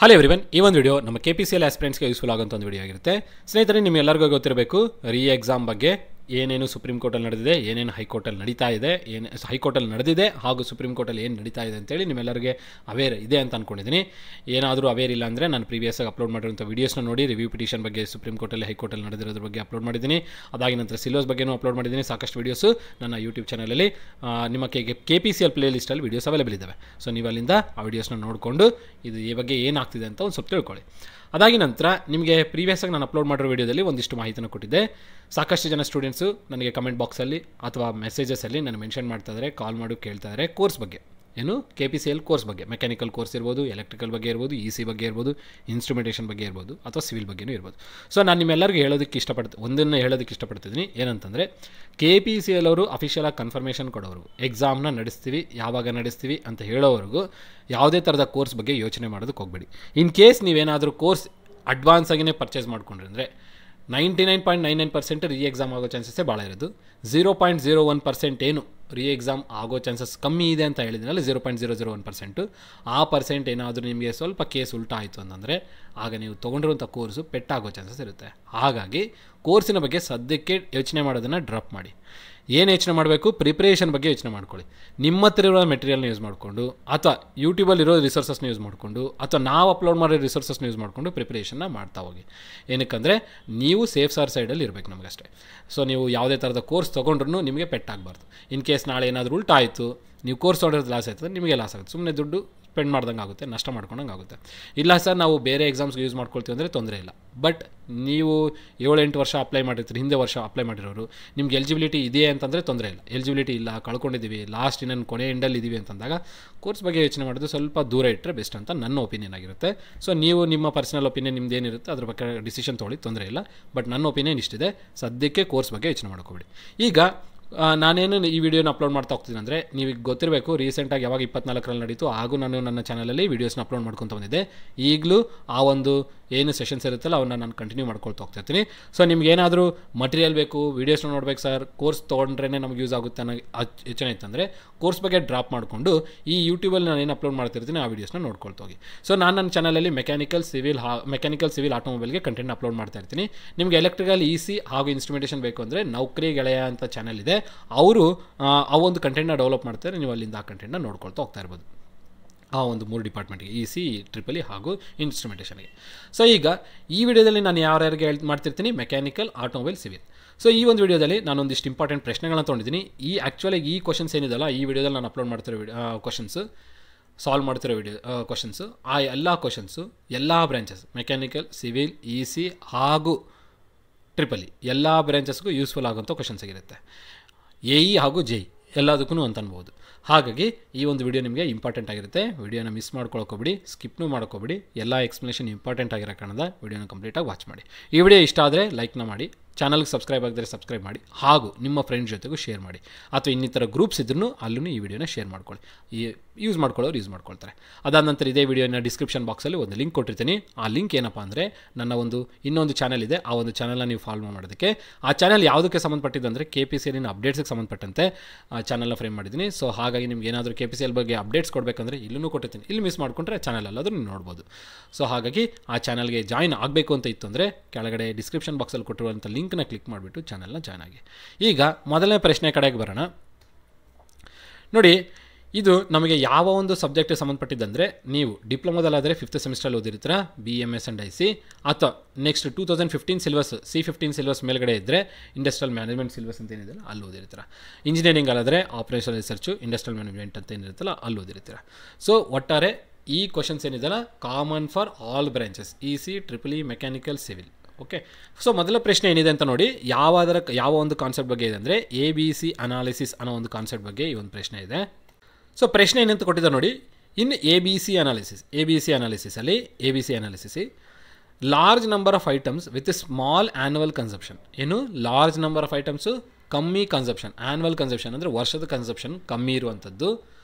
Hello everyone, ಈ ಒಂದು video ನಮ್ಮ KPCL ಆಸ್ಪಿರೆಂಟ್ಸ್ಗೆ ಯೂಸ್ಫುಲ್ ಆಗೋಂಥ ಒಂದು ವಿಡಿಯೋ ಆಗಿರುತ್ತೆ. ಸ್ನೇಹಿತರೆ, ನಿಮ್ಮೆಲ್ಲರಿಗೂ ಗೊತ್ತಿರಬೇಕು ಎಕ್ಸಾಮ್ ಬಗ್ಗೆ ಏನೇನು ಸುಪ್ರೀಂ ಕೋರ್ಟಲ್ಲಿ ನಡೆದಿದೆ, ಏನೇನು ಹೈಕೋರ್ಟಲ್ಲಿ ನಡೀತಾ ಇದೆ, ಹೈಕೋರ್ಟಲ್ಲಿ ನಡೆದಿದೆ ಹಾಗೂ ಸುಪ್ರೀಂ ಕೋರ್ಟಲ್ಲಿ ಏನು ನಡೀತಾ ಇದೆ ಅಂತೇಳಿ ನಿಮ್ಮೆಲ್ಲರಿಗೆ ಅವೇರ್ ಇದೆ ಅಂತ ಅಂದ್ಕೊಂಡಿದ್ದೀನಿ. ಏನಾದರೂ ಅವೇರ್ ಇಲ್ಲ ಅಂದರೆ ನಾನು ಪ್ರೀವಿಯಸ್ಸಾಗಿ ಅಪ್ಲೋಡ್ ಮಾಡಿರೋಂಥ ವೀಡಿಯೋಸ್ನ ನೋಡಿ ರಿವ್ಯೂ ಪಿಟಿಷನ್ ಬಗ್ಗೆ ಸುಪ್ರೀಂ ಕೋರ್ಟಲ್ಲಿ ಹೈಕೋರ್ಟಲ್ಲಿ ನಡೆದಿರೋದ್ರ ಬಗ್ಗೆ ಅಪ್ಲೋಡ್ ಮಾಡಿದ್ದೀನಿ. ಅದಾಗಿ ನಂತರ ಸಿಲೆಬಸ್ ಬಗ್ಗೆನೂ ಅಪ್ಲೋಡ್ ಮಾಡಿದ್ದೀನಿ. ಸಾಕಷ್ಟು ವೀಡಿಯೋಸು ನನ್ನ ಯೂಟ್ಯೂಬ್ ಚಾನಲಲ್ಲಿ ನಿಮ್ಮ KPCL ಪ್ಲೇ ಲಿಸ್ಟಲ್ಲಿ ವೀಡಿಯೋಸ್ ಅವೈಲೇಬಲ್ ಇದ್ದಾವೆ. ಸೊ ನೀವು ಅಲ್ಲಿಂದ ಆ ವೀಡಿಯೋಸ್ನ ನೋಡಿಕೊಂಡು ಇದು ಈ ಬಗ್ಗೆ ಏನಾಗ್ತಿದೆ ಅಂತ ಒಂದು ಸ್ವಲ್ಪ ತಿಳ್ಕೊಳ್ಳಿ. ಅದಾಗಿ ನಂತರ ನಿಮಗೆ ಪ್ರೀವಿಯಸ್ಸಾಗಿ ನಾನು ಅಪ್ಲೋಡ್ ಮಾಡಿರೋ ವೀಡಿಯೋದಲ್ಲಿ ಒಂದಿಷ್ಟು ಮಾಹಿತಿನ ಕೊಟ್ಟಿದ್ದೆ. ಸಾಕಷ್ಟು ಜನ ಸ್ಟೂಡೆಂಟ್ಸು ನನಗೆ ಕಮೆಂಟ್ ಬಾಕ್ಸಲ್ಲಿ ಅಥವಾ ಮೆಸೇಜಸಲ್ಲಿ ನಾನು ಮೆನ್ಷನ್ ಮಾಡ್ತಾಯಿದ್ದಾರೆ, ಕಾಲ್ ಮಾಡಿ ಕೇಳ್ತಾಯಿದ್ದಾರೆ ಕೋರ್ಸ್ ಬಗ್ಗೆ. ಏನು KPCL ಕೋರ್ಸ್ ಬಗ್ಗೆ, ಮೆಕ್ಯಾನಿಕಲ್ ಕೋರ್ಸ್ ಇರ್ಬೋದು, ಎಲೆಕ್ಟ್ರಿಕಲ್ ಬಗ್ಗೆ ಇರ್ಬೋದು, EC ಬಗ್ಗೆ ಇರ್ಬೋದು, ಇನ್ಸ್ಟ್ರುಮೆಂಟೇಷನ್ ಬಗ್ಗೆ ಇರ್ಬೋದು, ಅಥವಾ ಸಿವಿಲ್ ಬಗ್ಗೆಯೂ ಇರ್ಬೋದು. ಸೊ ನಾನು ನಿಮ್ಮೆಲ್ಲರಿಗೂ ಹೇಳೋದಕ್ಕೆ ಇಷ್ಟಪಡ್ತಿದ್ದೀನಿ. ಏನಂತಂದರೆ KPCL ಅವರು ಅಫಿಷಿಯಲಾಗಿ ಕನ್ಫರ್ಮೇಷನ್ ಕೊಡೋರು, ಎಕ್ಸಾಮ್ನ ನಡೆಸ್ತೀವಿ, ಯಾವಾಗ ನಡೆಸ್ತೀವಿ ಅಂತ ಹೇಳೋವರೆಗೂ ಯಾವುದೇ ಥರದ ಕೋರ್ಸ್ ಬಗ್ಗೆ ಯೋಚನೆ ಮಾಡೋದಕ್ಕೆ ಹೋಗಬೇಡಿ. ಇನ್ ಕೇಸ್ ನೀವೇನಾದರೂ ಕೋರ್ಸ್ ಅಡ್ವಾನ್ಸ್ ಆಗಿಯೇ ಪರ್ಚೇಸ್ ಮಾಡ್ಕೊಂಡ್ರಿ ಅಂದರೆ 99.99% ರೀ ಎಕ್ಸಾಮ್ ಆಗೋ ಚಾನ್ಸಸ್ಸೇ ಭಾಳ ಇರೋದು. 0.01% ಏನು ರೀ ಎಕ್ಸಾಮ್ ಆಗೋ ಚಾನ್ಸಸ್ ಕಮ್ಮಿ ಇದೆ ಅಂತ ಹೇಳಿದ್ನಲ್ಲ, 0.001%. ಆ ಪರ್ಸೆಂಟ್ ಏನಾದರೂ ನಿಮಗೆ ಸ್ವಲ್ಪ ಕೇಸ್ ಉಲ್ಟಾ ಆಯಿತು ಅಂತಂದರೆ ಆಗ ನೀವು ತೊಗೊಂಡಿರುವಂಥ ಕೋರ್ಸು ಪೆಟ್ಟಾಗೋ ಚಾನ್ಸಸ್ ಇರುತ್ತೆ. ಹಾಗಾಗಿ ಕೋರ್ಸಿನ ಬಗ್ಗೆ ಸದ್ಯಕ್ಕೆ ಯೋಚನೆ ಮಾಡೋದನ್ನು ಡ್ರಾಪ್ ಮಾಡಿ. ಏನು ಯೋಚನೆ ಮಾಡಬೇಕು, ಪ್ರಿಪ್ರೇಷನ್ ಬಗ್ಗೆ ಯೋಚನೆ ಮಾಡ್ಕೊಳ್ಳಿ. ನಿಮ್ಮ ಹತ್ರ ಇರೋ ಮೆಟೀರಿಯಲ್ನ ಯೂಸ್ ಮಾಡಿಕೊಂಡು, ಅಥವಾ ಯೂಟ್ಯೂಬಲ್ಲಿರೋ ರಿಸೋರ್ಸಸ್ನ ಯೂಸ್ ಮಾಡಿಕೊಂಡು, ಅಥವಾ ನಾವು ಅಪ್ಲೋಡ್ ಮಾಡೋ ರಿಸೋರ್ಸಸ್ನ ಯೂಸ್ ಮಾಡಿಕೊಂಡು ಪ್ರಿಪ್ರೇಷನ್ನ ಮಾಡ್ತಾ ಹೋಗಿ. ಏನಕ್ಕಂದರೆ ನೀವು ಸೇಫ್ ಸೈಡಲ್ಲಿ ಇರಬೇಕು ನಮಗಷ್ಟೇ. ಸೊ ನೀವು ಯಾವುದೇ ಥರದ ಕೋರ್ಸ್ ತೊಗೊಂಡ್ರೂ ನಿಮಗೆ ಪೆಟ್ಟಾಗಬಾರ್ದು. ಇನ್ ಕೇಸ್ ನಾಳೆ ಏನಾದರೂ ಉಲ್ಟಾ ಆಯಿತು, ನೀವು ಕೋರ್ಸ್ ತೊಗೊಂಡಿರೋದು ಲಾಸ್ ಆಯ್ತದೆ, ನಿಮಗೆ ಲಾಸ್ ಆಗುತ್ತೆ. ಸುಮ್ಮನೆ ದುಡ್ಡು ಸ್ಪೆಂಡ್ ಮಾಡ್ದಂಗೆ ಆಗುತ್ತೆ, ನಷ್ಟ ಮಾಡ್ಕೊಂಡಂಗೆ ಆಗುತ್ತೆ. ಇಲ್ಲ ಸರ್, ನಾವು ಬೇರೆ ಎಕ್ಸಾಮ್ಸ್ಗೆ ಯೂಸ್ ಮಾಡ್ಕೊಳ್ತೀವಿ ಅಂದರೆ ತೊಂದರೆ ಇಲ್ಲ. ಬಟ್ ನೀವು 7-8 ವರ್ಷ ಅಪ್ಲೈ ಮಾಡಿರ್ತೀರಿ, ಹಿಂದೆ ವರ್ಷ ಅಪ್ಲೈ ಮಾಡಿರೋರು, ನಿಮ್ಗೆ ಎಲಿಜಿಬಿಲಿಟಿ ಇದೆ ಅಂತಂದರೆ ತೊಂದರೆ ಇಲ್ಲ. ಎಲಿಜಿಬಿಲಿಟಿ ಇಲ್ಲ, ಕಳ್ಕೊಂಡಿದ್ದೀವಿ, ಲಾಸ್ಟ್ ಇನ್ನೊಂದು ಕೊನೆ ಎಂಡಲ್ಲಿ ಇದ್ದೀವಿ ಅಂತಂದಾಗ ಕೋರ್ಸ್ ಬಗ್ಗೆ ಯೋಚನೆ ಮಾಡೋದು ಸ್ವಲ್ಪ ದೂರ ಇಟ್ಟರೆ ಬೆಸ್ಟ್ ಅಂತ ನನ್ನ ಒಪಿನಿಯನ್ ಆಗಿರುತ್ತೆ. ಸೊ ನೀವು ನಿಮ್ಮ ಪರ್ಸನಲ್ ಒಪಿನಿಯನ್ ನಿಮ್ದು ಏನಿರುತ್ತೆ ಅದ್ರ ಬಗ್ಗೆ ಡಿಸಿಷನ್ ತೊಗೊಳ್ಳಿ, ತೊಂದರೆ ಇಲ್ಲ. ಬಟ್ ನನ್ನ ಒಪಿನಿಯನ್ ಇಷ್ಟಿದೆ, ಸದ್ಯಕ್ಕೆ ಕೋರ್ಸ್ ಬಗ್ಗೆ ಯೋಚನೆ ಮಾಡ್ಕೋಬೇಡಿ. ಈಗ ನಾನೇನು ಈ ವಿಡಿಯೋನ ಅಪ್ಲೋಡ್ ಮಾಡ್ತಾ ಹೋಗ್ತೀನಿ ಅಂದರೆ, ನೀವು ಗೊತ್ತಿರಬೇಕು ರೀಸೆಂಟಾಗಿ ಯಾವಾಗ 24ರಲ್ಲಿ ನಡೀತು ಹಾಗೂ ನಾನು ನನ್ನ ಚಾನಲಲ್ಲಿ ವೀಡಿಯೋಸ್ನ ಅಪ್ಲೋಡ್ ಮಾಡ್ಕೊತ ಬಂದಿದ್ದೆ. ಈಗಲೂ ಆ ಒಂದು ಏನು ಸೆಷನ್ಸ್ ಇರುತ್ತಲ್ಲ ಅವನ್ನ ನಾನು ಕಂಟಿನ್ಯೂ ಮಾಡ್ಕೊಳ್ತಾ ಹೋಗ್ತಾಯಿರ್ತೀನಿ. ಸೊ ನಿಮ್ಗೇನಾದರೂ ಮಟೀರಿಯಲ್ ಬೇಕು, ವೀಡಿಯೋಸ್ನ ನೋಡ್ಬೇಕು ಸರ್, ಕೋರ್ಸ್ ತೊಗೊಂಡ್ರೇ ನಮ್ಗೆ ಯೂಸ್ ಆಗುತ್ತೆ ಅನ್ನೋ ಯೋಚನೆ ಇತ್ತಂದರೆ ಕೋರ್ಸ್ ಬಗ್ಗೆ ಡ್ರಾಪ್ ಮಾಡಿಕೊಂಡು ಈ ಯೂಟ್ಯೂಬಲ್ಲಿ ನಾನು ಏನು ಅಪ್ಲೋಡ್ ಮಾಡ್ತಿರ್ತೀನಿ ಆ ವೀಡಿಯೋಸ್ನ ನೋಡ್ಕೊಳ್ತಾ ಹೋಗಿ. ಸೊ ನಾನು ನನ್ನ ಚಾನಲಲ್ಲಿ ಮೆಕ್ಯಾನಿಕಲ್ ಸಿವಿಲ್ ಆಟೋಮೊಬೈಲ್ಗೆ ಕಂಟೆಂಟ್ ಅಪ್ಲೋಡ್ ಮಾಡ್ತಾ ಇರ್ತೀನಿ. ನಿಮಗೆ ಎಲೆಕ್ಟ್ರಿಕಲ್ EC ಹಾಗೂ ಇನ್ಸ್ಟ್ರುಮೆಂಟೇಷನ್ ಬೇಕು ಅಂದರೆ ನೌಕರಿ ಗೆಳೆಯ ಅಂತ ಚಾನಲ್ ಇದೆ, ಅವರು ಆ ಒಂದು ಕಂಟೆಂಟ್ನ ಡೆವಲಪ್ ಮಾಡ್ತಾರೆ. ನೀವು ಅಲ್ಲಿಂದ ಆ ಕಂಟೆಂಟ್ನ ನೋಡ್ಕೊಳ್ತಾ ಹೋಗ್ತಾ ಇರ್ಬೋದು, ಆ ಒಂದು 3 ಡಿಪಾರ್ಟ್ಮೆಂಟ್ಗೆ, EC, EEE ಹಾಗೂ ಇನ್ಸ್ಟ್ರುಮೆಂಟೇಷನ್ಗೆ. ಸೊ ಈಗ ಈ ವಿಡಿಯೋದಲ್ಲಿ ನಾನು ಯಾರ್ಯಾರಿಗೆ ಮಾಡ್ತಿರ್ತೀನಿ, ಮೆಕ್ಯಾನಿಕಲ್, ಆಟೋಮೊಬೈಲ್, ಸಿವಿಲ್. ಸೊ ಈ ಒಂದು ವಿಡಿಯೋದಲ್ಲಿ ನಾನೊಂದಿಷ್ಟು ಇಂಪಾರ್ಟೆಂಟ್ ಪ್ರಶ್ನೆಗಳನ್ನ ತೊಗೊಂಡಿದ್ದೀನಿ. ಈ ಕ್ವಶನ್ಸ್ ಏನಿದೆಲ್ಲ ಈ ವಿಡಿಯೋದಲ್ಲಿ ನಾನು ಅಪ್ಲೋಡ್ ಮಾಡ್ತಿರೋ ಕ್ವಶನ್ಸು, ಸಾಲ್ವ್ ಮಾಡ್ತಿರೋ ಕ್ವಶನ್ಸು, ಆ ಎಲ್ಲ ಕ್ವಶನ್ಸು ಎಲ್ಲ ಬ್ರಾಂಚಸ್, ಮೆಕ್ಯಾನಿಕಲ್, ಸಿವಿಲ್, EC ಹಾಗೂ EEE ಎಲ್ಲ ಬ್ರಾಂಚಸ್ಗೂ ಯೂಸ್ಫುಲ್ ಆಗೋಂಥ ಕ್ವಶನ್ಸ್ ಆಗಿರುತ್ತೆ. AE ಹಾಗೂ JE ಎಲ್ಲದಕ್ಕೂ ಅಂತ ಅನ್ಬೋದು. ಹಾಗಾಗಿ ಈ ಒಂದು ವಿಡಿಯೋ ನಿಮಗೆ ಇಂಪಾರ್ಟೆಂಟ್ ಆಗಿರುತ್ತೆ. ವಿಡಿಯೋನ ಮಿಸ್ ಮಾಡ್ಕೊಳ್ಕೋಬೇಡಿ, ಸ್ಕಿಪ್ನೂ ಮಾಡ್ಕೋಬೇಡಿ. ಎಲ್ಲ ಎಕ್ಸ್ಪ್ಲನೇಷನ್ ಇಂಪಾರ್ಟೆಂಟ್ ಆಗಿರೋ ಕಾರಣದ ವಿಡಿಯೋನ ಕಂಪ್ಲೀಟಾಗಿ ವಾಚ್ ಮಾಡಿ. ಈ ವಿಡಿಯೋ ಇಷ್ಟ ಆದರೆ ಲೈಕ್ನ ಮಾಡಿ, ಚಾನಲ್ಗೆ ಸಬ್ಸ್ಕ್ರೈಬ್ ಆಗಿದ್ರೆ ಸಬ್ಸ್ಕ್ರೈಬ್ ಮಾಡಿ, ಹಾಗೂ ನಿಮ್ಮ ಫ್ರೆಂಡ್ಸ್ ಜೊತೆಗೂ ಶೇರ್ ಮಾಡಿ. ಅಥವಾ ಇನ್ನಿತರ ಗ್ರೂಪ್ಸ್ ಇದ್ರೂ ಅಲ್ಲೂ ಈ ವಿಡಿಯೋನ ಶೇರ್ ಮಾಡ್ಕೊಳ್ಳಿ. ಯೂಸ್ ಮಾಡ್ಕೊಳ್ಳೋರು ಯೂಸ್ ಮಾಡ್ಕೊಳ್ತಾರೆ. ಅದಾದ ನಂತರ ಇದೇ ವಿಡಿಯೋನ ಡಿಸ್ಕ್ರಿಪ್ಷನ್ ಬಾಕ್ಸಲ್ಲಿ ಒಂದು ಲಿಂಕ್ ಕೊಟ್ಟಿರ್ತೀನಿ. ಆ ಲಿಂಕ್ ಏನಪ್ಪ ಅಂದರೆ ನನ್ನ ಇನ್ನೊಂದು ಚಾನಲ್ ಇದೆ, ಆ ಒಂದು ಚಾನಲ್ನ ನೀವು ಫಾಲೋ ಮಾಡೋದಕ್ಕೆ. ಆ ಚಾನಲ್ ಯಾವುದಕ್ಕೆ ಸಂಬಂಧಪಟ್ಟಿದ್ದಂದರೆ KPCL ಅಪ್ಡೇಟ್ಸ್ಗೆ ಸಂಬಂಧಪಟ್ಟಂತೆ ಆ ಚಾನಲ್ನ ಫ್ರೇಮ್ ಮಾಡಿದ್ದೀನಿ. ಸೊ ಹಾಗಾಗಿ ನಿಮ್ಗೆ ಏನಾದರೂ KPCL ಬಗ್ಗೆ ಅಪ್ಡೇಟ್ಸ್ ಕೊಡಬೇಕಂದ್ರೆ ಇಲ್ಲೂ ಕೊಟ್ಟಿರ್ತೀನಿ. ಇಲ್ಲಿ ಮಿಸ್ ಮಾಡಿಕೊಂಡ್ರೆ ಚಾನಲಲ್ಲಾದರೂ ನೀವು ನೋಡ್ಬೋದು. ಸೊ ಹಾಗಾಗಿ ಆ ಚಾನಲ್ಗೆ ಜಾಯ್ನ್ ಆಗಬೇಕು ಅಂತ ಇತ್ತು ಅಂದರೆ ಕೆಳಗಡೆ ಡಿಸ್ಕ್ರಿಪ್ಷನ್ ಬಾಕ್ಸಲ್ಲಿ ಕೊಟ್ಟಿರುವಂಥ ಲಿಂಕ್ನ ಕ್ಲಿಕ್ ಮಾಡಿಬಿಟ್ಟು ಚಾನಲ್ನ ಜಾಯ್ನ್ ಆಗಿ. ಈಗ ಮೊದಲನೇ ಪ್ರಶ್ನೆ ಕಡೆಗೆ ಬರೋಣ. ನೋಡಿ, ಇದು ನಮಗೆ ಯಾವ ಒಂದು ಸಬ್ಜೆಕ್ಟಿಗೆ ಸಂಬಂಧಪಟ್ಟಿದ್ದಂದರೆ, ನೀವು ಡಿಪ್ಲೊಮೋದಲ್ಲಾದರೆ 5th ಸೆಮಿಸ್ಟ್ರಲ್ಲಿ ಓದಿರ್ತೀರ BMS ಆ್ಯಂಡ್ IC, ಅಥವಾ ನೆಕ್ಸ್ಟ್ 2015 ಸಿಲೆಬಸ್ C15 ಸಿಲೆಬಸ್ ಮೇಲ್ಗಡೆ ಇದ್ದರೆ ಇಂಡಸ್ಟ್ರಿಯಲ್ ಮ್ಯಾನೇಜ್ಮೆಂಟ್ ಸಿಲೆಬಸ್ ಅಂತ ಏನಿದೆ ಅಲ್ಲಿ ಓದಿರ್ತೀರ. ಇಂಜಿನಿಯರಿಂಗ್ ಅಲ್ಲಾದರೆ ಆಪರೇಷನಲ್ ರಿಸರ್ಚು, ಇಂಡಸ್ಟ್ರಿಯಲ್ ಮ್ಯಾನೇಜ್ಮೆಂಟ್ ಅಂತ ಏನಿರುತ್ತಲ್ಲ ಅಲ್ಲಿ ಓದಿರ್ತೀರ. ಸೊ ಒಟ್ಟಾರೆ ಈ ಕ್ವಶನ್ಸ್ ಏನಿದೆಲ್ಲ common for all branches, EC, EEE, mechanical, civil. Okay. So ಮೊದಲ ಪ್ರಶ್ನೆ ಏನಿದೆ ಅಂತ ನೋಡಿ, ಯಾವ ಒಂದು ಕಾನ್ಸೆಪ್ಟ್ ಬಗ್ಗೆ ಇದೆ ಅಂದರೆ ABC ಅನಾಲಿಸಿಸ್ ಅನ್ನೋ ಒಂದು ಕಾನ್ಸೆಪ್ಟ್ ಬಗ್ಗೆ ಈ ಒಂದು ಪ್ರಶ್ನೆ ಇದೆ. ಸೊ ಪ್ರಶ್ನೆ ಏನಂತ ಕೊಟ್ಟಿದ್ದಾರೆ ನೋಡಿ, ಇನ್ ABC ಅನಾಲಿಸಿಸಲ್ಲಿ large number of items with small annual consumption. ಏನು ಲಾರ್ಜ್ ನಂಬರ್ ಆಫ್ ಐಟಮ್ಸು, ಕಮ್ಮಿ ಕನ್ಸಪ್ಷನ್, ಆ್ಯನ್ಯುವಲ್ ಕನ್ಸಪ್ಷನ್ ಅಂದರೆ ವರ್ಷದ ಕನ್ಸಪ್ಷನ್ ಕಮ್ಮಿ ಇರುವಂಥದ್ದು,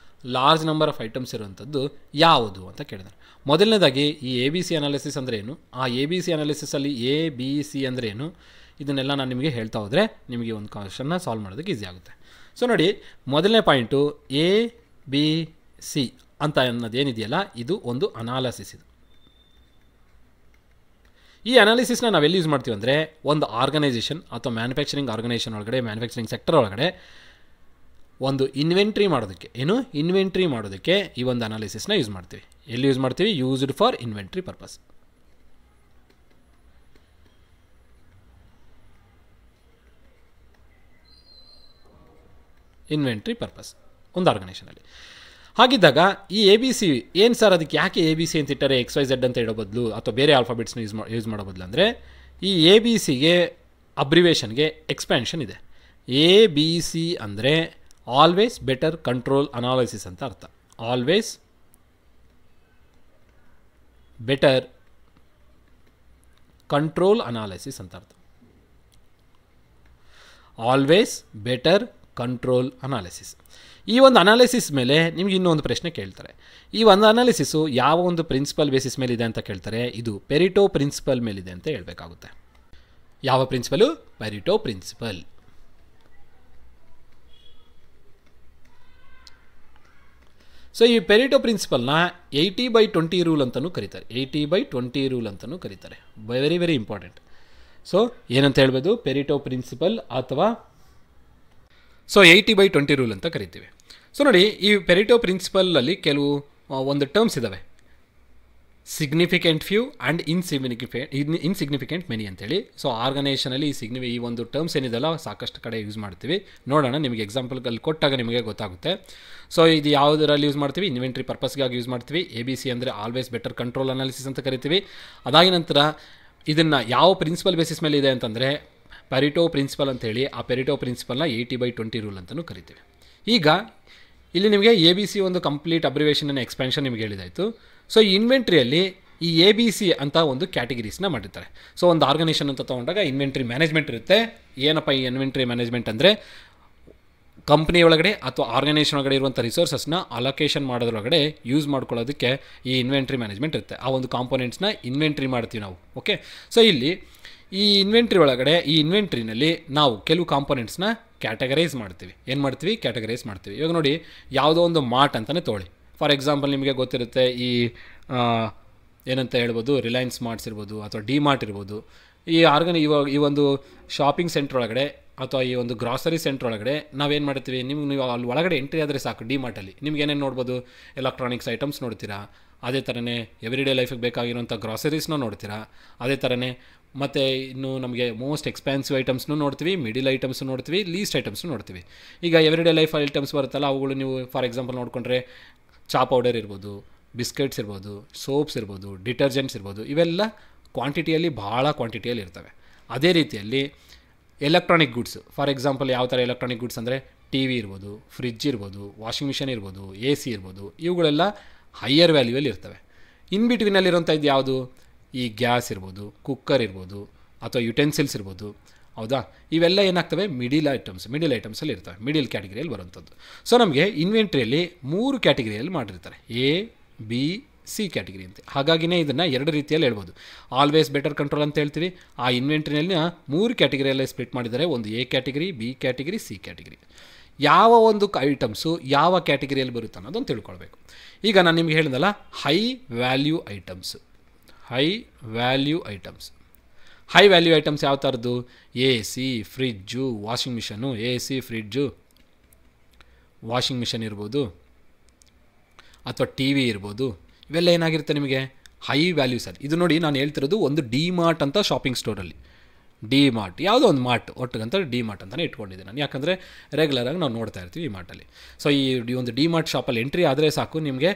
ಲಾರ್ಜ್ ನಂಬರ್ ಆಫ್ ಐಟಮ್ಸ್ ಇರುವಂಥದ್ದು ಯಾವುದು ಅಂತ ಕೇಳಿದ್ದಾರೆ. ಮೊದಲನೇದಾಗಿ ಈ ABC ಅನಾಲಿಸಿಸ್ ಅಂದರೆ ಏನು, ಆ ABC ಅನಾಲಿಸಿಸಲ್ಲಿ ABC ಅಂದರೆ ಏನು, ಇದನ್ನೆಲ್ಲ ನಾನು ನಿಮಗೆ ಹೇಳ್ತಾ ಹೋದರೆ ನಿಮಗೆ ಒಂದು ಕ್ವಶನ್ನ ಸಾಲ್ವ್ ಮಾಡೋದಕ್ಕೆ ಈಸಿ ಆಗುತ್ತೆ. ಸೊ ನೋಡಿ, ಮೊದಲನೇ ಪಾಯಿಂಟು ABC ಅಂತ ಅನ್ನೋದೇನಿದೆಯಲ್ಲ, ಇದು ಒಂದು ಅನಾಲಿಸಿಸ್. ಇದು ಈ ಅನಾಲಿಸಿಸ್ನ ನಾವೆಲ್ಲಿ ಯೂಸ್ ಮಾಡ್ತೀವಿ ಅಂದರೆ ಒಂದು ಆರ್ಗನೈಸೇಷನ್ ಅಥವಾ ಮ್ಯಾನುಫ್ಯಾಕ್ಚರಿಂಗ್ ಆರ್ಗನೈಸೇಷನ್ ಒಳಗಡೆ, ಮ್ಯಾನುಫ್ಯಾಕ್ಚರಿಂಗ್ ಸೆಕ್ಟರ್ ಒಳಗಡೆ ಒಂದು ಇನ್ವೆಂಟ್ರಿ ಮಾಡೋದಕ್ಕೆ ಈ ಒಂದು ಅನಾಲಿಸಿಸ್ನ ಯೂಸ್ ಮಾಡ್ತೀವಿ. ಎಲ್ಲಿ ಯೂಸ್ ಮಾಡ್ತೀವಿ? Used for inventory purpose. Inventory purpose ಒಂದು ಆರ್ಗನೈಸೇಷನಲ್ಲಿ. ಹಾಗಿದ್ದಾಗ ಈ ABC ಏನು ಸರ್, ಅದಕ್ಕೆ ಯಾಕೆ ABC ಅಂತ ಇಟ್ಟರೆ XYZ ಅಂತ ಹೇಳೋ ಬದಲು ಅಥವಾ ಬೇರೆ ಆಲ್ಫಾಬೆಟ್ಸ್ನ ಯೂಸ್ ಮಾಡೋ ಬದಲು ಅಂದರೆ, ಈ ABCಗೆ ಅಬ್ರಿವೇಷನ್ಗೆ ಎಕ್ಸ್ಪ್ಯಾನ್ಷನ್ ಇದೆ. ABC ಅಂದರೆ ಆಲ್ವೇಸ್ ಬೆಟರ್ ಕಂಟ್ರೋಲ್ ಅನಾಲಿಸಿಸ್ ಅಂತ ಅರ್ಥ. ಆಲ್ವೇಸ್ ಬೆಟರ್ ಕಂಟ್ರೋಲ್ ಅನಾಲಿಸಿಸ್ ಅಂತ ಅರ್ಥ. Always better control analysis. ಈ ಒಂದು ಅನಾಲಿಸಿಸ್ ಮೇಲೆ ನಿಮ್ಗೆ ಇನ್ನೊಂದು ಪ್ರಶ್ನೆ ಕೇಳ್ತಾರೆ. ಈ ಒಂದು ಅನಾಲಿಸಿಸು ಯಾವ ಒಂದು ಪ್ರಿನ್ಸಿಪಲ್ ಬೇಸಿಸ್ ಮೇಲಿದೆ ಅಂತ ಕೇಳ್ತಾರೆ. ಇದು ಪೆರಿಟೋ ಪ್ರಿನ್ಸಿಪಲ್ ಮೇಲಿದೆ ಅಂತ ಹೇಳಬೇಕಾಗುತ್ತೆ. ಯಾವ ಪ್ರಿನ್ಸಿಪಲು? ಪೆರಿಟೋ ಪ್ರಿನ್ಸಿಪಲ್. ಸೊ ಈ ಪೆರಿಟೋ ಪ್ರಿನ್ಸಿಪಲ್ನ 80/20 ರೂಲ್ ಅಂತಲೂ ಕರೀತಾರೆ. 80/20 ರೂಲ್ ಅಂತಲೂ ಕರೀತಾರೆ. Very very important. ಸೊ ಏನಂತ ಹೇಳ್ಬೋದು? ಪೆರಿಟೋ ಪ್ರಿನ್ಸಿಪಲ್ ಅಥವಾ 80/20 ರೂಲ್ ಅಂತ ಕರಿತೀವಿ. ಸೊ ನೋಡಿ, ಈ ಪೆರಿಟೋ ಪ್ರಿನ್ಸಿಪಲಲ್ಲಿ ಕೆಲವು ಒಂದು ಟರ್ಮ್ಸ್ ಇದ್ದಾವೆ. Significant few and insignificant many ಅಂತೇಳಿ. ಸೊ ಆರ್ಗನೈಸೇಷನಲ್ಲಿ ಈ ಒಂದು ಟರ್ಮ್ಸ್ ಏನಿದೆಲ್ಲ ಸಾಕಷ್ಟು ಕಡೆ ಯೂಸ್ ಮಾಡ್ತೀವಿ. ನೋಡೋಣ, ನಿಮಗೆ ಎಕ್ಸಾಂಪಲ್ಗಳು ಕೊಟ್ಟಾಗ ನಿಮಗೆ ಗೊತ್ತಾಗುತ್ತೆ. ಸೊ ಇದು ಯಾವುದರಲ್ಲಿ ಯೂಸ್ ಮಾಡ್ತೀವಿ? ಇನ್ವೆಂಟ್ರಿ ಪರ್ಪಸ್ಗಾಗಿ ಯೂಸ್ ಮಾಡ್ತೀವಿ. ABC ಅಂದರೆ ಆಲ್ವೇಸ್ ಬೆಟರ್ ಕಂಟ್ರೋಲ್ ಅನಾಲಿಸಿಸ್ ಅಂತ ಕರಿತೀವಿ. ಅದಾಗಿ ನಂತರ ಇದನ್ನು ಯಾವ ಪ್ರಿನ್ಸಿಪಲ್ ಬೇಸಿಸ್ ಮೇಲೆ ಇದೆ ಅಂತಂದರೆ ಪೆರಿಟೋ ಪ್ರಿನ್ಸಿಪಲ್ ಅಂತೇಳಿ. ಆ ಪೆರಿಟೋ ಪ್ರಿನ್ಸಿಪಲ್ನ 80/20 ರೂಲ್ ಅಂತಲೂ ಕರಿತೀವಿ. ಈಗ ಇಲ್ಲಿ ನಿಮಗೆ ABC ಒಂದು ಕಂಪ್ಲೀಟ್ ಅಬ್ರಿವೇಷನ್ ಎಕ್ಸ್ಪ್ಯಾನ್ಷನ್ ನಿಮಗೆ ಹೇಳಿದಾಯಿತು. ಸೊ ಈ ಇನ್ವೆಂಟ್ರಿಯಲ್ಲಿ ಈ ABC ಅಂತ ಒಂದು ಕ್ಯಾಟಗಿರೀಸ್ನ ಮಾಡಿರ್ತಾರೆ. ಸೊ ಒಂದು ಆರ್ಗನೈಸೇಷನ್ ಅಂತ ತೊಗೊಂಡಾಗ ಇನ್ವೆಂಟ್ರಿ ಮ್ಯಾನೇಜ್ಮೆಂಟ್ ಇರುತ್ತೆ. ಏನಪ್ಪ ಈ ಇನ್ವೆಂಟ್ರಿ ಮ್ಯಾನೇಜ್ಮೆಂಟ್ ಅಂದರೆ, ಕಂಪ್ನಿ ಒಳಗಡೆ ಅಥವಾ ಆರ್ಗನೈಸೇಷನ್ ಒಳಗಡೆ ಇರುವಂಥ ರಿಸೋರ್ಸಸ್ನ ಅಲೋಕೇಶನ್ ಮಾಡೋದ್ರೊಳಗಡೆ ಯೂಸ್ ಮಾಡ್ಕೊಳ್ಳೋದಕ್ಕೆ ಈ ಇನ್ವೆಂಟ್ರಿ ಮ್ಯಾನೇಜ್ಮೆಂಟ್ ಇರುತ್ತೆ. ಆ ಒಂದು ಕಾಂಪೊನೆಂಟ್ಸ್ನ ಇನ್ವೆಂಟ್ರಿ ಮಾಡ್ತೀವಿ ನಾವು. ಓಕೆ, ಸೊ ಇಲ್ಲಿ ಈ ಇನ್ವೆಂಟ್ರಿ ಒಳಗಡೆ, ಈ ಇನ್ವೆಂಟ್ರಿನಲ್ಲಿ ನಾವು ಕೆಲವು ಕಾಂಪೊನೆಂಟ್ಸ್ನ ಕ್ಯಾಟಗರೈಸ್ ಮಾಡ್ತೀವಿ. ಏನು ಮಾಡ್ತೀವಿ? ಕ್ಯಾಟಗರೈಸ್ ಮಾಡ್ತೀವಿ. ಇವಾಗ ನೋಡಿ, ಯಾವುದೋ ಒಂದು ಮಾರ್ಟ್ ಅಂತಲೇ ತೊಗೊಳ್ಳಿ. ಫಾರ್ ಎಕ್ಸಾಂಪಲ್ ನಿಮಗೆ ಗೊತ್ತಿರುತ್ತೆ, ಏನಂತ ಹೇಳ್ಬೋದು, ರಿಲಯನ್ಸ್ ಮಾರ್ಟ್ಸ್ ಇರ್ಬೋದು ಅಥವಾ ಡಿ ಮಾರ್ಟ್ ಇರ್ಬೋದು. ಈ ಒಂದು ಶಾಪಿಂಗ್ ಸೆಂಟ್ರ್ ಒಳಗಡೆ ಅಥವಾ ಈ ಒಂದು ಗ್ರಾಸರಿ ಸೆಂಟ್ರ್ ಒಳಗಡೆ ನಾವೇನು ಮಾಡ್ತೀವಿ? ನೀವು ಅಲ್ಲಿ ಒಳಗಡೆ ಎಂಟ್ರಿ ಆದರೆ ಸಾಕು. ಡಿ ಮಾರ್ಟಲ್ಲಿ ನಿಮ್ಗೆ ಏನೇನು ನೋಡ್ಬೋದು? ಎಲೆಕ್ಟ್ರಾನಿಕ್ಸ್ ಐಟಮ್ಸ್ ನೋಡ್ತೀರಾ. ಅದೇ ಥರನೇ ಎವ್ರಿಡೇ ಲೈಫಿಗೆ ಬೇಕಾಗಿರುವಂಥ ಗ್ರಾಸರೀಸ್ನ ನೋಡ್ತೀರಾ. ಅದೇ ಥರನೇ ಮತ್ತು ಇನ್ನು ನಮಗೆ ಮೋಸ್ಟ್ ಎಕ್ಸ್ಪೆನ್ಸಿವ್ ಐಟಮ್ಸ್ನೂ ನೋಡ್ತೀವಿ, ಮಿಡಿಲ್ ಐಟಮ್ಸು ನೋಡ್ತೀವಿ, ಲೀಸ್ಟ್ ಐಟಮ್ಸ್ನು ನೋಡ್ತೀವಿ. ಈಗ ಎವ್ರಿಡೇ ಲೈಫ್ ಐಟಮ್ಸ್ ಬರುತ್ತಲ್ಲ, ಅವುಗಳು ನೀವು ಫಾರ್ ಎಕ್ಸಾಂಪಲ್ ನೋಡಿಕೊಂಡ್ರೆ ಚಾ ಪೌಡರ್ ಇರ್ಬೋದು, ಬಿಸ್ಕೆಟ್ಸ್ ಇರ್ಬೋದು, ಸೋಪ್ಸ್ ಇರ್ಬೋದು, ಡಿಟರ್ಜೆಂಟ್ಸ್ ಇರ್ಬೋದು. ಇವೆಲ್ಲ ಕ್ವಾಂಟಿಟಿಯಲ್ಲಿ ಭಾಳ ಕ್ವಾಂಟಿಟಿಯಲ್ಲಿ ಇರ್ತವೆ. ಅದೇ ರೀತಿಯಲ್ಲಿ ಎಲೆಕ್ಟ್ರಾನಿಕ್ ಗುಡ್ಸ್, ಫಾರ್ ಎಕ್ಸಾಂಪಲ್ ಯಾವ ಥರ ಎಲೆಕ್ಟ್ರಾನಿಕ್ ಗುಡ್ಸ್ ಅಂದರೆ TV ಇರ್ಬೋದು, ಫ್ರಿಡ್ಜ್ ಇರ್ಬೋದು, ವಾಷಿಂಗ್ ಮಿಷನ್ ಇರ್ಬೋದು, AC ಇರ್ಬೋದು. ಇವುಗಳೆಲ್ಲ ಹೈಯರ್ ವ್ಯಾಲ್ಯೂಯಲ್ಲಿ ಇರ್ತವೆ. ಇನ್ ಬಿಟ್ವೀನಲ್ಲಿರೋಂಥ ಇದು ಯಾವುದು? ಈ ಗ್ಯಾಸ್ ಇರ್ಬೋದು, ಕುಕ್ಕರ್ ಇರ್ಬೋದು ಅಥವಾ ಯುಟೆನ್ಸಿಲ್ಸ್ ಇರ್ಬೋದು. ಹೌದಾ? ಇವೆಲ್ಲ ಏನಾಗ್ತವೆ? ಮಿಡಿಲ್ ಐಟಮ್ಸಲ್ಲಿ ಇರ್ತವೆ, ಮಿಡಿಲ್ ಕ್ಯಾಟಗರಿಯಲ್ಲಿ ಬರುವಂಥದ್ದು. ಸೊ ನಮಗೆ ಇನ್ವೆಂಟ್ರಿಯಲ್ಲಿ 3 ಕ್ಯಾಟಗರಿಯಲ್ಲಿ ಮಾಡಿರ್ತಾರೆ, A, B, C ಕ್ಯಾಟಗರಿ ಅಂತ. ಹಾಗಾಗಿನೇ ಇದನ್ನು 2 ರೀತಿಯಲ್ಲಿ ಹೇಳ್ಬೋದು. ಆಲ್ವೇಸ್ ಬೆಟರ್ ಕಂಟ್ರೋಲ್ ಅಂತ ಹೇಳ್ತೀವಿ. ಆ ಇನ್ವೆಂಟ್ರಿನಲ್ಲಿ 3 ಕ್ಯಾಟಗರಿಯಲ್ಲೇ ಸ್ಪ್ಲಿಟ್ ಮಾಡಿದ್ದಾರೆ. ಒಂದು A category, B category, C category. ಯಾವ ಒಂದು ಐಟಮ್ಸು ಯಾವ ಕ್ಯಾಟಗರಿಯಲ್ಲಿ ಬರುತ್ತೆ ಅನ್ನೋದನ್ನು ತಿಳ್ಕೊಳ್ಬೇಕು. ಈಗ ನಾನು ನಿಮ್ಗೆ ಹೇಳಿದಲ್ಲ, high value items high value items ಯಾವ ಥರದ್ದು? AC, ಫ್ರಿಡ್ಜು, ವಾಷಿಂಗ್ ಮಿಷನ್ನು. AC, ಫ್ರಿಡ್ಜು, ವಾಷಿಂಗ್ ಮಿಷನ್ ಇರ್ಬೋದು ಅಥವಾ TV ಇರ್ಬೋದು. ಇವೆಲ್ಲ ಏನಾಗಿರುತ್ತೆ ನಿಮಗೆ? ಹೈ ವ್ಯಾಲ್ಯೂಸ್ ಅಲ್ಲಿ. ಇದು ನೋಡಿ, ನಾನು ಹೇಳ್ತಿರೋದು ಒಂದು ಡಿ ಮಾರ್ಟ್ ಅಂತ ಶಾಪಿಂಗ್ ಸ್ಟೋರಲ್ಲಿ. ಡಿ ಮಾರ್ಟ್ ಯಾವುದೋ ಒಂದು ಮಾರ್ಟ್ ಒಟ್ಟಿಗಂತ ಡಿ ಮಾರ್ಟ್ ಅಂತಲೇ ಇಟ್ಕೊಂಡಿದ್ದೆ ನಾನು. ಯಾಕಂದರೆ ರೆಗ್ಯುಲರಾಗಿ ನಾವು ನೋಡ್ತಾ ಇರ್ತೀವಿ ಈ ಮಾರ್ಟಲ್ಲಿ. ಸೊ ಈ ಒಂದು ಡಿ ಮಾರ್ಟ್ ಶಾಪಲ್ಲಿ ಎಂಟ್ರಿ ಆದರೆ ಸಾಕು, ನಿಮಗೆ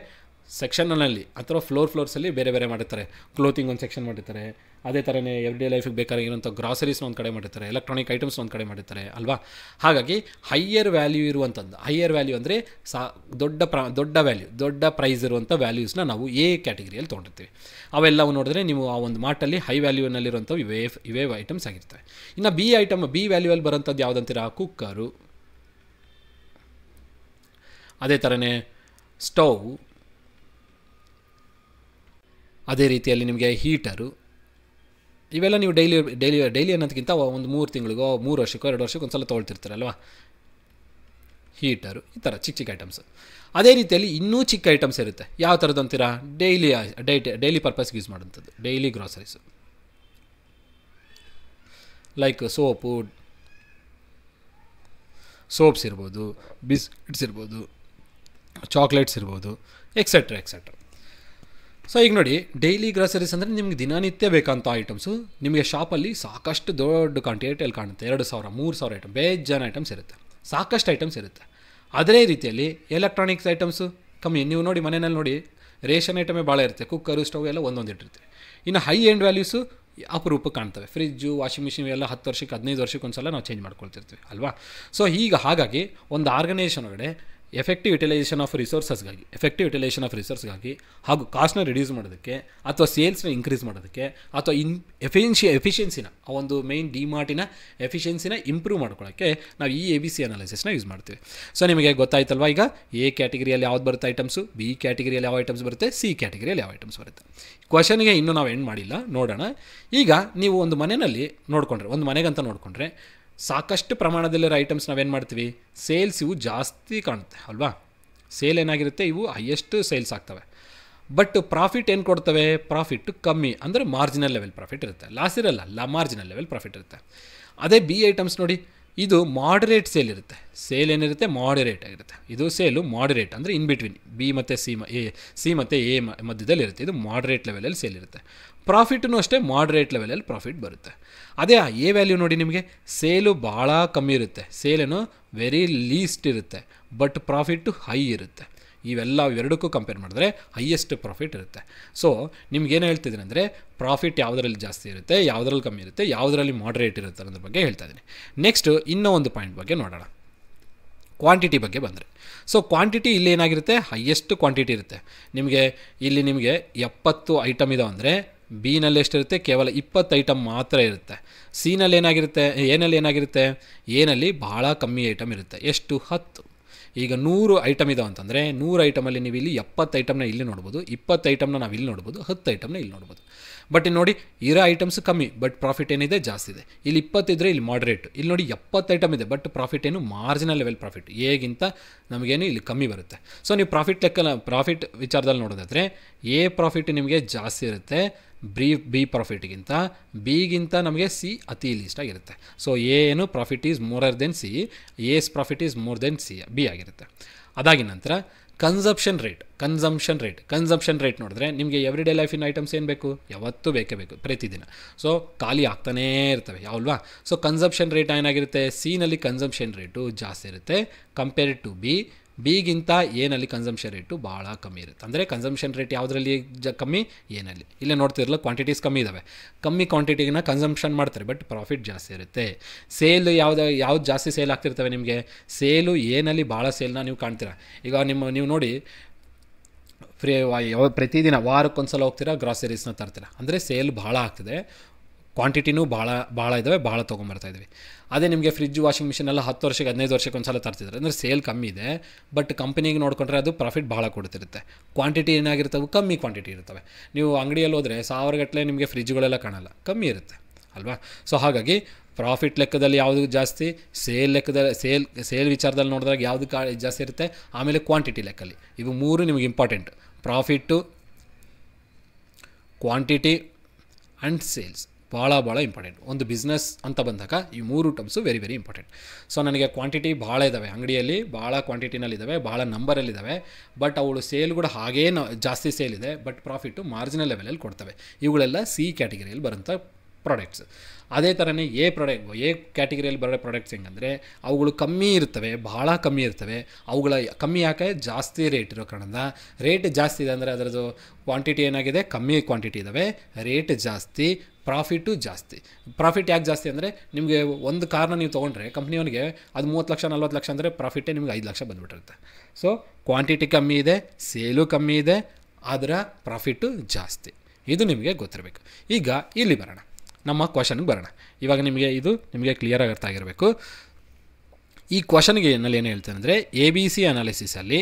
ಸೆಕ್ಷನ್ನಲ್ಲಿ ಅಥವಾ ಫ್ಲೋರ್ಸಲ್ಲಿ ಬೇರೆ ಬೇರೆ ಮಾಡಿರ್ತಾರೆ. ಕ್ಲೋತಿಂಗ್ ಒಂದು ಸೆಕ್ಷನ್ ಮಾಡಿರ್ತಾರೆ. ಅದೇ ಥರನೇ ಎವ್ರಿಡೇ ಲೈಫಿಗೆ ಬೇಕಾಗಿರೋಂಥ ಗ್ರಾಸರೀಸ್ನ ಒಂದು ಕಡೆ ಮಾಡಿರ್ತಾರೆ, ಎಲೆಕ್ಟ್ರಾನಿಕ್ ಐಟಮ್ಸ್ನ ಒಂದು ಕಡೆ ಮಾಡಿರ್ತಾರೆ ಅಲ್ವಾ. ಹಾಗಾಗಿ ಹೈಯರ್ ವ್ಯಾಲ್ಯೂ ಇರುವಂಥದ್ದು, ಹೈಯರ್ ವ್ಯಾಲ್ಯೂ ಅಂದರೆ ದೊಡ್ಡ ಪ್ರೈಸ್ ಇರುವಂಥ ವ್ಯಾಲ್ಯೂಸ್ನ ನಾವು A ಕ್ಯಾಟಗರಿಯಲ್ಲಿ ತೊಗೊಂಡಿರ್ತೀವಿ. ಅವೆಲ್ಲವೂ ನೋಡಿದ್ರೆ ನೀವು ಆ ಒಂದು ಮಾರ್ಟಲ್ಲಿ ಹೈ ವ್ಯಾಲ್ಯೂನಲ್ಲಿರುವಂಥವು ಇವೇ ಐಟಮ್ಸ್ ಆಗಿರ್ತವೆ. ಇನ್ನು ಬಿ ವ್ಯಾಲ್ಯೂಯಲ್ಲಿ ಬರೋಂಥದ್ದು ಯಾವುದಂತೀರಾ? ಕುಕ್ಕರು, ಅದೇ ಥರನೇ ಸ್ಟವ್, ಅದೇ ರೀತಿಯಲ್ಲಿ ನಿಮಗೆ ಹೀಟರು. ಇವೆಲ್ಲ ನೀವು ಡೈಲಿ ಅನ್ನೋದಕ್ಕಿಂತ ಒಂದು 3 ತಿಂಗಳಿಗೋ 3 ವರ್ಷಕ್ಕೋ 2 ವರ್ಷಕ್ಕೋ ಒಂದು ಸಲ ತೊಗೊಳ್ತಿರ್ತಾರಲ್ವ ಹೀಟರು. ಈ ಥರ ಚಿಕ್ಕ ಐಟಮ್ಸ್. ಅದೇ ರೀತಿಯಲ್ಲಿ ಇನ್ನೂ ಚಿಕ್ಕ ಐಟಮ್ಸ್ ಇರುತ್ತೆ. ಯಾವ ಥರದ್ದು ಅಂತೀರಾ? ಡೈಲಿ ಪರ್ಪಸ್ಗೆ ಯೂಸ್ ಮಾಡೋಂಥದ್ದು, ಡೈಲಿ ಗ್ರಾಸರೀಸು. ಲೈಕ್ ಸೋಪ್ಸ್ ಇರ್ಬೋದು, ಬಿಸ್ಕಿಟ್ಸ್ ಇರ್ಬೋದು, ಚಾಕ್ಲೇಟ್ಸ್ ಇರ್ಬೋದು, ಎಕ್ಸೆಟ್ರಾ ಎಕ್ಸೆಟ್ರಾ. ಸೊ ಈಗ ನೋಡಿ, ಡೈಲಿ ಗ್ರಾಸರೀಸ್ ಅಂದರೆ ನಿಮ್ಗೆ ದಿನನಿತ್ಯ ಬೇಕಂತ ಐಟಮ್ಸು ನಿಮಗೆ ಶಾಪಲ್ಲಿ ಸಾಕಷ್ಟು ದೊಡ್ಡ ಕ್ವಾಂಟಿಟಿಯಲ್ಲಿ ಕಾಣುತ್ತೆ. 2,000 3,000 ಐಟಮ್, ಬೇಜಾನ್ ಐಟಮ್ಸ್ ಇರುತ್ತೆ, ಸಾಕಷ್ಟು ಐಟಮ್ಸ್ ಇರುತ್ತೆ. ಅದೇ ರೀತಿಯಲ್ಲಿ ಎಲೆಕ್ಟ್ರಾನಿಕ್ಸ್ ಐಟಮ್ಸು ಕಮ್ಮಿ. ನೀವು ನೋಡಿ ಮನೆಯಲ್ಲಿ ನೋಡಿ, ರೇಷನ್ ಐಟಮೇ ಭಾಳ ಇರುತ್ತೆ, ಕುಕ್ಕರು ಸ್ಟವ್ ಎಲ್ಲ ಒಂದೊಂದು ಇಟ್ಟಿರ್ತೀವಿ. ಇನ್ನು ಹೈ ಎಂಡ್ ವ್ಯಾಲ್ಯೂಸು ಅಪರೂಪಕ್ಕೆ ಕಾಣ್ತವೆ. ಫ್ರಿಜ್ಜು, ವಾಷಿಂಗ್ ಮಿಷಿನ್ ಎಲ್ಲ 10 ವರ್ಷಕ್ಕೆ 15 ವರ್ಷಕ್ಕೆ ಒಂದು ಸಲ ನಾವು ಚೇಂಜ್ ಮಾಡ್ಕೊಳ್ತಿರ್ತೀವಿ ಅಲ್ವಾ. ಸೊ ಈಗ ಹಾಗಾಗಿ ಒಂದು ಆರ್ಗನೈಸೇಷನ್ ಒಳಗಡೆ ಎಫೆಕ್ಟಿವ್ ಯುಟಿಲೈಸೇಷನ್ ಆಫ್ ರಿಸೋರ್ಸಸ್ಗಾಗಿ ಹಾಗೂ ಕಾಸ್ಟ್ನ ರಿಡ್ಯೂಸ್ ಮಾಡೋದಕ್ಕೆ ಅಥವಾ ಸೇಲ್ಸ್ನ ಇನ್ಕ್ರೀಸ್ ಮಾಡೋದಕ್ಕೆ ಅಥವಾ ಎಫಿಷಿಯನ್ಸಿನ ಒಂದು ಮೇನ್ ಡಿಮಾರ್ಟಿನ ಎಫಿಷಿಯನ್ಸಿನ ಇಂಪ್ರೂವ್ ಮಾಡ್ಕೊಳ್ಳೋಕ್ಕೆ ನಾವು ಈ ABC ಅನಾಲಿಸಿಸ್ನ ಯೂಸ್ ಮಾಡ್ತೀವಿ. ಸೊ ನಿಮಗೆ ಗೊತ್ತಾಯ್ತಲ್ವಾ, ಈಗ ಎ ಕ್ಯಾಟಗಿರಿಯಲ್ಲಿ ಯಾವ್ದು ಬರುತ್ತೆ ಐಟಮ್ಸು, ಬಿ ಕ್ಯಾಟಗಿರಿಯಲ್ಲಿ ಯಾವ ಐಟಮ್ಸ್ ಬರುತ್ತೆ, ಸಿ ಕ್ಯಾಟಗಿರಿಯಲ್ಲಿ ಯಾವ ಐಟಮ್ಸ್ ಬರುತ್ತೆ. ಕ್ವಶನ್ಗೆ ಇನ್ನೂ ನಾವು ಎಂಡ್ ಮಾಡಿಲ್ಲ, ನೋಡೋಣ. ಈಗ ನೀವು ಒಂದು ಮನೆಯಲ್ಲಿ ನೋಡಿಕೊಂಡ್ರೆ, ಒಂದು ಮನೆಗಂತ ನೋಡಿಕೊಂಡ್ರೆ ಸಾಕಷ್ಟು ಪ್ರಮಾಣದಲ್ಲಿರೋ ಐಟಮ್ಸ್ ನಾವೇನು ಮಾಡ್ತೀವಿ, ಸೇಲ್ಸ್ ಇವು ಜಾಸ್ತಿ ಕಾಣುತ್ತೆ ಅಲ್ವಾ. ಸೇಲ್ ಏನಾಗಿರುತ್ತೆ, ಇವು ಹೈಯೆಸ್ಟ್ ಸೇಲ್ಸ್ ಆಗ್ತವೆ. ಬಟ್ ಪ್ರಾಫಿಟ್ ಏನು ಕೊಡ್ತವೆ, ಪ್ರಾಫಿಟ್ ಕಮ್ಮಿ, ಅಂದರೆ ಮಾರ್ಜಿನಲ್ ಲೆವೆಲ್ ಪ್ರಾಫಿಟ್ ಇರುತ್ತೆ, ಲಾಸ್ ಇರಲ್ಲ, ಮಾರ್ಜಿನಲ್ ಲೆವೆಲ್ ಪ್ರಾಫಿಟ್ ಇರುತ್ತೆ. ಅದೇ ಬಿ ಐಟಮ್ಸ್ ನೋಡಿ, ಇದು ಮಾಡರೇಟ್ ಸೇಲ್ ಇರುತ್ತೆ. ಸೇಲ್ ಏನಿರುತ್ತೆ, ಮಾಡರೇಟ್ ಆಗಿರುತ್ತೆ. ಇದು ಸೇಲು ಮಾಡರೇಟ್ ಅಂದರೆ ಇನ್ ಬಿಟ್ವೀನ್ ಬಿ ಮತ್ತು ಸಿ ಮತ್ತು ಎ ಮಧ್ಯದಲ್ಲಿ ಇರುತ್ತೆ. ಇದು ಮಾಡರೇಟ್ ಲೆವೆಲಲ್ಲಿ ಸೇಲ್ ಇರುತ್ತೆ. ಪ್ರಾಫಿಟೂ ಅಷ್ಟೇ ಮಾಡರೇಟ್ ಲೆವೆಲಲ್ಲಿ ಪ್ರಾಫಿಟ್ ಬರುತ್ತೆ. ಅದೇ ಎ ವ್ಯಾಲ್ಯೂ ನೋಡಿ, ನಿಮಗೆ ಸೇಲು ಭಾಳ ಕಮ್ಮಿ ಇರುತ್ತೆ, ಸೇಲೇನು ವೆರಿ ಲೀಸ್ಟ್ ಇರುತ್ತೆ, ಬಟ್ ಪ್ರಾಫಿಟ್ಟು ಹೈ ಇರುತ್ತೆ. ಇವೆರಡಕ್ಕೂ ಕಂಪೇರ್ ಮಾಡಿದ್ರೆ ಹೈಯೆಸ್ಟ್ ಪ್ರಾಫಿಟ್ ಇರುತ್ತೆ. ಸೊ ನಿಮ್ಗೇನು ಹೇಳ್ತಿದ್ದೀನಿ ಅಂದರೆ, ಪ್ರಾಫಿಟ್ ಯಾವುದರಲ್ಲಿ ಜಾಸ್ತಿ ಇರುತ್ತೆ, ಯಾವುದರಲ್ಲಿ ಕಮ್ಮಿ ಇರುತ್ತೆ, ಯಾವುದರಲ್ಲಿ ಮಾಡರೇಟ್ ಇರುತ್ತೆ ಅನ್ನೋದ್ರ ಬಗ್ಗೆ ಹೇಳ್ತಾ ಇದ್ದೀನಿ. ನೆಕ್ಸ್ಟ್ ಇನ್ನೂ ಒಂದು ಪಾಯಿಂಟ್ ಬಗ್ಗೆ ನೋಡೋಣ, ಕ್ವಾಂಟಿಟಿ ಬಗ್ಗೆ ಬಂದರೆ. ಸೊ ಕ್ವಾಂಟಿಟಿ ಇಲ್ಲಿ ಏನಾಗಿರುತ್ತೆ, ಹೈಯೆಸ್ಟ್ ಕ್ವಾಂಟಿಟಿ ಇರುತ್ತೆ. ಇಲ್ಲಿ ನಿಮಗೆ 70 ಐಟಮ್ ಇದಾವೆ ಅಂದರೆ ಬಿನಲ್ಲಿ ಎಷ್ಟಿರುತ್ತೆ, ಕೇವಲ 20 ಐಟಮ್ ಮಾತ್ರ ಇರುತ್ತೆ. ಸಿನಲ್ಲಿ ಏನಾಗಿರುತ್ತೆ, ಎನಲ್ಲಿ ಭಾಳ ಕಮ್ಮಿ ಐಟಮ್ ಇರುತ್ತೆ. ಎಷ್ಟು, 10. ಈಗ 100 ಐಟಮ್ ಇದಾವೆ ಅಂತಂದರೆ 100 ಐಟಮಲ್ಲಿ ನೀವು ಇಲ್ಲಿ 70 ಐಟಮ್ನ ಇಲ್ಲಿ ನೋಡ್ಬೋದು, 20 ಐಟಮ್ನ ನಾವು ಇಲ್ಲಿ ನೋಡ್ಬೋದು, 10 ಐಟಮ್ನ ಇಲ್ಲಿ ನೋಡ್ಬೋದು. ಬಟ್ ನೋಡಿ, ಇರೋ ಐಟಮ್ಸ್ ಕಮ್ಮಿ, ಬಟ್ ಪ್ರಾಫಿಟ್ ಏನಿದೆ ಜಾಸ್ತಿ ಇದೆ. ಇಲ್ಲಿ 20 ಇದ್ದರೆ ಇಲ್ಲಿ ಮಾಡರೇಟ್, ಇಲ್ಲಿ ನೋಡಿ 70 ಐಟಮ್ ಇದೆ, ಬಟ್ ಪ್ರಾಫಿಟ್ ಏನು ಮಾರ್ಜಿನಲ್ ಲೆವೆಲ್ ಪ್ರಾಫಿಟ್, ಎಗಿಂತ ನಮಗೇನು ಇಲ್ಲಿ ಕಮ್ಮಿ ಬರುತ್ತೆ. ಸೊ ನೀವು ಪ್ರಾಫಿಟ್ ವಿಚಾರದಲ್ಲಿ ನೋಡೋದಾದರೆ ಎ ಪ್ರಾಫಿಟ್ ನಿಮಗೆ ಜಾಸ್ತಿ ಇರುತ್ತೆ ಬಿ ಪ್ರಾಫಿಟ್ಗಿಂತ, ಬಿಗಿಂತ ನಮಗೆ ಸಿ ಅತಿ ಲೀಸ್ಟಾಗಿರುತ್ತೆ. ಸೊ ಏನು profit is more than C, as profit is more than B ಆಗಿರುತ್ತೆ. ಅದಾಗಿ ನಂತರ ಕನ್ಸಂಪ್ಷನ್ ರೇಟ್ ನೋಡಿದ್ರೆ ನಿಮಗೆ ಎವ್ರಿ ಡೇ ಲೈಫಿನ ಐಟಮ್ಸ್ ಏನು ಬೇಕು, ಯಾವತ್ತೂ ಬೇಕೇ ಬೇಕು, ಪ್ರತಿದಿನ. ಸೊ ಖಾಲಿ ಆಗ್ತಾನೇ ಇರ್ತವೆ ಯಾವಲ್ವಾ. ಸೊ ಕನ್ಸಂಪ್ಷನ್ ರೇಟ್ ಏನಾಗಿರುತ್ತೆ, ಸಿನಲ್ಲಿ ಕನ್ಸಂಪ್ಷನ್ ರೇಟು ಜಾಸ್ತಿ ಇರುತ್ತೆ ಕಂಪೇರ್ಡ್ ಟು ಬಿಗಿಂತ ಎನಲ್ಲಿ ಕನ್ಸಂಪ್ಷನ್ ರೇಟು ಭಾಳ ಕಮ್ಮಿ ಇರುತ್ತೆ. ಅಂದರೆ ಕನ್ಸಂಪ್ಷನ್ ರೇಟ್ ಯಾವುದರಲ್ಲಿ ಕಮ್ಮಿ, ಎನಲ್ಲಿ. ಇಲ್ಲೇ ನೋಡ್ತಿರಲ್ಲ, ಕ್ವಾಂಟಿಟೀಸ್ ಕಮ್ಮಿ ಇದ್ದಾವೆ, ಕಮ್ಮಿ ಕ್ವಾಂಟಿಟಿನ ಕನ್ಸಂಪ್ಷನ್ ಮಾಡ್ತಾರೆ, ಬಟ್ ಪ್ರಾಫಿಟ್ ಜಾಸ್ತಿ ಇರುತ್ತೆ. ಸೇಲ್ ಯಾವ್ದು ಜಾಸ್ತಿ ಸೇಲ್ ಆಗ್ತಿರ್ತವೆ ನಿಮಗೆ, ಸೇಲು ಎನಲ್ಲಿ ಭಾಳ ಸೇಲ್ನ ನೀವು ಕಾಣ್ತೀರಾ. ಈಗ ನೀವು ನೋಡಿ, ಪ್ರತಿದಿನ ವಾರಕ್ಕೊಂದ್ಸಲ ಹೋಗ್ತೀರಾ, ಗ್ರಾಸರೀಸ್ನ ತರ್ತೀರಾ, ಅಂದರೆ ಸೇಲ್ ಭಾಳ ಆಗ್ತಿದೆ, ಕ್ವಾಂಟಿಟಿನೂ ಭಾಳ ಇದ್ದಾವೆ, ಭಾಳ ತೊಗೊಂಬರ್ತಾಯಿದ್ವಿ. ಅದೇ ನಿಮಗೆ ಫ್ರಿಜ್, ವಾಷಿಂಗ್ ಮಿಷಿನ್ ಎಲ್ಲ 10 ವರ್ಷಕ್ಕೆ 15 ವರ್ಷಕ್ಕೆ ಒಂದು ಸಲ ತರ್ತಿದ್ದಾರೆ, ಅಂದರೆ ಸೇಲ್ ಕಮ್ಮಿ ಇದೆ, ಬಟ್ ಕಂಪನಿಗೆ ನೋಡಿಕೊಂಡ್ರೆ ಅದು ಪ್ರಾಫಿಟ್ ಭಾಳ ಕೊಡ್ತಿರುತ್ತೆ. ಕ್ವಾಂಟಿಟಿ ಏನಾಗಿರ್ತವೆ, ಕಮ್ಮಿ ಕ್ವಾಂಟಿಟಿ ಇರ್ತವೆ. ನೀವು ಅಂಗಡಿಯಲ್ಲಿ ಹೋದರೆ 1000 ಗಟ್ಟಲೆ ನಿಮಗೆ ಫ್ರಿಜ್ಗಳೆಲ್ಲ ಕಾಣಲ್ಲ, ಕಮ್ಮಿ ಇರುತ್ತೆ ಅಲ್ವಾ. ಸೊ ಹಾಗಾಗಿ ಪ್ರಾಫಿಟ್ ಲೆಕ್ಕದಲ್ಲಿ ಯಾವುದು ಜಾಸ್ತಿ, ಸೇಲ್ ವಿಚಾರದಲ್ಲಿ ನೋಡಿದಾಗ ಯಾವುದು ಜಾಸ್ತಿ ಇರುತ್ತೆ, ಆಮೇಲೆ ಕ್ವಾಂಟಿಟಿ ಲೆಕ್ಕಲ್ಲಿ ಇವು 3 ನಿಮಗೆ important. Profit, quantity and sales ಭಾಳ ಇಂಪಾರ್ಟೆಂಟ್. ಒಂದು ಬಿಸ್ನೆಸ್ ಅಂತ ಬಂದಾಗ ಈ 3 terms very very important. So ನನಗೆ ಕ್ವಾಂಟಿಟಿ ಭಾಳ ಇದ್ದಾವೆ, ಅಂಗಡಿಯಲ್ಲಿ ಭಾಳ ಕ್ವಾಂಟಿಟಿನಲ್ಲಿದ್ದಾವೆ, ಭಾಳ ನಂಬರಲ್ಲಿದ್ದಾವೆ, ಬಟ್ ಅವಳು ಸೇಲ್ ಕೂಡ ಹಾಗೇ ಜಾಸ್ತಿ ಸೇಲ್ ಇದೆ, ಬಟ್ ಪ್ರಾಫಿಟ್ಟು ಮಾರ್ಜಿನಲ್ ಲೆವೆಲಲ್ಲಿ ಕೊಡ್ತವೆ. ಇವುಗಳೆಲ್ಲ ಸಿ ಕ್ಯಾಟಗಿರಿಯಲ್ಲಿ ಬರೋಂಥ ಪ್ರಾಡಕ್ಟ್ಸ್. ಅದೇ ಥರನೇ ಎ ಕ್ಯಾಟಗಿರಿಯಲ್ಲಿ ಬರೋ ಪ್ರಾಡಕ್ಟ್ಸ್ ಹೆಂಗಂದರೆ ಅವುಗಳು ಕಮ್ಮಿ ಇರ್ತವೆ, ಭಾಳ ಕಮ್ಮಿ ಇರ್ತವೆ. ಅವುಗಳ ಕಮ್ಮಿ ಯಾಕೆ, ಜಾಸ್ತಿ ರೇಟ್ ಇರೋ ಕಾರಣದಿಂದ. ರೇಟ್ ಜಾಸ್ತಿ ಇದೆ ಅಂದರೆ ಅದರದ್ದು ಕ್ವಾಂಟಿಟಿ ಏನಾಗಿದೆ, ಕಮ್ಮಿ ಕ್ವಾಂಟಿಟಿ ಇದ್ದಾವೆ, ರೇಟ್ ಜಾಸ್ತಿ, ಪ್ರಾಫಿಟ್ಟು ಜಾಸ್ತಿ. ಪ್ರಾಫಿಟ್ ಯಾಕೆ ಜಾಸ್ತಿ ಅಂದರೆ, ನಿಮಗೆ ಒಂದು ಕಾರ್ನ ನೀವು ತೊಗೊಂಡ್ರೆ ಕಂಪ್ನಿಯವನಿಗೆ ಅದು 30 ಲಕ್ಷ 40 ಲಕ್ಷ ಅಂದರೆ ಪ್ರಾಫಿಟ್ಟೇ ನಿಮ್ಗೆ 5 ಲಕ್ಷ ಬಂದುಬಿಟ್ಟಿರುತ್ತೆ. ಸೊ ಕ್ವಾಂಟಿಟಿ ಕಮ್ಮಿ ಇದೆ, ಸೇಲು ಕಮ್ಮಿ ಇದೆ, ಅದರ ಪ್ರಾಫಿಟ್ಟು ಜಾಸ್ತಿ. ಇದು ನಿಮಗೆ ಗೊತ್ತಿರಬೇಕು. ಈಗ ಇಲ್ಲಿ ಬರೋಣ, ನಮ್ಮ ಕ್ವಶನ್ಗೆ ಬರೋಣ. ಇವಾಗ ನಿಮಗೆ ಕ್ಲಿಯರಾಗಿ ಅರ್ಥ ಆಗಿರಬೇಕು. ಈ ಕ್ವಶನ್ಗೆ ಏನಲ್ಲಿ ಏನು ಹೇಳ್ತೇನೆ ಅಂದರೆ, ABC ಅನಾಲಿಸಿಸಲ್ಲಿ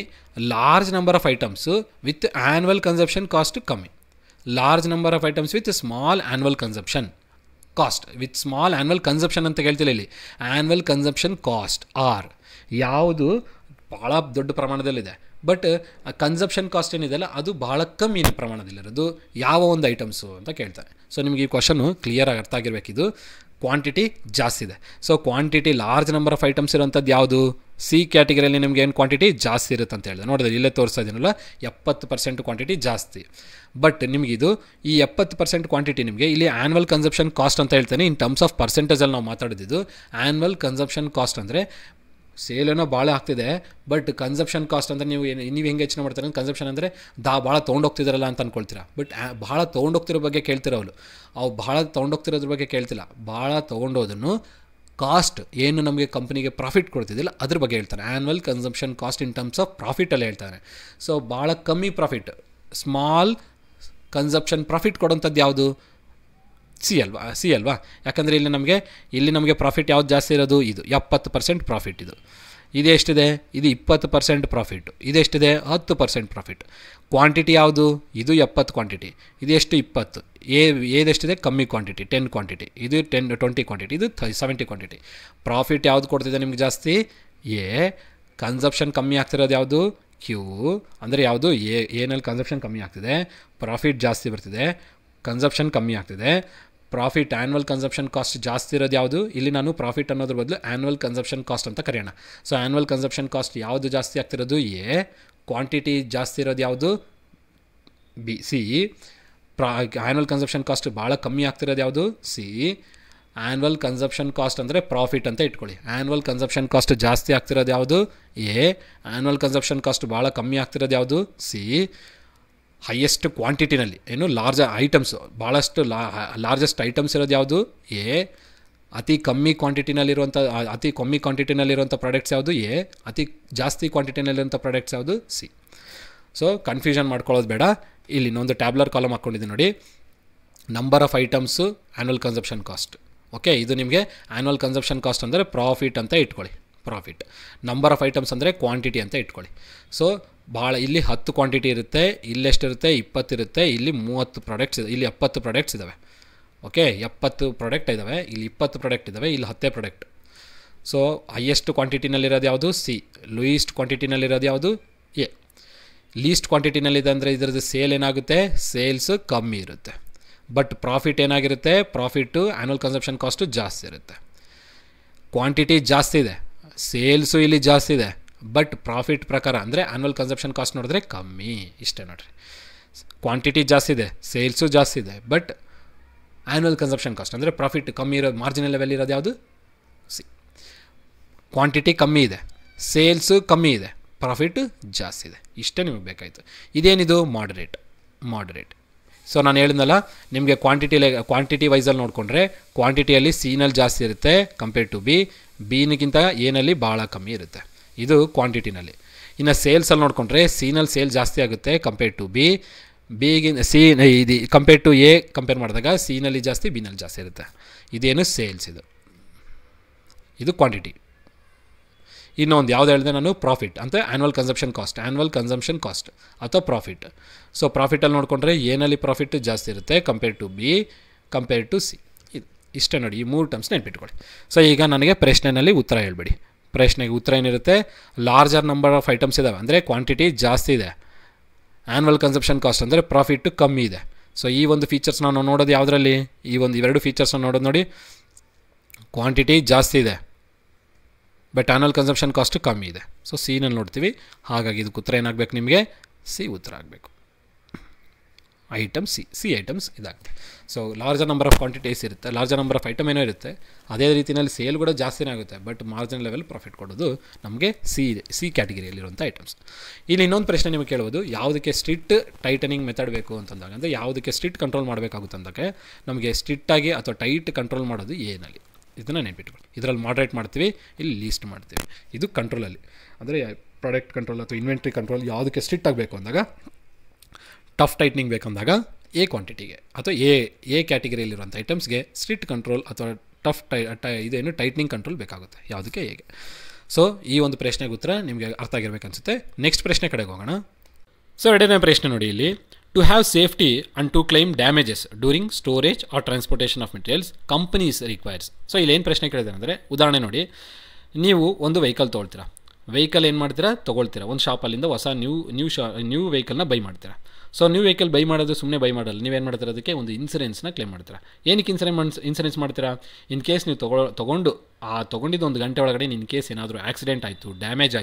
large number of items with annual consumption cost ಕಮ್ಮಿ, large number of items with small annual consumption cost, with small annual consumption ಅಂತ ಹೇಳ್ತಿಲ್ಲ ಇಲ್ಲಿ, ಆ್ಯನ್ಯುವಲ್ ಕನ್ಸಂಪ್ಷನ್ ಕಾಸ್ಟ್ ಆರ್ ಯಾವುದು ಭಾಳ ದೊಡ್ಡ ಪ್ರಮಾಣದಲ್ಲಿದೆ, ಬಟ್ ಕನ್ಸಂಪ್ಷನ್ ಕಾಸ್ಟ್ ಏನಿದೆಯಲ್ಲ ಅದು ಭಾಳ ಕಮ್ಮಿ ಪ್ರಮಾಣದಲ್ಲಿರೋದು ಯಾವ ಒಂದು ಐಟಮ್ಸು ಅಂತ ಕೇಳ್ತಾರೆ. ಸೊ ನಿಮಗೆ ಈ ಕ್ವಶನು ಕ್ಲಿಯರಾಗಿ ಅರ್ಥ ಆಗಿರಬೇಕಿದು. ಕ್ವಾಂಟಿಟಿ ಜಾಸ್ತಿ ಇದೆ. So quantity large number of items ಇರೋಂಥದ್ದು ಯಾವುದು? ಸಿ ಕ್ಯಾಟಗರಿಯಲ್ಲಿ ನಿಮಗೆ ಏನು ಕ್ವಾಂಟಿಟಿ ಜಾಸ್ತಿ ಇರುತ್ತೆ ಅಂತ ಹೇಳಿದೆ. ನೋಡಿದ್ರೆ ಇಲ್ಲೇ ತೋರಿಸ್ತಾ ಇದೀನಲ್ಲ, 70% ಕ್ವಾಂಟಿಟಿ ಜಾಸ್ತಿ. ಬಟ್ ನಿಮಗಿದು ಈ 70% ಕ್ವಾಂಟಿಟಿ ನಿಮಗೆ ಇಲ್ಲಿ ಆ್ಯನ್ವಲ್ ಕನ್ಸಪ್ಷನ್ ಕಾಸ್ಟ್ ಅಂತ ಹೇಳ್ತೇನೆ. ಇನ್ ಟರ್ಮ್ಸ್ ಆಫ್ ಪರ್ಸೆಂಟೇಜಲ್ಲಿ ನಾವು ಮಾತಾಡಿದ್ದು ಆ್ಯನ್ವಲ್ ಕನ್ಸಪ್ಷನ್ ಕಾಸ್ಟ್ ಅಂದರೆ ಸೇಲೇನೋ ಭಾಳ ಆಗ್ತಿದೆ, ಬಟ್ ಕನ್ಸಪ್ಷನ್ ಕಾಸ್ಟ್ ಅಂದರೆ ನೀವು ಹೆಂಗೆ ಯೋಚನೆ ಮಾಡ್ತಾರೆ ಅಂದರೆ ಕನ್ಸಪ್ಷನ್ ಅಂದರೆ ಭಾಳ ತೊಗೊಂಡೋಗ್ತಿದ್ದಾರಲ್ಲ ಅಂತ ಅಂದ್ಕೊಳ್ತೀರಾ. ಬಟ್ ಭಾಳ ತೊಗೊಂಡೋಗ್ತಿರೋ ಬಗ್ಗೆ ಕೇಳ್ತಿರೋ ಅವು ಭಾಳ ತೊಗೊಂಡೋಗ್ತಿರೋದ್ರ ಬಗ್ಗೆ ಕೇಳ್ತಿಲ್ಲ. ಭಾಳ ತೊಗೊಂಡೋದನ್ನು ಕಾಸ್ಟ್ ಏನು ನಮಗೆ ಕಂಪ್ನಿಗೆ ಪ್ರಾಫಿಟ್ ಕೊಡ್ತಿದ್ದಿಲ್ಲ ಅದ್ರ ಬಗ್ಗೆ ಹೇಳ್ತಾನೆ. Annual consumption cost in terms of ಪ್ರಾಫಿಟಲ್ಲಿ ಹೇಳ್ತಾನೆ. ಸೊ ಭಾಳ ಕಮ್ಮಿ ಪ್ರಾಫಿಟ್, ಸ್ಮಾಲ್ ಕನ್ಸಂಪ್ಷನ್ ಪ್ರಾಫಿಟ್ ಕೊಡೋಂಥದ್ದು ಯಾವುದು? ಸಿ ಅಲ್ವಾ. ಯಾಕಂದರೆ ಇಲ್ಲಿ ನಮಗೆ ಪ್ರಾಫಿಟ್ ಯಾವ್ದು ಜಾಸ್ತಿ ಇರೋದು? ಇದು 70% ಪ್ರಾಫಿಟ್. ಇದು ಎಷ್ಟಿದೆ? ಇದು 20% ಪ್ರಾಫಿಟ್ಟು. ಇದೆಷ್ಟಿದೆ? 10% ಪ್ರಾಫಿಟ್. ಕ್ವಾಂಟಿಟಿ ಯಾವುದು? ಇದು 70 ಕ್ವಾಂಟಿಟಿ. ಇದು ಎಷ್ಟು? 20. ಏದೆಷ್ಟಿದೆ? ಕಮ್ಮಿ ಕ್ವಾಂಟಿಟಿ, 10 ಕ್ವಾಂಟಿಟಿ. ಇದು 20 ಕ್ವಾಂಟಿಟಿ. ಇದು 70 ಕ್ವಾಂಟಿಟಿ. ಪ್ರಾಫಿಟ್ ಯಾವುದು ಕೊಡ್ತಿದೆ ನಿಮ್ಗೆ ಜಾಸ್ತಿ? ಕನ್ಸಪ್ಷನ್ ಕಮ್ಮಿ ಆಗ್ತಿರೋದು ಯಾವುದು? ಕ್ಯೂ. ಅಂದರೆ ಯಾವುದು? ಏನಲ್ಲಿ ಕನ್ಸಪ್ಷನ್ ಕಮ್ಮಿ ಆಗ್ತಿದೆ, ಪ್ರಾಫಿಟ್ ಜಾಸ್ತಿ ಬರ್ತಿದೆ. ಕನ್ಸಪ್ಷನ್ ಕಮ್ಮಿ ಆಗ್ತಿದೆ, ಪ್ರಾಫಿಟ್ ಆ್ಯನ್ವಲ್ ಕನ್ಸಪ್ಷನ್ ಕಾಸ್ಟ್ ಜಾಸ್ತಿ ಇರೋದು ಯಾವುದು? ಇಲ್ಲಿ ನಾನು ಪ್ರಾಫಿಟ್ ಅನ್ನೋದ್ರ ಬದಲು ಆ್ಯನ್ವಲ್ ಕನ್ಸಪ್ಷನ್ ಕಾಸ್ಟ್ ಅಂತ ಕರೆಯೋಣ. ಸೊ ಆ್ಯನ್ವಲ್ ಕನ್ಸಪ್ಷನ್ ಕಾಸ್ಟ್ ಯಾವುದು ಜಾಸ್ತಿ ಆಗ್ತಿರೋದು? ಕ್ವಾಂಟಿಟಿ ಜಾಸ್ತಿ ಇರೋದು ಯಾವುದು? ಸಿ. ಆ್ಯನ್ವಲ್ ಕನ್ಸಪ್ಷನ್ ಕಾಸ್ಟ್ ಭಾಳ ಕಮ್ಮಿ ಆಗ್ತಿರೋದು ಯಾವುದು? ಸಿ. ಆ್ಯನ್ವಲ್ ಕನ್ಸಪ್ಷನ್ ಕಾಸ್ಟ್ ಅಂದರೆ ಪ್ರಾಫಿಟ್ ಅಂತ ಇಟ್ಕೊಳ್ಳಿ. ಆ್ಯನ್ವಲ್ ಕನ್ಸಪ್ಷನ್ ಕಾಸ್ಟ್ ಜಾಸ್ತಿ ಆಗ್ತಿರೋದು ಯಾವುದು? ಆ್ಯನ್ವಲ್ ಕನ್ಸಪ್ಷನ್ ಕಾಸ್ಟ್ ಭಾಳ ಕಮ್ಮಿ ಆಗ್ತಿರೋದು ಯಾವುದು? ಸಿ. ಹೈಯೆಸ್ಟ್ ಕ್ವಾಂಟಿಟಿನಲ್ಲಿ ಏನು ಲಾರ್ಜ್ ಐಟಮ್ಸು, ಭಾಳಷ್ಟು ಲಾರ್ಜೆಸ್ಟ್ ಐಟಮ್ಸ್ ಇರೋದು ಯಾವುದು? ಅತಿ ಕಮ್ಮಿ ಕ್ವಾಂಟಿಟಿನಲ್ಲಿರುವಂಥ ಪ್ರಾಡಕ್ಟ್ಸ್ ಯಾವುದು? ಅತಿ ಜಾಸ್ತಿ ಕ್ವಾಂಟಿಟಿನಲ್ಲಿರುವಂಥ ಪ್ರಾಡಕ್ಟ್ಸ್ ಯಾವುದು? ಸಿ. ಸೊ ಕನ್ಫ್ಯೂಷನ್ ಮಾಡ್ಕೊಳ್ಳೋದು ಬೇಡ. ಇಲ್ಲಿ ಇನ್ನೊಂದು ಟ್ಯಾಬ್ಲರ್ ಕಾಲಮ್ ಹಾಕ್ಕೊಂಡಿದ್ದೀನಿ ನೋಡಿ. Number of items annual consumption cost. Okay, ಇದು ನಿಮಗೆ ಆ್ಯನ್ವಲ್ ಕನ್ಸಪ್ಷನ್ ಕಾಸ್ಟ್ ಅಂದರೆ ಪ್ರಾಫಿಟ್ ಅಂತ ಇಟ್ಕೊಳ್ಳಿ. ಪ್ರಾಫಿಟ್. ನಂಬರ್ ಆಫ್ ಐಟಮ್ಸ್ ಅಂದರೆ ಕ್ವಾಂಟಿಟಿ ಅಂತ ಇಟ್ಕೊಳ್ಳಿ. ಸೊ ಭಾಳ ಇಲ್ಲಿ 10 ಕ್ವಾಂಟಿಟಿ ಇರುತ್ತೆ, ಇಲ್ಲೆಷ್ಟಿರುತ್ತೆ? 20 ಇರುತ್ತೆ. ಇಲ್ಲಿ 30 ಪ್ರಾಡಕ್ಟ್ಸ್ ಇದೆ, ಇಲ್ಲಿ 70 ಪ್ರಾಡಕ್ಟ್ಸ್ ಇದ್ದಾವೆ. ಓಕೆ, 70 ಪ್ರಾಡಕ್ಟ್ ಇದ್ದಾವೆ, ಇಲ್ಲಿ 20 ಪ್ರಾಡಕ್ಟ್ ಇದ್ದಾವೆ, ಇಲ್ಲಿ 10 ಪ್ರಾಡಕ್ಟ್. ಸೊ ಹೈಯೆಸ್ಟ್ ಕ್ವಾಂಟಿಟಿನಲ್ಲಿರೋದು ಯಾವುದು? ಸಿ. ಲೂಯೆಸ್ಟ್ ಕ್ವಾಂಟಿಟಿನಲ್ಲಿರೋದು ಯಾವುದು? ಲೀಸ್ಟ್ ಕ್ವಾಂಟಿಟಿನಲ್ಲಿದೆ ಅಂದರೆ ಇದರದ್ದು ಸೇಲ್ ಏನಾಗುತ್ತೆ? ಸೇಲ್ಸ್ ಕಮ್ಮಿ ಇರುತ್ತೆ. ಬಟ್ ಪ್ರಾಫಿಟ್ ಏನಾಗಿರುತ್ತೆ? ಪ್ರಾಫಿಟ್ಟು ಆ್ಯನ್ವಲ್ ಕನ್ಸಪ್ಷನ್ ಕಾಸ್ಟು ಜಾಸ್ತಿ ಇರುತ್ತೆ. ಕ್ವಾಂಟಿಟಿ ಜಾಸ್ತಿ ಇದೆ, ಸೇಲ್ಸು ಇಲ್ಲಿ ಜಾಸ್ತಿ ಇದೆ, ಬಟ್ ಪ್ರಾಫಿಟ್ ಪ್ರಕಾರ ಅಂದರೆ ಆ್ಯನ್ವಲ್ ಕನ್ಸಪ್ಷನ್ ಕಾಸ್ಟ್ ನೋಡಿದ್ರೆ ಕಮ್ಮಿ. ಇಷ್ಟೇ ನೋಡಿರಿ. ಕ್ವಾಂಟಿಟಿ ಜಾಸ್ತಿ ಇದೆ, ಸೇಲ್ಸು ಜಾಸ್ತಿ ಇದೆ, ಬಟ್ ಆ್ಯನ್ವಲ್ ಕನ್ಸಪ್ಷನ್ ಕಾಸ್ಟ್ ಅಂದರೆ ಪ್ರಾಫಿಟ್ ಕಮ್ಮಿ ಇರೋದು, ಮಾರ್ಜಿನಲ್ ಲೆವೆಲ್ ಇರೋದು ಯಾವುದು? ಸಿ. ಕ್ವಾಂಟಿಟಿ ಕಮ್ಮಿ ಇದೆ, ಸೇಲ್ಸು ಕಮ್ಮಿ ಇದೆ, ಪ್ರಾಫಿಟ್ಟು ಜಾಸ್ತಿ ಇದೆ. ಇಷ್ಟೇ ನಿಮಗೆ ಬೇಕಾಯಿತು. ಇದೇನಿದು? ಮಾಡರೇಟ್. ಸೊ ನಾನು ಹೇಳಿದ್ನಲ್ಲ ನಿಮಗೆ ಕ್ವಾಂಟಿಟಿ ವೈಸಲ್ಲಿ ನೋಡಿಕೊಂಡ್ರೆ ಕ್ವಾಂಟಿಟಿಯಲ್ಲಿ ಸಿನಲ್ಲಿ ಜಾಸ್ತಿ ಇರುತ್ತೆ ಕಂಪೇರ್ ಟು ಬಿನಿಗಿಂತ ಎನಲ್ಲಿ ಭಾಳ ಕಮ್ಮಿ ಇರುತ್ತೆ. ಇದು ಕ್ವಾಂಟಿಟಿನಲ್ಲಿ. ಇನ್ನು ಸೇಲ್ಸಲ್ಲಿ ನೋಡಿಕೊಂಡ್ರೆ ಸಿನಲ್ಲಿ ಸೇಲ್ ಜಾಸ್ತಿ ಆಗುತ್ತೆ ಕಂಪೇರ್ ಟು ಬಿಗಿಂತ ಇದು ಕಂಪೇರ್ ಟು ಕಂಪೇರ್ ಮಾಡಿದಾಗ ಸಿನಲ್ಲಿ ಜಾಸ್ತಿ, ಬಿನಲ್ಲಿ ಜಾಸ್ತಿ ಇರುತ್ತೆ. ಇದೇನು? ಸೇಲ್ಸ್. ಇದು ಕ್ವಾಂಟಿಟಿ. ಇನ್ನೊಂದು ಯಾವ್ದು ಹೇಳಿದೆ ನಾನು? ಪ್ರಾಫಿಟ್ ಅಂತ ಆ್ಯನ್ವಲ್ ಕನ್ಸಪ್ಷನ್ ಕಾಸ್ಟ್ ಅಥವಾ ಪ್ರಾಫಿಟ್. ಸೊ ಪ್ರಾಫಿಟಲ್ಲಿ ನೋಡಿಕೊಂಡ್ರೆ ಏನಲ್ಲಿ ಪ್ರಾಫಿಟ್ ಜಾಸ್ತಿ ಇರುತ್ತೆ ಕಂಪೇರ್ ಟು ಸಿ. ಇಷ್ಟೇ ನೋಡಿ, ಈ 3 ಟರ್ಮ್ಸ್ ನೆನ್ಪಿಟ್ಕೊಳ್ಳಿ. ಸೊ ಈಗ ನನಗೆ ಪ್ರಶ್ನೆಯಲ್ಲಿ ಉತ್ತರ ಹೇಳ್ಬೇಡಿ. ಪ್ರಶ್ನೆಗೆ ಉತ್ತರ ಏನಿರುತ್ತೆ? ಲಾರ್ಜರ್ ನಂಬರ್ ಆಫ್ ಐಟಮ್ಸ್ ಇದ್ದಾವೆ ಅಂದರೆ ಕ್ವಾಂಟಿಟಿ ಜಾಸ್ತಿ ಇದೆ, ಆ್ಯನ್ವಲ್ ಕನ್ಸಪ್ಷನ್ ಕಾಸ್ಟ್ ಅಂದರೆ ಪ್ರಾಫಿಟ್ಟು ಕಮ್ಮಿ ಇದೆ. ಸೊ ಈ ಒಂದು ಫೀಚರ್ಸ್ನ ನಾವು ನೋಡೋದು ಯಾವುದರಲ್ಲಿ? ಇವೆರಡು ಫೀಚರ್ಸ್ನ ನೋಡೋದು ನೋಡಿ. ಕ್ವಾಂಟಿಟಿ ಜಾಸ್ತಿ ಇದೆ, ಬಟ್ ಆ್ಯನ್ವಲ್ ಕನ್ಸಪ್ಷನ್ ಕಾಸ್ಟು ಕಮ್ಮಿ ಇದೆ. ಸೊ ಸಿನಲ್ಲಿ ನೋಡ್ತೀವಿ. ಹಾಗಾಗಿ ಇದಕ್ಕೆ ಉತ್ತರ ಏನಾಗಬೇಕು? ನಿಮಗೆ ಸಿ ಉತ್ತರ ಆಗಬೇಕು. ಸಿ ಐಟಮ್ಸ್ ಇದಾಗುತ್ತೆ. So larger number of quantities ಇರುತ್ತೆ, ಲಾರ್ಜರ್ ನಂಬರ್ ಆಫ್ ಐಟಮ್ ಏನೋ ಇರುತ್ತೆ, ಅದೇ ರೀತಿಯಲ್ಲಿ ಸೇಲ್ ಕೂಡ ಜಾಸ್ತಿನೇ ಆಗುತ್ತೆ, ಬಟ್ ಮಾರ್ಜಿನಲ್ ಲೆವೆಲ್ ಪ್ರಾಫಿಟ್ ಕೊಡೋದು ನಮಗೆ ಸಿ ಕ್ಯಾಟಗರಿಯಲ್ಲಿರುವಂಥ ಐಟಮ್ಸ್. ಇಲ್ಲಿ ಇನ್ನೊಂದು ಪ್ರಶ್ನೆ ನಿಮಗೆ ಕೇಳ್ಬೋದು, ಯಾವುದಕ್ಕೆ ಸ್ಟ್ರಿಕ್ಟ್ ಟೈಟನಿಂಗ್ ಮೆಥಡ್ ಬೇಕು ಅಂತಂದಾಗ, ಅಂದರೆ ಯಾವುದಕ್ಕೆ ಸ್ಟ್ರಿಕ್ಟ್ ಕಂಟ್ರೋಲ್ ಮಾಡಬೇಕಾಗುತ್ತೆ ಅಂದಾಗ ನಮಗೆ ಸ್ಟ್ರಿಕ್ಟಾಗಿ ಅಥವಾ ಟೈಟ್ ಕಂಟ್ರೋಲ್ ಮಾಡೋದು ಏನಲ್ಲಿ? ಇದನ್ನು ನೆನ್ಪಿಟ್ಕೊಳ್ಳಿ. ಇದರಲ್ಲಿ ಮಾಡ್ರೇಟ್ ಮಾಡ್ತೀವಿ, ಇಲ್ಲಿ ಲೀಸ್ಟ್ ಮಾಡ್ತೀವಿ. ಇದು ಕಂಟ್ರೋಲಲ್ಲಿ ಅಂದರೆ ಪ್ರಾಡಕ್ಟ್ ಕಂಟ್ರೋಲ್ ಅಥವಾ ಇನ್ವೆಂಟ್ರಿ ಕಂಟ್ರೋಲ್ ಯಾವುದಕ್ಕೆ ಸ್ಟ್ರಿಕ್ಟ್ ಆಗಬೇಕು ಅಂದಾಗ, ಟಫ್ ಟೈಟ್ನಿಂಗ್ ಬೇಕಂದಾಗ ಕ್ವಾಂಟಿಟಿಗೆ ಅಥವಾ ಕ್ಯಾಟಗರಿಯಲ್ಲಿರುವಂಥ ಐಟಮ್ಸ್ಗೆ ಸ್ಟ್ರಿಕ್ಟ್ ಕಂಟ್ರೋಲ್ ಅಥವಾ ಟಫ್ ಇದೇನು ಟೈಟ್ನಿಂಗ್ ಕಂಟ್ರೋಲ್ ಬೇಕಾಗುತ್ತೆ. ಯಾವುದಕ್ಕೆ? ಹೇಗೆ. ಸೊ ಈ ಒಂದು ಪ್ರಶ್ನೆಗೆ ಉತ್ತರ ನಿಮಗೆ ಅರ್ಥ ಆಗಿರ್ಬೇಕು ಅನಿಸುತ್ತೆ. ನೆಕ್ಸ್ಟ್ ಪ್ರಶ್ನೆ ಕಡೆಗೆ ಹೋಗೋಣ. ಸೊ ಎರಡನೇ ಪ್ರಶ್ನೆ ನೋಡಿ ಇಲ್ಲಿ. To have safety and to claim damages during storage or transportation of materials companies requires. So ಇಲ್ಲೇನು ಪ್ರಶ್ನೆ ಕೇಳಿದೆ ಅಂದರೆ, ಉದಾಹರಣೆ ನೋಡಿ, ನೀವು ಒಂದು ವೆಹಿಕಲ್ ತೊಗೊಳ್ತೀರಾ. ವೆಹಿಕಲ್ ಏನು ಮಾಡ್ತೀರಾ? ತೊಗೊಳ್ತೀರಾ ಒಂದು ಶಾಪಲ್ಲಿಂದ ಹೊಸ ನ್ಯೂ ವೆಹಿಕಲ್ನ ಬೈ ಮಾಡ್ತೀರಾ. ಸೊ ನ್ಯೂ ವೆಹಿಕಲ್ ಬೈ ಮಾಡೋದು ಸುಮ್ಮನೆ ಬೈ ಮಾಡಲ್ಲ, ನೀವೇನು ಮಾಡ್ತೀರಾ, ಅದಕ್ಕೆ ಒಂದು ಇನ್ಸೂರೆನ್ಸ್ನ ಕ್ಲೇಮ್ ಮಾಡ್ತೀರಾ. ಏನಕ್ಕೆ ಇನ್ಸೂರೆನ್ಸ್ ಮಾಡ್ತೀರಾ, ಇನ್ ಕೇಸ್ ನೀವು ತೊಗೊಂಡಿದ್ದು 1 ಗಂಟೆ ಒಳಗಡೆ ಇನ್ ಕೇಸ್ ಏನಾದರೂ ಆಕ್ಸಿಡೆಂಟ್ ಆಯಿತು, ಡ್ಯಾಮೇಜ್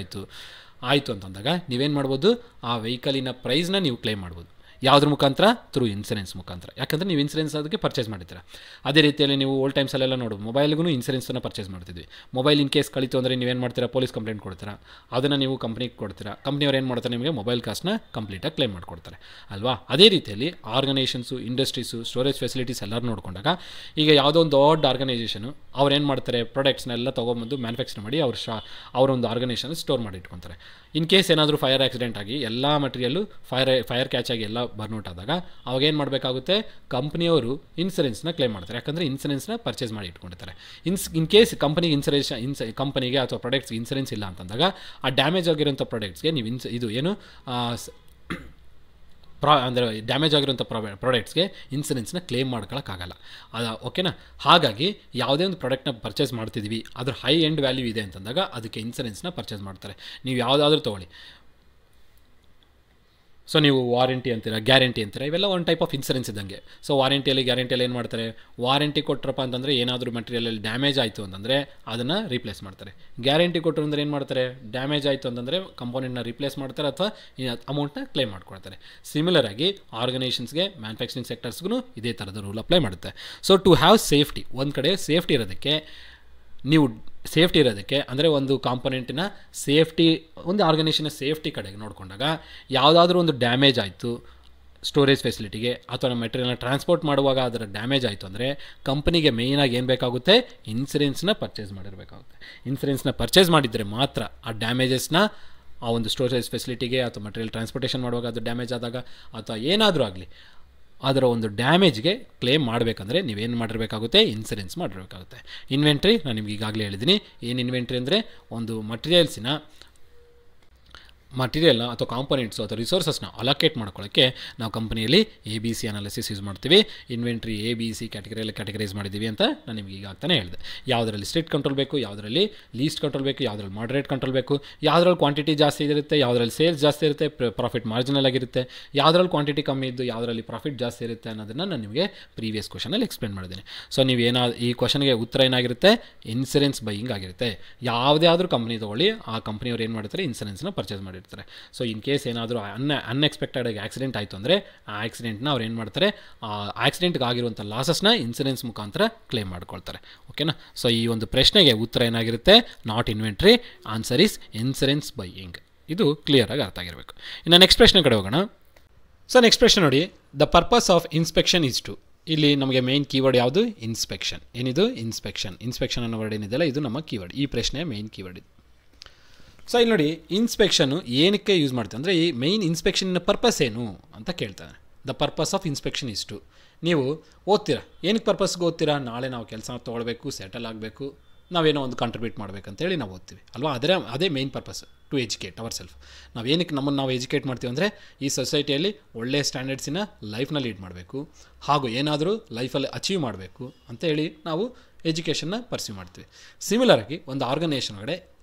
ಆಯಿತು ಅಂತಂದಾಗ ನೀವೇನು ಮಾಡ್ಬೋದು, ಆ ವೆಹಿಕಲಿನ ಪ್ರೈಸ್ನ ನೀವು ಕ್ಲೇಮ್ ಮಾಡ್ಬೋದು. ಯಾವುದ್ರ ಮುಖಾಂತರ, ಥ್ರೂ ಇನ್ಸೂರೆನ್ಸ್ ಮುಖಾಂತರ. ಯಾಕಂದರೆ ನೀವು ಇನ್ಸೂರೆನ್ಸ್ ಅದಕ್ಕೆ ಪರ್ಚೇಸ್ ಮಾಡಿದ್ದೀರಾ. ಅದೇ ರೀತಿಯಲ್ಲಿ ನೀವು ಓಲ್ಡ್ ಟೈಮ್ಸಲ್ಲೆಲ್ಲ ನೋಡೋದು, ಮೊಬೈಲ್ಗೂ ಇನ್ಸೂರೆನ್ಸನ್ನು ಪರ್ಚೇಸ್ ಮಾಡ್ತಿದ್ವಿ. ಮೊಬೈಲ್ ಇನ್ ಕೇಸ್ ಕಳಿತು ಅಂದರೆ ನೀವೇನು ಮಾಡ್ತೀರಾ, ಪೊಲೀಸ್ ಕಂಪ್ಲೇಂಟ್ ಕೊಡ್ತೀರಾ, ಅದನ್ನು ನೀವು ಕಂಪ್ನಿಗೆ ಕೊಡ್ತೀರಾ. ಕಂಪ್ನಿಯವ್ರು ಏನು ಮಾಡ್ತಾರೆ, ನಿಮಗೆ ಮೊಬೈಲ್ ಕಾಸ್ಟ್ನ ಕಂಪ್ಲೀಟಾಗಿ ಕ್ಲೇಮ್ ಮಾಡಿಕೊಡ್ತಾರೆ ಅಲ್ವಾ. ಅದೇ ರೀತಿಯಲ್ಲಿ ಆರ್ಗನೈಸೇಷನ್ಸು, ಇಂಡಸ್ಟ್ರೀಸು, ಸ್ಟೋರೇಜ್ ಫೆಸಿಲಿಟೀಸ್ ಎಲ್ಲರೂ ನೋಡಿಕೊಂಡಾಗ, ಈಗ ಯಾವುದೋ ಒಂದು ದೊಡ್ಡ ಆರ್ಗನೈಸೇಷನು ಅವ್ರು ಏನು ಮಾಡ್ತಾರೆ, ಪ್ರಾಡಕ್ಟ್ಸ್ನೆಲ್ಲ ತೊಗೊಂಬಂದು ಮ್ಯಾನುಫ್ಯಾಕ್ಚರ್ ಮಾಡಿ ಅವರೊಂದು ಆರ್ಗನೈಸೇಷನ್ ಸ್ಟೋರ್ ಮಾಡಿ ಇಟ್ಕೊತಾರೆ. ಇನ್ ಕೇಸ್ ಏನಾದರೂ ಫೈರ್ ಆಕ್ಸಿಡೆಂಟ್ ಆಗಿ ಎಲ್ಲ ಮಟೀರಿಯಲ್ಲು ಫೈರ್ ಕ್ಯಾಚ್ ಆಗಿ ಎಲ್ಲ ಬರ್ನೌಟ್ ಆದಾಗ ಅವಾಗೇನು ಮಾಡಬೇಕಾಗುತ್ತೆ, ಕಂಪ್ನಿಯವರು ಇನ್ಸೂರೆನ್ಸ್ನ ಕ್ಲೇಮ್ ಮಾಡ್ತಾರೆ. ಯಾಕಂದರೆ ಇನ್ಸೂರೆನ್ಸ್ನ ಪರ್ಚೇಸ್ ಮಾಡಿ ಇಟ್ಕೊಂಡಿರ್ತಾರೆ. ಇನ್ ಕೇಸ್ ಕಂಪನಿಗೆ ಅಥವಾ ಪ್ರಾಡಕ್ಟ್ಸ್ಗೆ ಇನ್ಸೂರೆನ್ಸ್ ಇಲ್ಲ ಅಂತಂದಾಗ ಆ ಡ್ಯಾಮೇಜ್ ಆಗಿರೋಂಥ ಪ್ರಾಡಕ್ಟ್ಸ್ಗೆ ನೀವು ಅಂದರೆ ಡ್ಯಾಮೇಜ್ ಆಗಿರೋಂಥ ಪ್ರಾಡಕ್ಟ್ಸ್ಗೆ ಇನ್ಸೂರೆನ್ಸ್ನ ಕ್ಲೇಮ್ ಮಾಡ್ಕೊಳ್ಳೋಕ್ಕಾಗಲ್ಲ. ಓಕೆನಾ. ಹಾಗಾಗಿ ಯಾವುದೇ ಒಂದು ಪ್ರಾಡಕ್ಟ್ನ ಪರ್ಚೇಸ್ ಮಾಡ್ತಿದ್ವಿ, ಅದ್ರ ಹೈ ಎಂಡ್ ವ್ಯಾಲ್ಯೂ ಇದೆ ಅಂತಂದಾಗ ಅದಕ್ಕೆ ಇನ್ಸೂರೆನ್ಸ್ನ ಪರ್ಚೇಸ್ ಮಾಡ್ತಾರೆ. ನೀವು ಯಾವುದಾದ್ರೂ ತೊಗೊಳ್ಳಿ, ಸೊ ನೀವು ವಾರಂಟಿ ಅಂತೀರಾ, ಗ್ಯಾರಂಟಿ ಅಂತೀರಾ, ಇವೆಲ್ಲ ಒಂದು ಟೈಪ್ ಆಫ್ ಇನ್ಸೂರೆನ್ಸ್ ಇದ್ದಂಗೆ. ಸೊ ಗ್ಯಾರಂಟಿಯಲ್ಲಿ ಏನು ಮಾಡ್ತಾರೆ, ವಾರಂಟಿ ಕೊಟ್ಟರಪ್ಪ ಅಂತಂದರೆ ಏನಾದರೂ ಮೆಟೀರಿಯಲಲ್ಲಿ ಡ್ಯಾಮೇಜ್ ಆಯಿತು ಅಂತಂದರೆ ಅದನ್ನು ರೀಪ್ಲೇಸ್ ಮಾಡ್ತಾರೆ. ಗ್ಯಾರಂಟಿ ಕೊಟ್ಟರು ಅಂದರೆ ಏನು ಮಾಡ್ತಾರೆ, ಡ್ಯಾಮೇಜ್ ಆಯಿತು ಅಂತಂದರೆ ಕಂಪೋನೆಂಟ್ನ ರೀಪ್ಲೇಸ್ ಮಾಡ್ತಾರೆ ಅಥವಾ ಅಮೌಂಟ್ನ ಕ್ಲೇಮ್ ಮಾಡ್ಕೊಳ್ತಾರೆ. ಸಿಮಿಲರ್ ಆಗಿ ಆರ್ಗನೈಸೇಷನ್ಸ್ಗೆ, ಮ್ಯಾನುಫ್ಯಾಕ್ಚರಿಂಗ್ ಸೆಕ್ಟರ್ಸ್ಗೂ ಇದೇ ಥರದ ರೂಲ್ ಅಪ್ಲೈ ಮಾಡುತ್ತೆ. ಸೊ ಟು ಹ್ಯಾವ್ ಸೇಫ್ಟಿ, ಒಂದು ಕಡೆ ಸೇಫ್ಟಿ ಇರೋದಕ್ಕೆ ಅಂದರೆ ಒಂದು ಕಾಂಪೊನೆಂಟಿನ ಸೇಫ್ಟಿ, ಒಂದು ಆರ್ಗನೈಸೇಷನ್ನ ಸೇಫ್ಟಿ ಕಡೆಗೆ ನೋಡಿಕೊಂಡಾಗ ಯಾವುದಾದ್ರೂ ಒಂದು ಡ್ಯಾಮೇಜ್ ಆಯಿತು ಸ್ಟೋರೇಜ್ ಫೆಸಿಲಿಟಿಗೆ ಅಥವಾ ನಮ್ಮ ಮೆಟೀರಿಯಲ್ನ ಟ್ರಾನ್ಸ್ಪೋರ್ಟ್ ಮಾಡುವಾಗ ಅದರ ಡ್ಯಾಮೇಜ್ ಆಯಿತು ಅಂದರೆ ಕಂಪನಿಗೆ ಮೇಯ್ನಾಗಿ ಏನು ಬೇಕಾಗುತ್ತೆ, ಇನ್ಸೂರೆನ್ಸ್ನ ಪರ್ಚೇಸ್ ಮಾಡಿರಬೇಕಾಗುತ್ತೆ. ಇನ್ಸೂರೆನ್ಸ್ನ ಪರ್ಚೇಸ್ ಮಾಡಿದರೆ ಮಾತ್ರ ಆ ಡ್ಯಾಮೇಜಸ್ನ, ಆ ಒಂದು ಸ್ಟೋರೇಜ್ ಫೆಸಿಲಿಟಿಗೆ ಅಥವಾ ಮೆಟೀರಿಯಲ್ ಟ್ರಾನ್ಸ್ಪೋರ್ಟೇಷನ್ ಮಾಡುವಾಗ ಅದು ಡ್ಯಾಮೇಜ್ ಆದಾಗ ಅಥವಾ ಏನಾದರೂ ಆಗಲಿ ಅದರ ಒಂದು ಡ್ಯಾಮೇಜ್ಗೆ ಕ್ಲೇಮ್ ಮಾಡಬೇಕಂದ್ರೆ ನೀವೇನು ಮಾಡಿರಬೇಕಾಗುತ್ತೆ, ಇನ್ಸೂರೆನ್ಸ್ ಮಾಡಿರಬೇಕಾಗುತ್ತೆ. ಇನ್ವೆಂಟ್ರಿ ನಾನು ನಿಮ್ಗೆ ಈಗಾಗಲೇ ಹೇಳಿದ್ದೀನಿ. ಏನು ಇನ್ವೆಂಟ್ರಿ ಅಂದರೆ ಒಂದು ಮಟೀರಿಯಲ್ನ ಅಥವಾ ಕಾಂಪೊನೆಂಟ್ಸು ಅಥವಾ ರಿಸೋರ್ಸಸ್ನ ಅಲೋಕೇಟ್ ಮಾಡ್ಕೊಳ್ಳೋಕ್ಕೆ ನಾವು ಕಂಪನಿಯಲ್ಲಿ ABC ಅನಾಲಿಸಿಸ್ ಯೂಸ್ ಮಾಡ್ತೀವಿ. ಇನ್ವೆಂಟ್ರಿ ABC ಕ್ಯಾಟಗರಿಯಲ್ಲಿ ಕ್ಯಾಟಗರೈಸ್ ಮಾಡಿದ್ದೀವಿ ಅಂತ ನಾನು ನಿಮ್ಗೆ ಈಗ ಆಗ್ತಾನೆ ಹೇಳಿದೆ. ಯಾವುದರಲ್ಲಿ ಸ್ಟ್ರಿಕ್ಟ್ ಕಂಟ್ರೋಲ್ ಬೇಕು, ಯಾವುದರಲ್ಲಿ ಲೀಸ್ಟ್ ಕಂಟ್ರೋಲ್ ಬೇಕು, ಯಾವುದರಲ್ಲಿ ಮಾಡ್ರೇಟ್ ಕಂಟ್ರೋಲ್ ಬೇಕು, ಯಾವುದ್ರಲ್ಲಿ ಕ್ವಾಂಟಿಟಿ ಜಾಸ್ತಿ ಇರುತ್ತೆ, ಯಾವುದರಲ್ಲಿ ಸೇಲ್ಸ್ ಜಾಸ್ತಿ ಇರುತ್ತೆ, ಪ್ರಾಫಿಟ್ ಮಾರ್ಜಿನಲ್ ಆಗಿರುತ್ತೆ, ಯಾವುದ್ರಲ್ಲಿ ಕ್ವಾಂಟಿಟಿ ಕಮ್ಮಿ ಇದ್ದು ಯಾವುದರಲ್ಲಿ ಪ್ರಾಫಿಟ್ ಜಾಸ್ತಿ ಇರುತ್ತೆ ಅನ್ನೋದನ್ನು ನಾನು ನಿಮಗೆ ಪ್ರೀವಿಯಸ್ ಕ್ವಶನಲ್ಲಿ ಎಕ್ಸ್ಪ್ಲೇನ್ ಮಾಡಿದ್ದೀನಿ. ಸೊ ನೀವು ಈ ಕ್ವಶನ್ಗೆ ಉತ್ತರ ಏನಾಗಿರುತ್ತೆ, ಇನ್ಸೂರೆನ್ಸ್ ಬೈಯಿಂಗ್ ಆಗಿರುತ್ತೆ. ಯಾವುದೇ ಆದರೂ ಕಂಪ್ನಿ ತೊಗೊಳ್ಳಿ, ಆ ಕಂಪ್ನಿಯವ್ರು ಏನು ಮಾಡ್ತಾರೆ, ಇನ್ಸೂರೆನ್ಸ್ನ ಪರ್ಚೇಸ್ ಮಾಡಿ ಇರ್ತಾರೆ. ಸೊ ಇನ್ ಕೇಸ್ ಏನಾದರೂ ಅನ್ಎಕ್ಸ್ಪೆಕ್ಟೆಡ್ ಆಗಿ ಆಕ್ಸಿಡೆಂಟ್ ಆಯಿತು ಅಂದರೆ ಆ ಆಕ್ಸಿಡೆಂಟ್ನ ಅವ್ರು ಏನು ಮಾಡ್ತಾರೆ, ಆ ಆಕ್ಸಿಡೆಂಟ್ಗೆ ಆಗಿರುವಂಥ ಲಾಸಸ್ನ ಇನ್ಸೂರೆನ್ಸ್ ಮುಖಾಂತರ ಕ್ಲೇಮ್ ಮಾಡ್ಕೊಳ್ತಾರೆ. ಓಕೆನಾ. ಸೊ ಈ ಒಂದು ಪ್ರಶ್ನೆಗೆ ಉತ್ತರ ಏನಾಗಿರುತ್ತೆ, not inventory, answer is insurance buying. ಇದು ಕ್ಲಿಯರಾಗಿ ಅರ್ಥ ಆಗಿರಬೇಕು. ಇನ್ನು ನೆಕ್ಸ್ಟ್ ಪ್ರಶ್ನೆ ಕಡೆ ಹೋಗೋಣ. ಸೊ ನೆಕ್ಸ್ಟ್ ಪ್ರಶ್ನೆ ನೋಡಿ, the purpose of inspection is to. ಇಲ್ಲಿ ನಮಗೆ ಮೇನ್ ಕೀವರ್ಡ್ ಯಾವುದು, ಇನ್ಸ್ಪೆಕ್ಷನ್. ಏನಿದು, ಇನ್ಸ್ಪೆಕ್ಷನ್ ಅನ್ನೋ ವರ್ಡ್ ಏನಿದೆಯಲ್ಲ ಇದು ನಮ್ಮ ಕೀವರ್ಡ್, ಈ ಪ್ರಶ್ನೆಯ ಮೇನ್ ಕೀವರ್ಡ್ ಇದು. ಸೊ ಇಲ್ಲಿ ನೋಡಿ, ಇನ್ಸ್ಪೆಕ್ಷನ್ನು ಏನಕ್ಕೆ ಯೂಸ್ ಮಾಡ್ತೀವಿ ಅಂದರೆ ಈ ಮೇಯ್ನ್ ಇನ್ಸ್ಪೆಕ್ಷನ್ನ ಪರ್ಪಸ್ ಏನು ಅಂತ ಕೇಳ್ತಾರೆ. ದ ಪರ್ಪಸ್ ಆಫ್ ಇನ್ಸ್ಪೆಕ್ಷನ್ ಇಷ್ಟು. ನೀವು ಓದ್ತೀರಾ, ಏನಕ್ಕೆ ಪರ್ಪಸ್ಗೆ ಓದ್ತೀರಾ, ನಾಳೆ ನಾವು ಕೆಲಸ ತೊಗೊಳ್ಬೇಕು, ಸೆಟಲ್ ಆಗಬೇಕು, ನಾವೇನೋ ಒಂದು ಕಾಂಟ್ರಿಬ್ಯೂಟ್ ಮಾಡಬೇಕಂತೇಳಿ ನಾವು ಓದ್ತೀವಿ ಅಲ್ವಾ. ಅದೇ main purpose, to educate ourselves. ನಾವು ಏನಕ್ಕೆ ನಾವು ಎಜುಕೇಟ್ ಮಾಡ್ತೀವಿ ಅಂದರೆ ಈ ಸೊಸೈಟಿಯಲ್ಲಿ ಒಳ್ಳೆಯ ಸ್ಟ್ಯಾಂಡರ್ಡ್ಸಿನ ಲೈಫ್ನ ಲೀಡ್ ಮಾಡಬೇಕು, ಹಾಗೂ ಏನಾದರೂ ಲೈಫಲ್ಲಿ ಅಚೀವ್ ಮಾಡಬೇಕು ಅಂತೇಳಿ ನಾವು ಎಜುಕೇಷನ್ನ ಪರ್ಸ್ಯೂ ಮಾಡ್ತೀವಿ. ಸಿಮಿಲರಾಗಿ ಒಂದು ಆರ್ಗನೈಸೇಷನ್ ಒಳಗಡೆ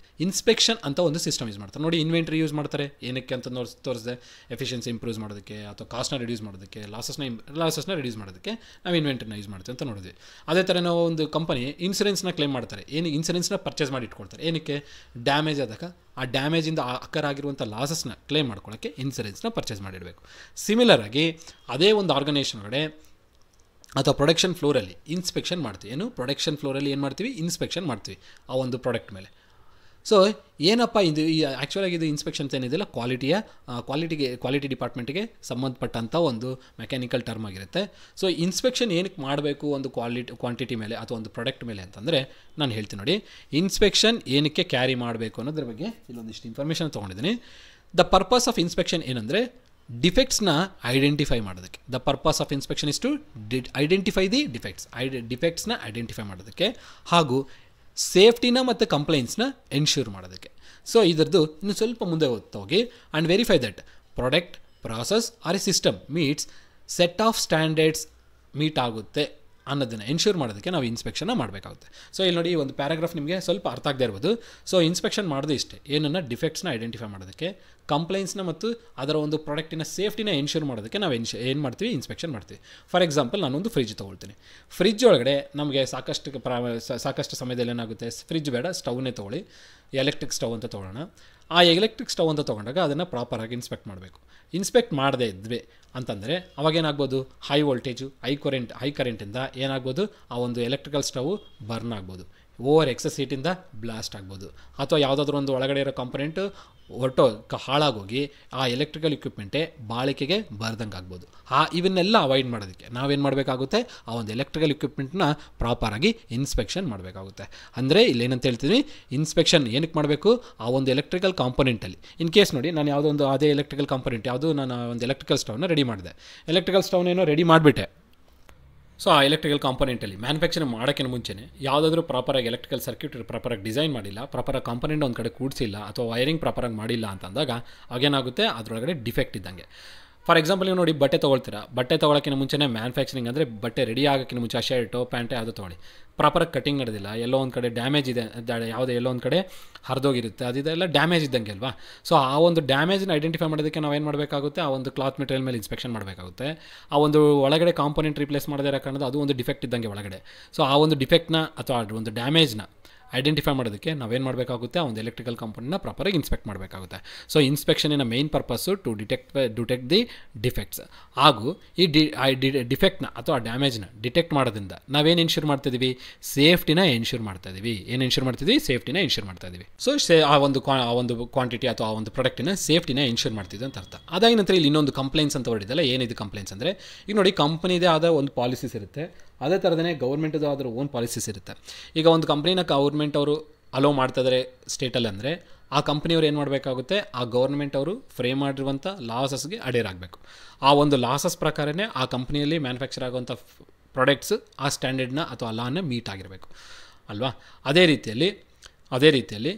ಇನ್ಸ್ಪೆಕ್ಷನ್ ಅಂತ ಒಂದು ಸಿಸ್ಟಮ್ ಯೂಸ್ ಮಾಡ್ತಾರೆ. ನೋಡಿ, ಇನ್ವೆಂಟ್ರಿ ಯೂಸ್ ಮಾಡ್ತಾರೆ ಏನಕ್ಕೆ ಅಂತ ತೋರಿಸಿದೆ, ಎಫಿಷಿಯನ್ಸಿ ಇಂಪ್ರೂವ್ ಮಾಡೋದಕ್ಕೆ ಅಥವಾ ಕಾಸ್ಟ್ನ ರಿಡ್ಯೂಸ್ ಮಾಡೋದಕ್ಕೆ, ಲಾಸಸ್ನ ರಿಡ್ಯೂಸ್ ಮಾಡೋದಕ್ಕೆ ನಾವು ಇನ್ವೆಂಟ್ರಿನ ಯೂಸ್ ಮಾಡ್ತೀವಿ ಅಂತ ನೋಡಿದ್ವಿ. ಅದೇ ಥರ ನಾವು ಒಂದು ಕಂಪನಿ ಇನ್ಸೂರೆನ್ಸ್ನ ಕ್ಲೇಮ್ ಮಾಡ್ತಾರೆ, ಇನ್ಸೂರೆನ್ಸ್ನ ಪರ್ಚೇಸ್ ಮಾಡಿ ಇಟ್ಕೊಳ್ತಾರೆ. ಏನಕ್ಕೆ, ಡ್ಯಾಮೇಜ್ ಆದಾಗ ಆ ಡ್ಯಾಮೇಜಿಂದ ಅಕ್ಕರಾಗಿರುವಂಥ ಲಾಸಸ್ನ ಕ್ಲೇಮ್ ಮಾಡ್ಕೊಳ್ಳೋಕ್ಕೆ ಇನ್ಸೂರೆನ್ಸ್ನ ಪರ್ಚೇಸ್ ಮಾಡಿಡಬೇಕು. ಸಿಮಿಲರಾಗಿ ಅದೇ ಒಂದು ಆರ್ಗನೈಸೇಷನ್ ಒಳಗಡೆ ಅಥವಾ ಪ್ರೊಡಕ್ಷನ್ ಫ್ಲೋರಲ್ಲಿ ಇನ್ಸ್ಪೆಕ್ಷನ್ ಮಾಡ್ತೀವಿ. ಪ್ರೊಡಕ್ಷನ್ ಫ್ಲೋರಲ್ಲಿ ಏನು ಮಾಡ್ತೀವಿ, ಇನ್ಸ್ಪೆಕ್ಷನ್ ಮಾಡ್ತೀವಿ ಆ ಒಂದು ಪ್ರಾಡಕ್ಟ್ ಮೇಲೆ. ಸೊ ಏನಪ್ಪ ಇದು, ಈ ಆ್ಯಕ್ಚುಲಾಗಿ ಇದು ಇನ್ಸ್ಪೆಕ್ಷನ್ಸ್ ಏನಿದೆಯಲ್ಲ ಕ್ವಾಲಿಟಿ ಡಿಪಾರ್ಟ್ಮೆಂಟಿಗೆ ಸಂಬಂಧಪಟ್ಟಂಥ ಒಂದು ಮೆಕ್ಯಾನಿಕಲ್ ಟರ್ಮ್ ಆಗಿರುತ್ತೆ. ಸೊ ಇನ್ಸ್ಪೆಕ್ಷನ್ ಏನಕ್ಕೆ ಮಾಡಬೇಕು ಒಂದು ಕ್ವಾಂಟಿಟಿ ಮೇಲೆ ಅಥವಾ ಒಂದು ಪ್ರಾಡಕ್ಟ್ ಮೇಲೆ ಅಂತಂದರೆ ನಾನು ಹೇಳ್ತೀನಿ ನೋಡಿ, ಇನ್ಸ್ಪೆಕ್ಷನ್ ಏನಕ್ಕೆ ಕ್ಯಾರಿ ಮಾಡಬೇಕು ಅನ್ನೋದ್ರ ಬಗ್ಗೆ ಇಲ್ಲೊಂದಿಷ್ಟು ಇನ್ಫಾರ್ಮೇಷನ್ ತೊಗೊಂಡಿದ್ದೀನಿ. ದ ಪರ್ಪಸ್ ಆಫ್ ಇನ್ಸ್ಪೆಕ್ಷನ್ ಏನಂದರೆ ಡಿಫೆಕ್ಟ್ಸ್ನ ಐಡೆಂಟಿಫೈ ಮಾಡೋದಕ್ಕೆ. The purpose of inspection is to identify the ಡಿಫೆಕ್ಟ್ಸ್ನ ಐಡೆಂಟಿಫೈ ಮಾಡೋದಕ್ಕೆ, ಹಾಗೂ ಸೇಫ್ಟಿನ ಮತ್ತು ಕಂಪ್ಲೈನ್ಸ್ನ ಎನ್ಶ್ಯೂರ್ ಮಾಡೋದಕ್ಕೆ. ಸೊ ಇದರದ್ದು ಇನ್ನು ಸ್ವಲ್ಪ ಮುಂದೆ ಓದ್ತಾ ಹೋಗಿ, and verify that product, process or a system meets set of standards meet ಆಗುತ್ತೆ ಅನ್ನೋದನ್ನು ಎನ್ಶೂರ್ ಮಾಡೋದಕ್ಕೆ ನಾವು ಇನ್ಸ್ಪೆಕ್ಷನ್ನ ಮಾಡಬೇಕಾಗುತ್ತೆ. ಸೊ ಇಲ್ಲಿ ನೋಡಿ, ಒಂದು ಪ್ಯಾರಾಗ್ರಾಫ್ ನಿಮಗೆ ಸ್ವಲ್ಪ ಅರ್ಥ ಆಗದೆ ಇರ್ಬೋದು. ಸೊ ಇನ್ಸ್ಪೆಕ್ಷನ್ ಮಾಡೋದು ಇಷ್ಟೇ, ಏನನ್ನ ಡಿಫೆಕ್ಟ್ಸ್ನ ಐಡೆಂಟಿಫೈ ಮಾಡೋದಕ್ಕೆ, ಕಂಪ್ಲೇಂಟ್ಸ್ನ ಮತ್ತು ಅದರ ಒಂದು ಪ್ರಾಡಕ್ಟಿನ ಸೇಫ್ಟಿನ ಎನ್ಶೂರ್ ಮಾಡೋದಕ್ಕೆ ನಾವು ಏನು ಮಾಡ್ತೀವಿ, ಇನ್ಸ್ಪೆಕ್ಷನ್ ಮಾಡ್ತೀವಿ. ಫಾರ್ ಎಕ್ಸಾಂಪಲ್, ನಾನೊಂದು ಫ್ರಿಜ್ ತೊಗೊಳ್ತೀನಿ. ಫ್ರಿಜ್ ಒಳಗಡೆ ನಮಗೆ ಸಾಕಷ್ಟು ಸಮಯದಲ್ಲಿ ಏನಾಗುತ್ತೆ, ಫ್ರಿಜ್ ಬೇಡ, ಸ್ಟವ್ನೇ ತೊಗೊಳ್ಳಿ, ಎಲೆಕ್ಟ್ರಿಕ್ ಸ್ಟವ್ ಅಂತ ತೊಗೊಳ್ಳೋಣ. ಆ ಎಲೆಕ್ಟ್ರಿಕ್ ಸ್ಟವ್ ಅಂತ ತೊಗೊಂಡಾಗ ಅದನ್ನು ಪ್ರಾಪರಾಗಿ ಇನ್ಸ್ಪೆಕ್ಟ್ ಮಾಡಬೇಕು. ಇನ್ಸ್ಪೆಕ್ಟ್ ಮಾಡದೇ ಇದ್ವಿ ಅಂತಂದರೆ ಅವಾಗೇನಾಗ್ಬೋದು, ಹೈ ವೋಲ್ಟೇಜು, ಹೈ ಕರೆಂಟಿಂದ ಏನಾಗ್ಬೋದು, ಆ ಒಂದು ಎಲೆಕ್ಟ್ರಿಕಲ್ ಸ್ಟವ್ ಬರ್ನ್ ಆಗ್ಬೋದು, ಓವರ್ ಎಕ್ಸಸ್ ಹೀಟಿಂದ ಬ್ಲಾಸ್ಟ್ ಆಗ್ಬೋದು, ಅಥವಾ ಯಾವುದಾದ್ರೂ ಒಂದು ಒಳಗಡೆ ಇರೋ ಕಾಂಪೊನೆಂಟು ಹಾಳಾಗೋಗಿ ಆ ಎಲೆಕ್ಟ್ರಿಕಲ್ ಇಕ್ವಿಪ್ಮೆಂಟೇ ಬಾಳಿಕೆಗೆ ಬರ್ದಂಗೆ ಆಗ್ಬೋದು. ಇವನ್ನೆಲ್ಲ ಅವಾಯ್ಡ್ ಮಾಡೋದಕ್ಕೆ ನಾವೇನು ಮಾಡಬೇಕಾಗುತ್ತೆ, ಆ ಒಂದು ಎಲೆಕ್ಟ್ರಿಕಲ್ ಇಕ್ವಿಪ್ಮೆಂಟ್ನ ಪ್ರಾಪರಾಗಿ ಇನ್ಸ್ಪೆಕ್ಷನ್ ಮಾಡಬೇಕಾಗುತ್ತೆ. ಅಂದರೆ ಇಲ್ಲೇನಂತ ಹೇಳ್ತೀನಿ, ಇನ್ಸ್ಪೆಕ್ಷನ್ ಏನಕ್ಕೆ ಮಾಡಬೇಕು, ಆ ಒಂದು ಎಲೆಕ್ಟ್ರಿಕಲ್ ಕಾಂಪೊನೆಂಟಲ್ಲಿ. ಇನ್ ಕೇಸ್ ನೋಡಿ, ನಾನು ಯಾವುದೋ ಒಂದು ಅದೇ ಎಲೆಕ್ಟ್ರಿಕಲ್ ಕಾಂಪೊನೆಂಟ್ ನಾನು ಒಂದು ಎಲೆಕ್ಟ್ರಿಕಲ್ ಸ್ಟವ್ನ ರೆಡಿ ಮಾಡಿದೆ. ಎಲೆಕ್ಟ್ರಿಕಲ್ ಸ್ಟವ್ನೇನೋ ರೆಡಿ ಮಾಡಿಬಿಟ್ಟೆ. ಸೊ ಆ ಎಲೆಕ್ಟ್ರಿಕಲ್ ಕಾಂಪೊನೆಂಟಲ್ಲಿ ಮ್ಯಾನುಫ್ಯಾಕ್ಚರಿಂಗ್ ಮಾಡೋಕ್ಕಿಂತ ಮುಂಚೆನೇ ಯಾವುದಾದ್ರೂ ಪ್ರಾಪರಾಗಿ ಎಲೆಕ್ಟ್ರಿಕಲ್ ಸರ್ಕ್ಯೂಟ್ ಪ್ರಾಪರಾಗಿ ಡಿಸೈನ್ ಮಾಡಿಲ್ಲ, ಪ್ರಾಪರಾಗಿ ಕಾಂಪೊನೆಂಟ್ ಒಂದು ಕಡೆ ಕೂಡಿಸಿಲ್ಲ, ಅಥವಾ ವೈರಿಂಗ್ ಪ್ರಾಪರಾಗಿ ಮಾಡಿಲ್ಲ ಅಂತಂದಾಗ ಆಗೇನಾಗುತ್ತೆ, ಅದರೊಳಗಡೆ ಡಿಫೆಕ್ಟ್ ಇದ್ದಂಗೆ. ಫಾರ್ ಎಕ್ಸಾಂಪಲ್, ನೀವು ನೋಡಿ, ಬಟ್ಟೆ ತೊಗೊಳ್ತೀರಾ, ಬಟ್ಟೆ ತೊಗೊಳಕ್ಕಿಂತ ಮುಂಚೆನೇ ಮ್ಯಾನುಫ್ಯಾಕ್ಚರಿಂಗ್ ಅಂದರೆ ಬಟ್ಟೆ ರೆಡಿ ಆಗೋಕ್ಕಿಂತ ಮುಂಚೆ ಶರ್ಟು ಪ್ಯಾಂಟೆ ಅದು ತೊಗೊಳ್ಳಿ, ಪ್ರಾಪರಾಗಿ ಕಟಿಂಗ್ ನಡೆದಿಲ್ಲ, ಎಲ್ಲೋ ಒಂದು ಕಡೆ ಡ್ಯಾಮೇಜ್ ಇದೆ, ಯಾವುದೇ ಎಲ್ಲೋ ಒಂದು ಕಡೆ ಹರಿದೋಗಿರುತ್ತೆ, ಅದೆಲ್ಲ ಡ್ಯಾಮೇಜ್ ಇದ್ದಂಗೆ ಅಲ್ವಾ. ಸೊ ಆ ಒಂದು ಡ್ಯಾಮೇಜ್ನ ಐಡೆಂಟಿಫೈ ಮಾಡೋದಕ್ಕೆ ನಾವೇನು ಮಾಡಬೇಕಾಗುತ್ತೆ, ಆ ಒಂದು ಕ್ಲಾತ್ ಮೆಟೀರಿಯಲ್ ಮೇಲೆ ಇನ್ಸ್ಪೆಕ್ಷನ್ ಮಾಡಬೇಕಾಗುತ್ತೆ. ಆ ಒಂದು ಒಳಗಡೆ ಕಾಂಪೊನೆಂಟ್ ರಿಪ್ಲೇಸ್ ಮಾಡದೇ ಇರೋ ಕಾರಣದ ಅದು ಒಂದು ಡಿಫೆಕ್ಟ್ ಇದ್ದಂಗೆ ಒಳಗಡೆ. ಸೊ ಆ ಒಂದು ಡಿಫೆಕ್ಟ್ನ ಅಥವಾ ಒಂದು ಡ್ಯಾಮೇಜ್ನ ಐಡೆಂಟಿಫೈ ಮಾಡೋದಕ್ಕೆ ನಾವೇನು ಮಾಡಬೇಕಾಗುತ್ತೆ, ಆ ಒಂದು ಎಲೆಕ್ಟ್ರಿಕಲ್ ಕಾಂಪೊನೆಂಟ್ನ ಪ್ರಾಪರಾಗಿ ಇನ್ಸ್ಪೆಕ್ಟ್ ಮಾಡಬೇಕಾಗುತ್ತೆ. ಸೊ ಇನ್ಸ್ಪೆಕ್ಷನಿನ main purpose to detect the defects. ಹಾಗೂ ಈ ಡಿಫೆಕ್ಟ್ನ ಅಥವಾ ಡ್ಯಾಮೇಜ್ನ ಡಿಟೆಕ್ಟ್ ಮಾಡೋದ್ರಿಂದ ನಾವೇನು ಎನ್ಶೂರ್ ಮಾಡ್ತಿದ್ದೀವಿ, ಸೇಫ್ಟಿನ ಎನ್ಶೂರ್ ಮಾಡ್ತಾಯಿದ್ದೀವಿ. ಏನು ಎನ್ಶೂರ್ ಮಾಡ್ತಿದ್ದೀವಿ, ಸೇಫ್ಟಿನ ಎನ್ಶೂರ್ ಮಾಡ್ತಾಯಿದ್ದೀವಿ. ಸೊ ಆ ಒಂದು ಕ್ವಾಂಟಿಟಿ ಅಥವಾ ಆ ಒಂದು ಪ್ರಾಡಕ್ಟಿನ ಸೇಫ್ಟಿನ ಎನ್ಶೂರ್ ಮಾಡ್ತಿದ್ವಿ ಅಂತ ಅರ್ಥ. ಅದಾದ ನಂತರ ಇಲ್ಲಿ ಇನ್ನೊಂದು ಕಂಪ್ಲೇಂಟ್ಸ್ ಅಂತ ಹೊಡಿದಲ್ಲ. ಏನಿದೆ ಕಂಪ್ಲೇಂಟ್ಸ್ ಅಂದರೆ, ಈಗ ನೋಡಿ, ಕಂಪನಿದೇ ಆದ ಒಂದು ಪಾಲಿಸೀಸ್ ಇರುತ್ತೆ, ಅದೇ ಥರದೇ ಗೌರ್ಮೆಂಟದು ಅದರ ಓನ್ ಪಾಲಿಸೀಸ್ ಇರುತ್ತೆ. ಈಗ ಒಂದು ಕಂಪ್ನಿನ ಗೌರ್ಮೆಂಟ್ ಅವರು ಅಲೋ ಮಾಡ್ತಾಯಿದ್ದಾರೆ ಸ್ಟೇಟಲ್ಲಿ ಅಂದರೆ, ಆ ಕಂಪ್ನಿಯವ್ರು ಏನು ಮಾಡಬೇಕಾಗುತ್ತೆ, ಆ ಗೌರ್ಮೆಂಟ್ ಅವರು ಫ್ರೇಮ್ ಮಾಡಿರುವಂಥ ಲಾಸಸ್ಗೆ ಅಡೇರಾಗಬೇಕು. ಆ ಒಂದು ಲಾಸಸ್ ಪ್ರಕಾರನೇ ಆ ಕಂಪ್ನಿಯಲ್ಲಿ ಮ್ಯಾನುಫ್ಯಾಕ್ಚರ್ ಆಗುವಂಥ ಪ್ರಾಡಕ್ಟ್ಸ್ ಆ ಸ್ಟ್ಯಾಂಡರ್ಡ್ನ ಅಥವಾ ಲಾನ ಮೀಟ್ ಆಗಿರಬೇಕು ಅಲ್ವಾ. ಅದೇ ರೀತಿಯಲ್ಲಿ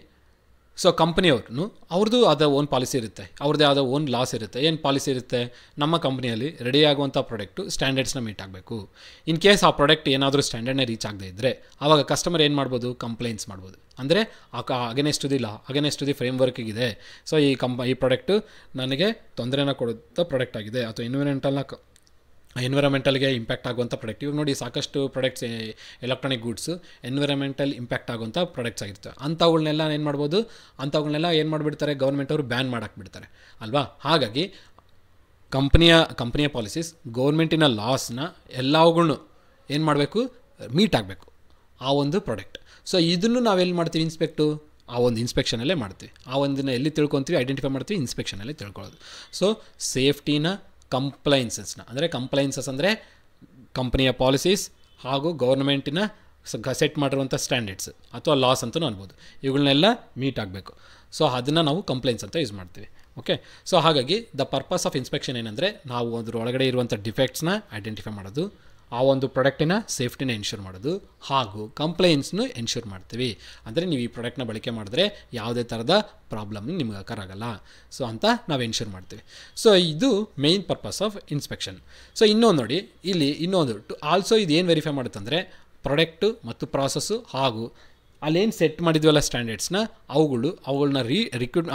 ಸೊ ಕಂಪ್ನಿಯವ್ರನ್ನು ಅವ್ರದ್ದು ಆದ ಓನ್ ಪಾಲಿಸಿ ಇರುತ್ತೆ, ಅವ್ರದ್ದೇ ಆದ ಓನ್ ಲಾಸ್ ಇರುತ್ತೆ. ಏನು ಪಾಲಿಸಿ ಇರುತ್ತೆ, ನಮ್ಮ ಕಂಪ್ನಿಯಲ್ಲಿ ರೆಡಿ ಆಗುವಂಥ ಪ್ರಾಡಕ್ಟು ಸ್ಟ್ಯಾಂಡರ್ಡ್ಸ್ನ ಮೀಟ್ ಆಗಬೇಕು. ಇನ್ ಕೇಸ್ ಆ ಪ್ರಾಡಕ್ಟ್ ಏನಾದರೂ ಸ್ಟ್ಯಾಂಡರ್ಡ್ನ ರೀಚ್ ಆಗದೆ ಇದ್ದರೆ ಆವಾಗ ಕಸ್ಟಮರ್ ಏನು ಮಾಡ್ಬೋದು, ಕಂಪ್ಲೇಂಟ್ಸ್ ಮಾಡ್ಬೋದು. ಅಂದರೆ against to the law, against to the frame ವರ್ಕಿಗಿದೆ. ಸೊ ಈ ಪ್ರಾಡಕ್ಟು ನನಗೆ ತೊಂದರೆನ ಕೊಡುವಂಥ ಪ್ರಾಡಕ್ಟ್ ಆಗಿದೆ, ಅಥವಾ ಎನ್ವಿರಾನ್ಮೆಂಟಲ್ಗೆ ಇಂಪ್ಯಾಕ್ಟ್ ಆಗುವಂಥ ಪ್ರಾಡಕ್ಟ್. ಇವಾಗ ನೋಡಿ, ಸಾಕಷ್ಟು products electronic goods environmental impact ಆಗುವಂಥ ಪ್ರಾಡಕ್ಟ್ಸ್ ಆಗಿರ್ತವೆ. ಅಂಥವುಗಳನ್ನೆಲ್ಲ ಏನು ಮಾಡಿಬಿಡ್ತಾರೆ, ಗೌರ್ಮೆಂಟ್ ಅವರು ಬ್ಯಾನ್ ಮಾಡಾಕ್ಬಿಡ್ತಾರೆ ಅಲ್ವಾ. ಹಾಗಾಗಿ ಕಂಪ್ನಿಯ ಪಾಲಿಸೀಸ್ ಗೌರ್ಮೆಂಟಿನ ಲಾಸ್ನ ಎಲ್ಲವುಗಳನ್ನು ಏನು ಮಾಡಬೇಕು, ಮೀಟ್ ಆಗಬೇಕು ಆ ಒಂದು ಪ್ರಾಡಕ್ಟ್. ಸೊ ಇದನ್ನು ನಾವೆಲ್ಲಿ ಮಾಡ್ತೀವಿ, ಆ ಒಂದು ಇನ್ಸ್ಪೆಕ್ಷನಲ್ಲೇ ಮಾಡ್ತೀವಿ. ಆ ಒಂದನ್ನು ಎಲ್ಲಿ ತಿಳ್ಕೊತೀವಿ, ಐಡೆಂಟಿಫೈ ಮಾಡ್ತೀವಿ, ಇನ್ಸ್ಪೆಕ್ಷನಲ್ಲಿ ತಿಳ್ಕೊಳ್ಳೋದು. ಸೊ ಸೇಫ್ಟಿನ ಕಂಪ್ಲೈನ್ಸಸ್ನ ಅಂದರೆ ಕಂಪ್ನಿಯ ಪಾಲಿಸೀಸ್ ಹಾಗೂ ಗೌರ್ಮೆಂಟಿನ ಸೆಟ್ ಮಾಡಿರುವಂಥ ಸ್ಟ್ಯಾಂಡರ್ಡ್ಸ್ ಅಥವಾ ಲಾಸ್ ಅಂತಲೂ ಅನ್ಬೋದು, ಇವುಗಳನ್ನೆಲ್ಲ ಮೀಟ್ ಆಗಬೇಕು. ಸೊ ಅದನ್ನು ನಾವು ಕಂಪ್ಲೈನ್ಸ್ ಅಂತ ಯೂಸ್ ಮಾಡ್ತೀವಿ. ಓಕೆ. ಸೊ ಹಾಗಾಗಿ ದ ಪರ್ಪಸ್ ಆಫ್ ಇನ್ಸ್ಪೆಕ್ಷನ್ ಏನಂದರೆ, ನಾವು ಅದರ ಒಳಗಡೆ ಇರುವಂಥ ಡಿಫೆಕ್ಟ್ಸ್ನ ಐಡೆಂಟಿಫೈ ಮಾಡೋದು, ಆ ಒಂದು ಪ್ರಾಡಕ್ಟಿನ ಸೇಫ್ಟಿನ ಎನ್ಶೂರ್ ಮಾಡೋದು, ಹಾಗೂ ಕಂಪ್ಲೇಂಟ್ಸ್ನು ಎನ್ಶೂರ್ ಮಾಡ್ತೀವಿ. ಅಂದರೆ ನೀವು ಈ ಪ್ರಾಡಕ್ಟ್ನ ಬಳಕೆ ಮಾಡಿದ್ರೆ ಯಾವುದೇ ಥರದ ಪ್ರಾಬ್ಲಮ್ನು ನಿಮ್ಗೆ ಆಗೋಲ್ಲ. ಸೊ ಅಂತ ನಾವು ಎನ್ಶೂರ್ ಮಾಡ್ತೀವಿ. ಸೊ ಇದು main purpose of inspection. So ಇನ್ನೊಂದು ನೋಡಿ, ಇಲ್ಲಿ ಇನ್ನೊಂದು ಆಲ್ಸೋ ಇದು ಏನು ವೆರಿಫೈ ಮಾಡುತ್ತಂದರೆ, ಪ್ರಾಡಕ್ಟು ಮತ್ತು ಪ್ರಾಸೆಸ್ಸು ಹಾಗೂ ಅಲ್ಲೇನು ಸೆಟ್ ಮಾಡಿದ್ವಲ್ಲ ಸ್ಟ್ಯಾಂಡರ್ಡ್ಸ್ನ, ಅವುಗಳನ್ನ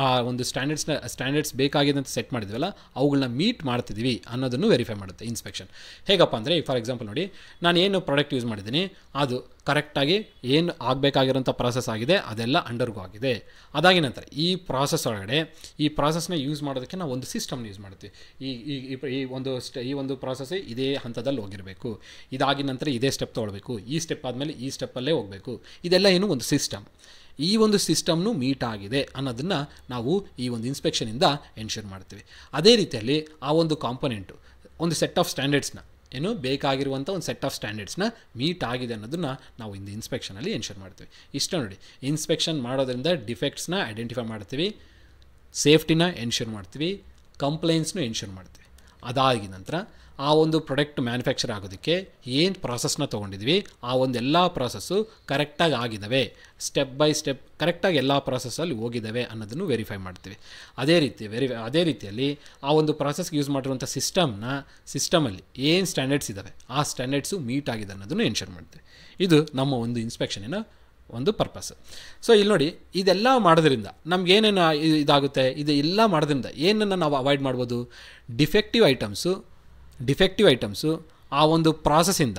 ಆ ಒಂದು ಸ್ಟ್ಯಾಂಡರ್ಡ್ಸ್ ಬೇಕಾಗಿದೆ ಅಂತ ಸೆಟ್ ಮಾಡಿದ್ವಲ್ಲ, ಅವುಗಳನ್ನ ಮೀಟ್ ಮಾಡ್ತಿದ್ದೀವಿ ಅನ್ನೋದನ್ನು ವೆರಿಫೈ ಮಾಡುತ್ತೆ ಇನ್ಸ್ಪೆಕ್ಷನ್. ಹೇಗಪ್ಪ ಅಂದರೆ, ಫಾರ್ ಎಕ್ಸಾಂಪಲ್ ನೋಡಿ, ನಾನು ಏನು ಪ್ರಾಡಕ್ಟ್ ಯೂಸ್ ಮಾಡಿದ್ದೀನಿ ಅದು ಕರೆಕ್ಟಾಗಿ ಏನು ಆಗಬೇಕಾಗಿರೋಂಥ ಪ್ರಾಸೆಸ್ ಆಗಿದೆ, ಅದೆಲ್ಲ ಅಂಡರ್ಗೋ ಆಗಿದೆ. ಅದಾಗಿ ನಂತರ ಈ ಪ್ರಾಸೆಸ್ ಒಳಗಡೆ ಈ ಪ್ರಾಸೆಸ್ನ ಯೂಸ್ ಮಾಡೋದಕ್ಕೆ ನಾವು ಒಂದು ಸಿಸ್ಟಮ್ನ ಯೂಸ್ ಮಾಡ್ತೀವಿ. ಈ ಒಂದು ಪ್ರಾಸೆಸ್ ಇದೇ ಹಂತದಲ್ಲಿ ಹೋಗಿರಬೇಕು, ಇದಾಗಿದ ನಂತರ ಇದೇ ಸ್ಟೆಪ್ ತೊಗೊಳ್ಬೇಕು, ಈ ಸ್ಟೆಪ್ ಆದಮೇಲೆ ಈ ಸ್ಟೆಪ್ಪಲ್ಲೇ ಹೋಗಬೇಕು. ಇದೆಲ್ಲ ಏನು ಒಂದು ಸಿಸ್ಟಮ್. ಈ ಒಂದು ಸಿಸ್ಟಮ್ನು ಮೀಟ್ ಆಗಿದೆ ಅನ್ನೋದನ್ನು ನಾವು ಈ ಒಂದು ಇನ್ಸ್ಪೆಕ್ಷನಿಂದ ಎನ್ಶೂರ್ ಮಾಡ್ತೀವಿ. ಅದೇ ರೀತಿಯಲ್ಲಿ ಆ ಒಂದು ಕಾಂಪೊನೆಂಟು ಒಂದು ಸೆಟ್ ಆಫ್ ಸ್ಟ್ಯಾಂಡರ್ಡ್ಸ್ನ ಬೇಕಾಗಿರುವಂಥ ಒಂದು ಸೆಟ್ ಆಫ್ ಸ್ಟ್ಯಾಂಡರ್ಡ್ಸ್ನ ಮೀಟ್ ಆಗಿದೆ ಅನ್ನೋದನ್ನು ನಾವು ಇಂದು ಇನ್ಸ್ಪೆಕ್ಷನಲ್ಲಿ ಎನ್ಶೂರ್ ಮಾಡ್ತೀವಿ. ಇಷ್ಟ ನೋಡಿ, ಇನ್ಸ್ಪೆಕ್ಷನ್ ಮಾಡೋದ್ರಿಂದ ಡಿಫೆಕ್ಟ್ಸ್ನ ಐಡೆಂಟಿಫೈ ಮಾಡ್ತೀವಿ, ಸೇಫ್ಟಿನ ಎನ್ಶೂರ್ ಮಾಡ್ತೀವಿ, ಕಂಪ್ಲೇಂಟ್ಸ್ನು ಎನ್ಶೂರ್ ಮಾಡ್ತೀವಿ. ಅದಾಗಿ ನಂತರ ಆ ಒಂದು ಪ್ರಾಡಕ್ಟ್ ಮ್ಯಾನುಫ್ಯಾಕ್ಚರ್ ಆಗೋದಕ್ಕೆ ಏನು ಪ್ರಾಸೆಸ್ನ ತೊಗೊಂಡಿದ್ವಿ ಆ ಒಂದು ಎಲ್ಲ ಪ್ರಾಸೆಸ್ಸು ಕರೆಕ್ಟಾಗಿ ಆಗಿದ್ದಾವೆ, ಸ್ಟೆಪ್ ಬೈ ಸ್ಟೆಪ್ ಕರೆಕ್ಟಾಗಿ ಎಲ್ಲ ಪ್ರಾಸೆಸ್ಸಲ್ಲಿ ಹೋಗಿದ್ದಾವೆ ಅನ್ನೋದನ್ನು ವೆರಿಫೈ ಮಾಡ್ತೀವಿ. ಅದೇ ರೀತಿಯಲ್ಲಿ ಆ ಒಂದು ಪ್ರಾಸೆಸ್ಗೆ ಯೂಸ್ ಮಾಡಿರುವಂಥ ಸಿಸ್ಟಮಲ್ಲಿ ಏನು ಸ್ಟ್ಯಾಂಡರ್ಡ್ಸ್ ಇದ್ದಾವೆ ಆ ಸ್ಟ್ಯಾಂಡರ್ಡ್ಸು ಮೀಟ್ ಆಗಿದೆ ಅನ್ನೋದನ್ನು ಎನ್ಶೂರ್ ಮಾಡ್ತೀವಿ. ಇದು ನಮ್ಮ ಒಂದು ಇನ್ಸ್ಪೆಕ್ಷನಿನ ಒಂದು ಪರ್ಪಸ್. ಸೊ ಇಲ್ಲಿ ನೋಡಿ, ಇದೆಲ್ಲ ಮಾಡೋದ್ರಿಂದ ನಮಗೇನೇನು ಇದಾಗುತ್ತೆ, ಇದೆಲ್ಲ ಮಾಡೋದ್ರಿಂದ ಏನನ್ನು ನಾವು ಅವಾಯ್ಡ್ ಮಾಡ್ಬೋದು? ಡಿಫೆಕ್ಟಿವ್ ಐಟಮ್ಸು ಆ ಒಂದು ಪ್ರಾಸೆಸ್ಸಿಂದ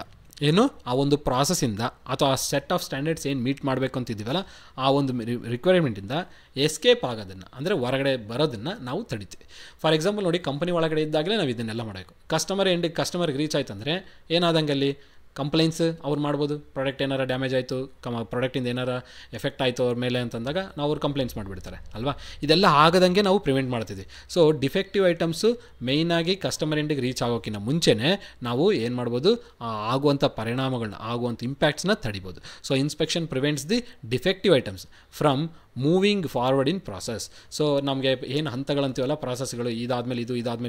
ಅಥವಾ ಆ ಸೆಟ್ ಆಫ್ ಸ್ಟ್ಯಾಂಡರ್ಡ್ಸ್ ಏನು ಮೀಟ್ ಮಾಡಬೇಕು ಅಂತಿದ್ದೀವಲ್ಲ ಆ ಒಂದು ರಿಕ್ವೈರ್ಮೆಂಟಿಂದ ಎಸ್ಕೇಪ್ ಆಗೋದನ್ನು, ಅಂದರೆ ಹೊರಗಡೆ ಬರೋದನ್ನು ನಾವು ತಡಿತೀವಿ. ಫಾರ್ ಎಕ್ಸಾಂಪಲ್ ನೋಡಿ, ಕಂಪನಿ ಒಳಗಡೆ ಇದ್ದಾಗಲೇ ನಾವು ಇದನ್ನೆಲ್ಲ ಮಾಡಬೇಕು. ಕಸ್ಟಮರ್ಗೆ ರೀಚ್ ಆಯ್ತು ಅಂದರೆ ಏನಾದಂಗಲ್ಲಿ ಕಂಪ್ಲೇಂಟ್ಸ್ ಅವ್ರು ಮಾಡ್ಬೋದು. ಪ್ರಾಡಕ್ಟ್ ಏನಾರ ಡ್ಯಾಮೇಜ್ ಆಯಿತು, ಪ್ರಾಡಕ್ಟಿಂದ ಏನಾರ ಎಫೆಕ್ಟ್ ಆಯಿತು ಅವ್ರ ಮೇಲೆ ಅಂತಂದಾಗ ನಾವು ಅವ್ರು ಕಂಪ್ಲೇಂಟ್ಸ್ ಮಾಡಿಬಿಡ್ತಾರೆ ಅಲ್ವಾ. ಇದೆಲ್ಲ ಆಗದಂಗೆ ನಾವು ಪ್ರಿವೆಂಟ್ ಮಾಡ್ತಿದ್ವಿ. ಸೊ ಡಿಫೆಕ್ಟಿವ್ ಐಟಮ್ಸು ಮೇಯ್ನಾಗಿ ಕಸ್ಟಮರ್ ಎಂಡಿಗೆ ರೀಚ್ ಆಗೋಕ್ಕಿಂತ ಮುಂಚೆನೇ ನಾವು ಏನು ಮಾಡ್ಬೋದು, ಆಗುವಂಥ ಪರಿಣಾಮಗಳನ್ನ, ಆಗುವಂಥ ಇಂಪ್ಯಾಕ್ಟ್ಸ್ನ ತಡಿಬೋದು. So inspection prevents the defective items from moving forward in process. So ನಮಗೆ ಏನು ಹಂತಗಳಂತೀವಲ್ಲ, ಪ್ರಾಸೆಸ್ಗಳು ಇದಾದಮೇಲೆ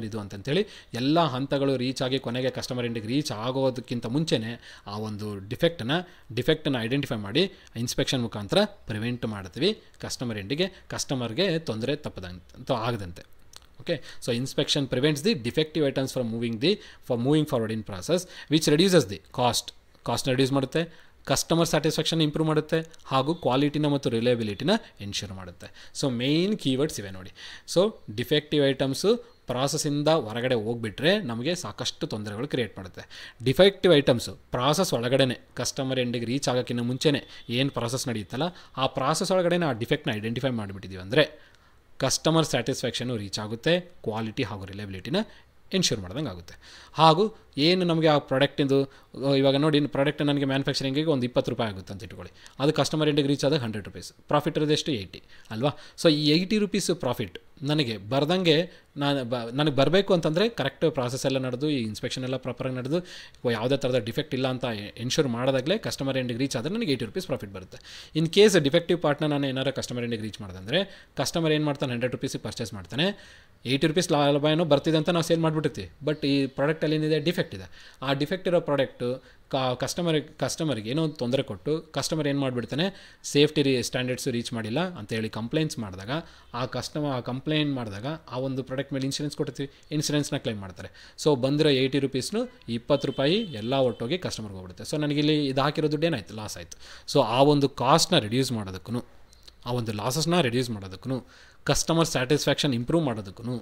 ಇದು ಅಂತಂತೇಳಿ ಎಲ್ಲ ಹಂತಗಳು ರೀಚ್ ಆಗಿ ಕೊನೆಗೆ ಕಸ್ಟಮರ್ ಎಂಡಿಗೆ ರೀಚ್ ಆಗೋದಕ್ಕಿಂತ ಮುಂಚೆನೇ ಆ ಒಂದು ಡಿಫೆಕ್ಟನ್ನು ಐಡೆಂಟಿಫೈ ಮಾಡಿ ಇನ್ಸ್ಪೆಕ್ಷನ್ ಮುಖಾಂತರ ಪ್ರಿವೆಂಟ್ ಮಾಡ್ತೀವಿ ಕಸ್ಟಮರ್ಗೆ ತೊಂದರೆ ಆಗದಂತೆ. Okay, so inspection prevents the defective items from moving forward in process which reduces the ಕಾಸ್ಟ್ನ ರೆಡ್ಯೂಸ್ ಮಾಡುತ್ತೆ, ಕಸ್ಟಮರ್ ಸ್ಯಾಟಿಸ್ಫ್ಯಾಕ್ಷನ್ ಇಂಪ್ರೂವ್ ಮಾಡುತ್ತೆ, ಹಾಗೂ ಕ್ವಾಲಿಟಿನ ಮತ್ತು ರಿಲಯಬಿಲಿಟಿನ ಎನ್ಶೂರ್ ಮಾಡುತ್ತೆ. ಸೊ ಮೇಯ್ನ್ ಕೀವರ್ಡ್ಸ್ ಇವೆ ನೋಡಿ. ಸೊ ಡಿಫೆಕ್ಟಿವ್ ಐಟಮ್ಸು ಪ್ರಾಸೆಸ್ಸಿಂದ ಹೊರಗಡೆ ಹೋಗ್ಬಿಟ್ರೆ ನಮಗೆ ಸಾಕಷ್ಟು ತೊಂದರೆಗಳು ಕ್ರಿಯೇಟ್ ಮಾಡುತ್ತೆ. ಡಿಫೆಕ್ಟಿವ್ ಐಟಮ್ಸು ಪ್ರಾಸೆಸ್ ಒಳಗಡೆ ಕಸ್ಟಮರ್ ಎಂಡಿಗೆ ರೀಚ್ ಆಗೋಕ್ಕಿಂತ ಮುಂಚೆನೇ ಏನು ಪ್ರಾಸೆಸ್ ನಡೆಯುತ್ತಲ್ಲ ಆ ಪ್ರಾಸೆಸ್ ಒಳಗಡೆ ಆ ಡಿಫೆಕ್ಟ್ನ ಐಡೆಂಟಿಫೈ ಮಾಡಿಬಿಟ್ಟಿದ್ದೀವಿ ಅಂದರೆ ಕಸ್ಟಮರ್ ಸ್ಯಾಟಿಸ್ಫ್ಯಾಕ್ಷನು ರೀಚ್ ಆಗುತ್ತೆ, ಕ್ವಾಲಿಟಿ ಹಾಗೂ ರಿಲಯಬಿಲಿಟಿನ ಎನ್ಶೂರ್ ಮಾಡ್ದಂಗೆ ಆಗುತ್ತೆ. ಹಾಗೂ ಏನು ನಮಗೆ ಆ ಪ್ರಾಡಕ್ಟಿಂದು ಇವಾಗ ನೋಡಿ, ಪ್ರಾಡಕ್ಟ್ ನನಗೆ ಮ್ಯಾನುಫ್ಯಾಕ್ಚರಿಂಗಿಗೆ ಒಂದು 20 ರೂಪಾಯಿ ಆಗುತ್ತೆ ಅಂತ ಇಟ್ಕೊಳ್ಳಿ, ಅದು ಕಸ್ಟಮರ್ ಎಂಡಿಗೆ ರೀಚ್ ಆದಾಗ 100 ರೂಪೀಸ್, ಪ್ರಾಫಿಟ್ ಇರೋದೆಷ್ಟು 80 ಅಲ್ವಾ. ಸೊ ಈ 80 ರೂಪೀಸು ಪ್ರಾಫಿಟ್ ನನಗೆ ಬರ್ದಂಗೆ ನನಗೆ ಬರಬೇಕು ಅಂತಂದರೆ ಕರೆಕ್ಟ್ ಪ್ರಾಸೆಸ್ ಎಲ್ಲ ನಡೆದು ಈ ಇನ್ಸ್ಪೆಕ್ಷನ್ ಎಲ್ಲ ಪ್ರಾಪರಾಗಿ ನಡೆದು ಯಾವುದೇ ಥರದ ಡಿಫೆಕ್ಟ್ ಇಲ್ಲ ಅಂತ ಎನ್ಶೂರ್ ಮಾಡೋದಾಗಲೇ ಕಸ್ಟಮರ್ ಎಂಡಿಗೆ ರೀಚ್ ಆದರೆ ನನಗೆ 80 ರೂಪೀಸ್ ಪ್ರಾಫಿಟ್ ಬರುತ್ತೆ. ಇನ್ ಕೇಸ್ ಡಿಫೆಕ್ಟಿವ್ ಪಾರ್ಟ್ನ ನಾನು ಏನಾರು ಕಸ್ಟಮರ್ ಎಂಡಿಗೆ ರೀಚ್ ಮಾಡಿದ್ರೆ ಕಸ್ಟಮರ್ ಏನು ಮಾಡ್ತಾನೆ, 100 ರೂಪೀಸಿಗೆ ಪರ್ಚೇಸ್ ಮಾಡ್ತಾನೆ, 80 ರೂಪೀಸ್ ಲಾಭ ಏನೋ ಬರ್ತಿದೆ ಅಂತ ನಾವು ಸೇಲ್ ಮಾಡಿಬಿಟ್ಟಿರ್ತೀವಿ. ಬಟ್ ಈ ಪ್ರಾಡಕ್ಟಲ್ಲಿ ಏನಿದೆ, ಡಿಫೆಕ್ಟ್ ಇದೆ. ಆ ಡಿಫೆಕ್ಟ್ ಇರೋ ಪ್ರಾಡಕ್ಟು ಕಸ್ಟಮರ್ಗೆ ಏನೋ ಒಂದು ತೊಂದರೆ ಕೊಟ್ಟು ಕಸ್ಟಮರ್ ಏನು ಮಾಡಿಬಿಡ್ತಾನೆ, ಸೇಫ್ಟಿ ಸ್ಟ್ಯಾಂಡರ್ಡ್ಸು ರೀಚ್ ಮಾಡಿಲ್ಲ ಅಂತೇಳಿ ಕಂಪ್ಲೇಂಟ್ಸ್ ಮಾಡಿದಾಗ ಆ ಕಂಪ್ಲೇಂಟ್ ಮಾಡಿದಾಗ ಆ ಒಂದು ಪ್ರಾಡಕ್ಟ್ ಮೇಲೆ ಇನ್ಶೂರೆನ್ಸ್ ಕೊಡ್ತೀವಿ, ಇನ್ಶೂರೆನ್ಸ್ನ ಕ್ಲೈಮ್ ಮಾಡ್ತಾರೆ. ಸೊ ಬಂದಿರೋ 80 ರೂಪೀಸ್ನು 20 ರೂಪಾಯಿ ಎಲ್ಲ ಒಟ್ಟೋಗಿ ಕಸ್ಟಮರ್ಗೆ ಹೋಗ್ಬಿಡುತ್ತೆ. ಸೊ ನನಗಿಲ್ಲಿ ಇದು ಹಾಕಿರೋ ದುಡ್ಡು ಏನಾಯ್ತು, ಲಾಸ್ ಆಯಿತು. ಸೊ ಆ ಒಂದು ಕಾಸ್ಟ್ನ ರಿಡ್ಯೂಸ್ ಮಾಡೋದಕ್ಕೂ, ಆ ಒಂದು ಲಾಸಸ್ನ ರಿಡ್ಯೂಸ್ ಮಾಡೋದಕ್ಕೂ, ಕಸ್ಟಮರ್ ಸ್ಯಾಟಿಸ್ಫ್ಯಾಕ್ಷನ್ ಇಂಪ್ರೂವ್ ಮಾಡೋದಕ್ಕೂ,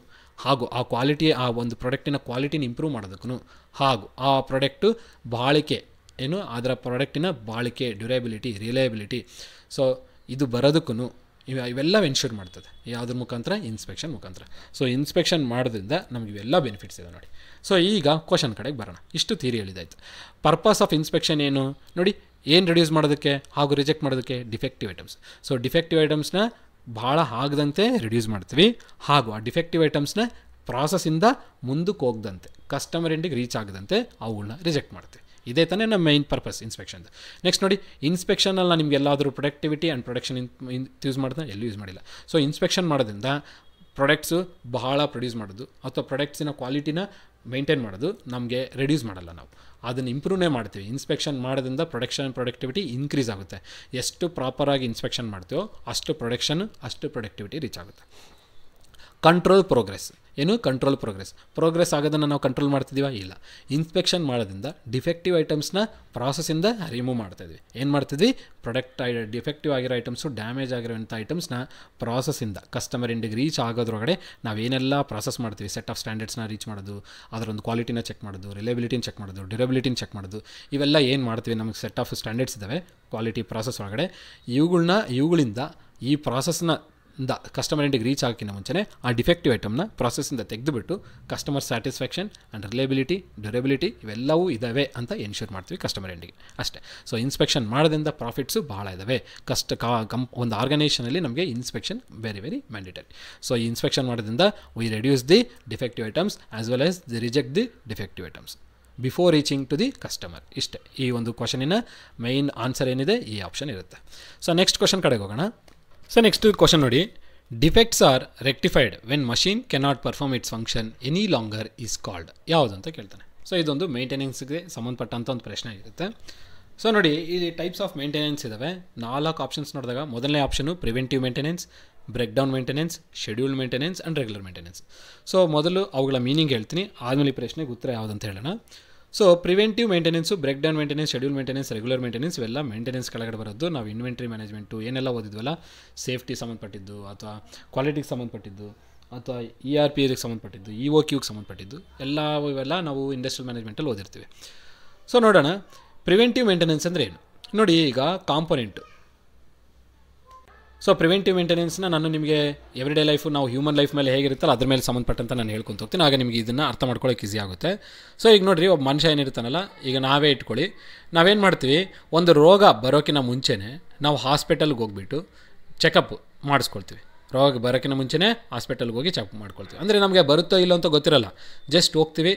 ಹಾಗೂ ಆ ಒಂದು ಪ್ರಾಡಕ್ಟಿನ ಕ್ವಾಲಿಟಿನ ಇಂಪ್ರೂವ್ ಮಾಡೋದಕ್ಕೂ, ಹಾಗೂ ಆ ಪ್ರಾಡಕ್ಟು ಅದರ ಪ್ರಾಡಕ್ಟಿನ ಬಾಳಿಕೆ, ಡ್ಯೂರೇಬಿಲಿಟಿ, ರಿಲಯಬಿಲಿಟಿ, ಸೊ ಇದು ಬರೋದಕ್ಕೂ ಇವೆಲ್ಲ ಎನ್ಶೂರ್ ಮಾಡ್ತದೆ. ಯಾವುದ್ರ ಮುಖಾಂತರ? ಇನ್ಸ್ಪೆಕ್ಷನ್ ಮುಖಾಂತರ. ಸೊ ಇನ್ಸ್ಪೆಕ್ಷನ್ ಮಾಡೋದ್ರಿಂದ ನಮಗೆ ಇವೆಲ್ಲ ಬೆನಿಫಿಟ್ಸ್ ಇದೆ ನೋಡಿ. ಸೊ ಈಗ ಕ್ವಶನ್ ಕಡೆಗೆ ಬರೋಣ. ಇಷ್ಟು ಥಿಯರಿ ಹೇಳಿದಾಯ್ತು. ಪರ್ಪಸ್ ಆಫ್ ಇನ್ಸ್ಪೆಕ್ಷನ್ ಏನು ನೋಡಿ, ಏನು ರಿಡ್ಯೂಸ್ ಮಾಡೋದಕ್ಕೆ ಹಾಗೂ ರಿಜೆಕ್ಟ್ ಮಾಡೋದಕ್ಕೆ? Defective items. ಸೊ ಡಿಫೆಕ್ಟಿವ್ ಐಟಮ್ಸ್ನ ಭಾಳ ಆಗದಂತೆ ರಿಡ್ಯೂಸ್ ಮಾಡ್ತೀವಿ, ಹಾಗೂ ಆ ಡಿಫೆಕ್ಟಿವ್ ಐಟಮ್ಸ್ನ ಪ್ರಾಸೆಸ್ಸಿಂದ ಮುಂದಕ್ಕೆ ಹೋಗದಂತೆ, ಕಸ್ಟಮರ್ ಎಂಡಿಗೆ ರೀಚ್ ಆಗದಂತೆ ಅವುಗಳನ್ನ ರಿಜೆಕ್ಟ್ ಮಾಡ್ತೀವಿ. ಇದೇ ತಾನೇ ನಮ್ಮ ಮೈನ್ ಪರ್ಪಸ್ ಇನ್ಸ್ಪೆಕ್ಷನ್ದು. ನೆಕ್ಸ್ಟ್ ನೋಡಿ, ಇನ್ಸ್ಪೆಕ್ಷನಲ್ಲಿ ನಾನು ನಿಮ್ಗೆ ಎಲ್ಲಾದರೂ ಪ್ರೊಡಕ್ಟಿವಿಟಿ ಆ್ಯಂಡ್ ಪ್ರೊಡಕ್ಷನ್ ಯೂಸ್ ಮಾಡಿದ್ರೆ ಎಲ್ಲೂ ಯೂಸ್ ಮಾಡಿಲ್ಲ. ಸೊ ಇನ್ಸ್ಪೆಕ್ಷನ್ ಮಾಡೋದ್ರಿಂದ ಪ್ರಾಡಕ್ಟ್ಸು ಬಹಳ ಪ್ರೊಡ್ಯೂಸ್ ಮಾಡೋದು ಅಥವಾ ಪ್ರಾಡಕ್ಟ್ಸಿನ ಕ್ವಾಲಿಟಿನ ಮೇಂಟೈನ್ ಮಾಡೋದು ನಮಗೆ ರೆಡ್ಯೂಸ್ ಮಾಡಲ್ಲ, ನಾವು ಅದನ್ನು ಇಂಪ್ರೂವ್ನೇ ಮಾಡ್ತೀವಿ. ಇನ್ಸ್ಪೆಕ್ಷನ್ ಮಾಡೋದ್ರಿಂದ ಪ್ರೊಡಕ್ಟಿವಿಟಿ ಇನ್ಕ್ರೀಸ್ ಆಗುತ್ತೆ. ಎಷ್ಟು ಪ್ರಾಪರಾಗಿ ಇನ್ಸ್ಪೆಕ್ಷನ್ ಮಾಡ್ತೀವೋ ಅಷ್ಟು ಪ್ರೊಡಕ್ಟಿವಿಟಿ ರೀಚ್ ಆಗುತ್ತೆ. Control progress. ಏನು? ಕಂಟ್ರೋಲ್ ಪ್ರೋಗ್ರೆಸ್ ಆಗೋದನ್ನು ನಾವು ಕಂಟ್ರೋಲ್ ಮಾಡ್ತಿದ್ದೀವ? ಇಲ್ಲ. ಇನ್ಸ್ಪೆಕ್ಷನ್ ಮಾಡೋದ್ರಿಂದ ಡಿಫೆಕ್ಟಿವ್ ಐಟಮ್ಸ್ನ ಪ್ರಾಸೆಸ್ಸಿಂದ ರಿಮೂವ್ ಮಾಡ್ತಾಯಿದ್ವಿ. ಏನು ಮಾಡ್ತಿದ್ವಿ? ಡಿಫೆಕ್ಟಿವ್ ಆಗಿರೋ ಐಟಮ್ಸು, ಡ್ಯಾಮೇಜ್ ಆಗಿರೋಂಥ ಐಟಮ್ಸ್ನ ಪ್ರಾಸೆಸ್ಸಿಂದ ಕಸ್ಟಮರ್ ಎಂಡಿಗೆ ರೀಚ್ ಆಗೋದ್ರೊಳಗಡೆ ನಾವೇನೆಲ್ಲ ಪ್ರಾಸೆಸ್ ಮಾಡ್ತೀವಿ, ಸೆಟ್ ಆಫ್ ಸ್ಟ್ಯಾಂಡರ್ಡ್ಸ್ನ ರೀಚ್ ಮಾಡೋದು, ಅದರೊಂದು ಕ್ವಾಲಿಟಿನ ಚೆಕ್ ಮಾಡೋದು, ರಿಲಯಬಿಲಿಟಿನ ಚೆಕ್ ಮಾಡೋದು, ಡ್ಯೂರಬಿಲಿಟಿನ ಚೆಕ್ ಮಾಡೋದು, ಇವೆಲ್ಲ ಏನು ಮಾಡ್ತೀವಿ, ನಮಗೆ ಸೆಟ್ ಆಫ್ ಸ್ಟ್ಯಾಂಡರ್ಡ್ಸ್ ಇದ್ದಾವೆ ಕ್ವಾಲಿಟಿ ಪ್ರಾಸೆಸ್ ಒಳಗಡೆ. ಇವುಗಳಿಂದ ಈ ಪ್ರಾಸೆಸ್ನ ಕಸ್ಟಮರ್ ಎಂಡಿಗೆ ರೀಚ್ ಆಗೋಕ್ಕಿಂತ ಮುಂಚೆ ಆ ಡಿಫೆಕ್ಟಿವ್ ಐಟಮ್ನ ಪ್ರಾಸೆಸ್ಸಿಂದ ತೆಗೆದುಬಿಟ್ಟು customer satisfaction and reliability, durability ಇವೆಲ್ಲವೂ ಇದ್ದಾವೆ ಅಂತ ಎನ್ಶೂರ್ ಮಾಡ್ತೀವಿ ಕಸ್ಟಮರ್ ಎಂಡಿಗೆ ಅಷ್ಟೇ. ಸೊ ಇನ್ಸ್ಪೆಕ್ಷನ್ ಮಾಡೋದ್ರಿಂದ ಪ್ರಾಫಿಟ್ಸು ಭಾಳ ಇದ್ದಾವೆ. ಒಂದು ಆರ್ಗನೈಸೇಷನಲ್ಲಿ ನಮಗೆ ಇನ್ಸ್ಪೆಕ್ಷನ್ ವೆರಿ ಮ್ಯಾಂಡೇಟರಿ. ಸೊ ಈ ಇನ್ಸ್ಪೆಕ್ಷನ್ ಮಾಡೋದ್ರಿಂದ we reduce the defective items as well as reject the defective items before reaching to the customer. ಇಷ್ಟೇ ಈ ಒಂದು ಕ್ವಶನಿನ ಮೈನ್ ಆನ್ಸರ್ ಏನಿದೆ, ಈ ಆಪ್ಷನ್ ಇರುತ್ತೆ. ಸೊ ನೆಕ್ಸ್ಟ್ ಕ್ವಶನ್ ಕಡೆಗೆ ಹೋಗೋಣ. ಸೊ ನೆಕ್ಸ್ಟ್ ಕ್ವಶನ್ ನೋಡಿ, defects are rectified when machine cannot perform its function any longer is called ಯಾವುದು ಅಂತ ಕೇಳ್ತಾನೆ. ಸೊ ಇದೊಂದು ಮೇಂಟೆನೆನ್ಸ್ಗೆ ಸಂಬಂಧಪಟ್ಟಂಥ ಒಂದು ಪ್ರಶ್ನೆ ಆಗಿರುತ್ತೆ. ಸೊ ನೋಡಿ, ಇಲ್ಲಿ ಟೈಪ್ಸ್ ಆಫ್ ಮೇಂಟೆನೆನ್ಸ್ ಇದ್ದಾವೆ. 4 ಆಪ್ಷನ್ಸ್ ನೋಡಿದಾಗ ಮೊದಲನೇ option preventive maintenance, breakdown maintenance, schedule maintenance and regular maintenance. So ಮೊದಲು ಅವುಗಳ ಮೀನಿಂಗ್ ಹೇಳ್ತೀನಿ, ಆದಮೇಲೆ ಈ ಪ್ರಶ್ನೆಗೆ ಉತ್ತರ ಯಾವುದಂತ ಹೇಳೋಣ. So preventive maintenance, break down maintenance, schedule maintenance, regular maintenance ಇವೆಲ್ಲ ಮೇಂಟೆನೆನ್ಸ್ ಕೆಳಗಡೆ ಬರೋದು. ನಾವು ಇನ್ವೆಂಟ್ರಿ ಮ್ಯಾನೇಜ್ಮೆಂಟು ಏನೆಲ್ಲ ಓದಿದ್ವಲ್ಲ, ಸೇಫ್ಟಿ ಸಂಬಂಧಪಟ್ಟಿದ್ದು ಅಥವಾ ಕ್ವಾಲಿಟಿಗೆ ಸಂಬಂಧಪಟ್ಟಿದ್ದು ಅಥವಾ ERPಗೆ ಸಂಬಂಧಪಟ್ಟಿದ್ದು, EOQಗೆ ಸಂಬಂಧಪಟ್ಟಿದ್ದು ಇವೆಲ್ಲ ನಾವು ಇಂಡಸ್ಟ್ರಿಯಲ್ ಮ್ಯಾನೇಜ್ಮೆಂಟಲ್ಲಿ ಓದಿರ್ತೀವಿ. ಸೊ ನೋಡೋಣ, ಪ್ರಿವೆಂಟಿವ್ ಮೇಂಟೆನೆನ್ಸ್ ಅಂದರೆ ಏನು. ನೋಡಿ, ಈಗ ಕಾಂಪೊನೆಂಟು. ಸೊ ಪ್ರಿವೆಂಟಿವ್ ಮೇಂಟೆನೆನ್ಸ್ನ ನಾನು ನಿಮಗೆ ಎವ್ರಿಡೇ ಲೈಫು, ನಾವು ಹ್ಯೂಮನ್ ಲೈಫ್ ಮೇಲೆ ಹೇಗಿರುತ್ತಲ್ಲ ಅದ್ರ ಮೇಲೆ ಸಂಬಂಧಪಟ್ಟಂತ ನಾನು ಹೇಳ್ಕೊತ ಹೋಗ್ತೀನಿ. ಆಗ ನಿಮಗೆ ಇದನ್ನು ಅರ್ಥ ಮಾಡ್ಕೊಳ್ಳೋಕೆ ಈಸಿ ಆಗುತ್ತೆ. ಸೊ ಈಗ ನೋಡಿರಿ, ಒಬ್ಬ ಮನುಷ್ಯ ಏನಿರ್ತಾನಲ್ಲ, ಈಗ ನಾವೇ ಇಟ್ಕೊಳ್ಳಿ, ನಾವೇನು ಮಾಡ್ತೀವಿ, ಒಂದು ರೋಗ ಬರೋಕ್ಕಿಂತ ಮುಂಚೆನೇ ನಾವು ಹಾಸ್ಪಿಟಲ್ಗೆ ಹೋಗ್ಬಿಟ್ಟು ಚೆಕಪ್ ಮಾಡಿಸ್ಕೊಳ್ತೀವಿ. ರೋಗ ಬರೋಕ್ಕಿಂತ ಮುಂಚೆನೇ ಹಾಸ್ಪಿಟಲ್ಗೆ ಹೋಗಿ ಚೆಕಪ್ ಮಾಡ್ಕೊಳ್ತೀವಿ. ಅಂದರೆ ನಮಗೆ ಬರುತ್ತೋ ಇಲ್ಲೋ ಅಂತ ಗೊತ್ತಿರಲ್ಲ, ಜಸ್ಟ್ ಹೋಗ್ತೀವಿ.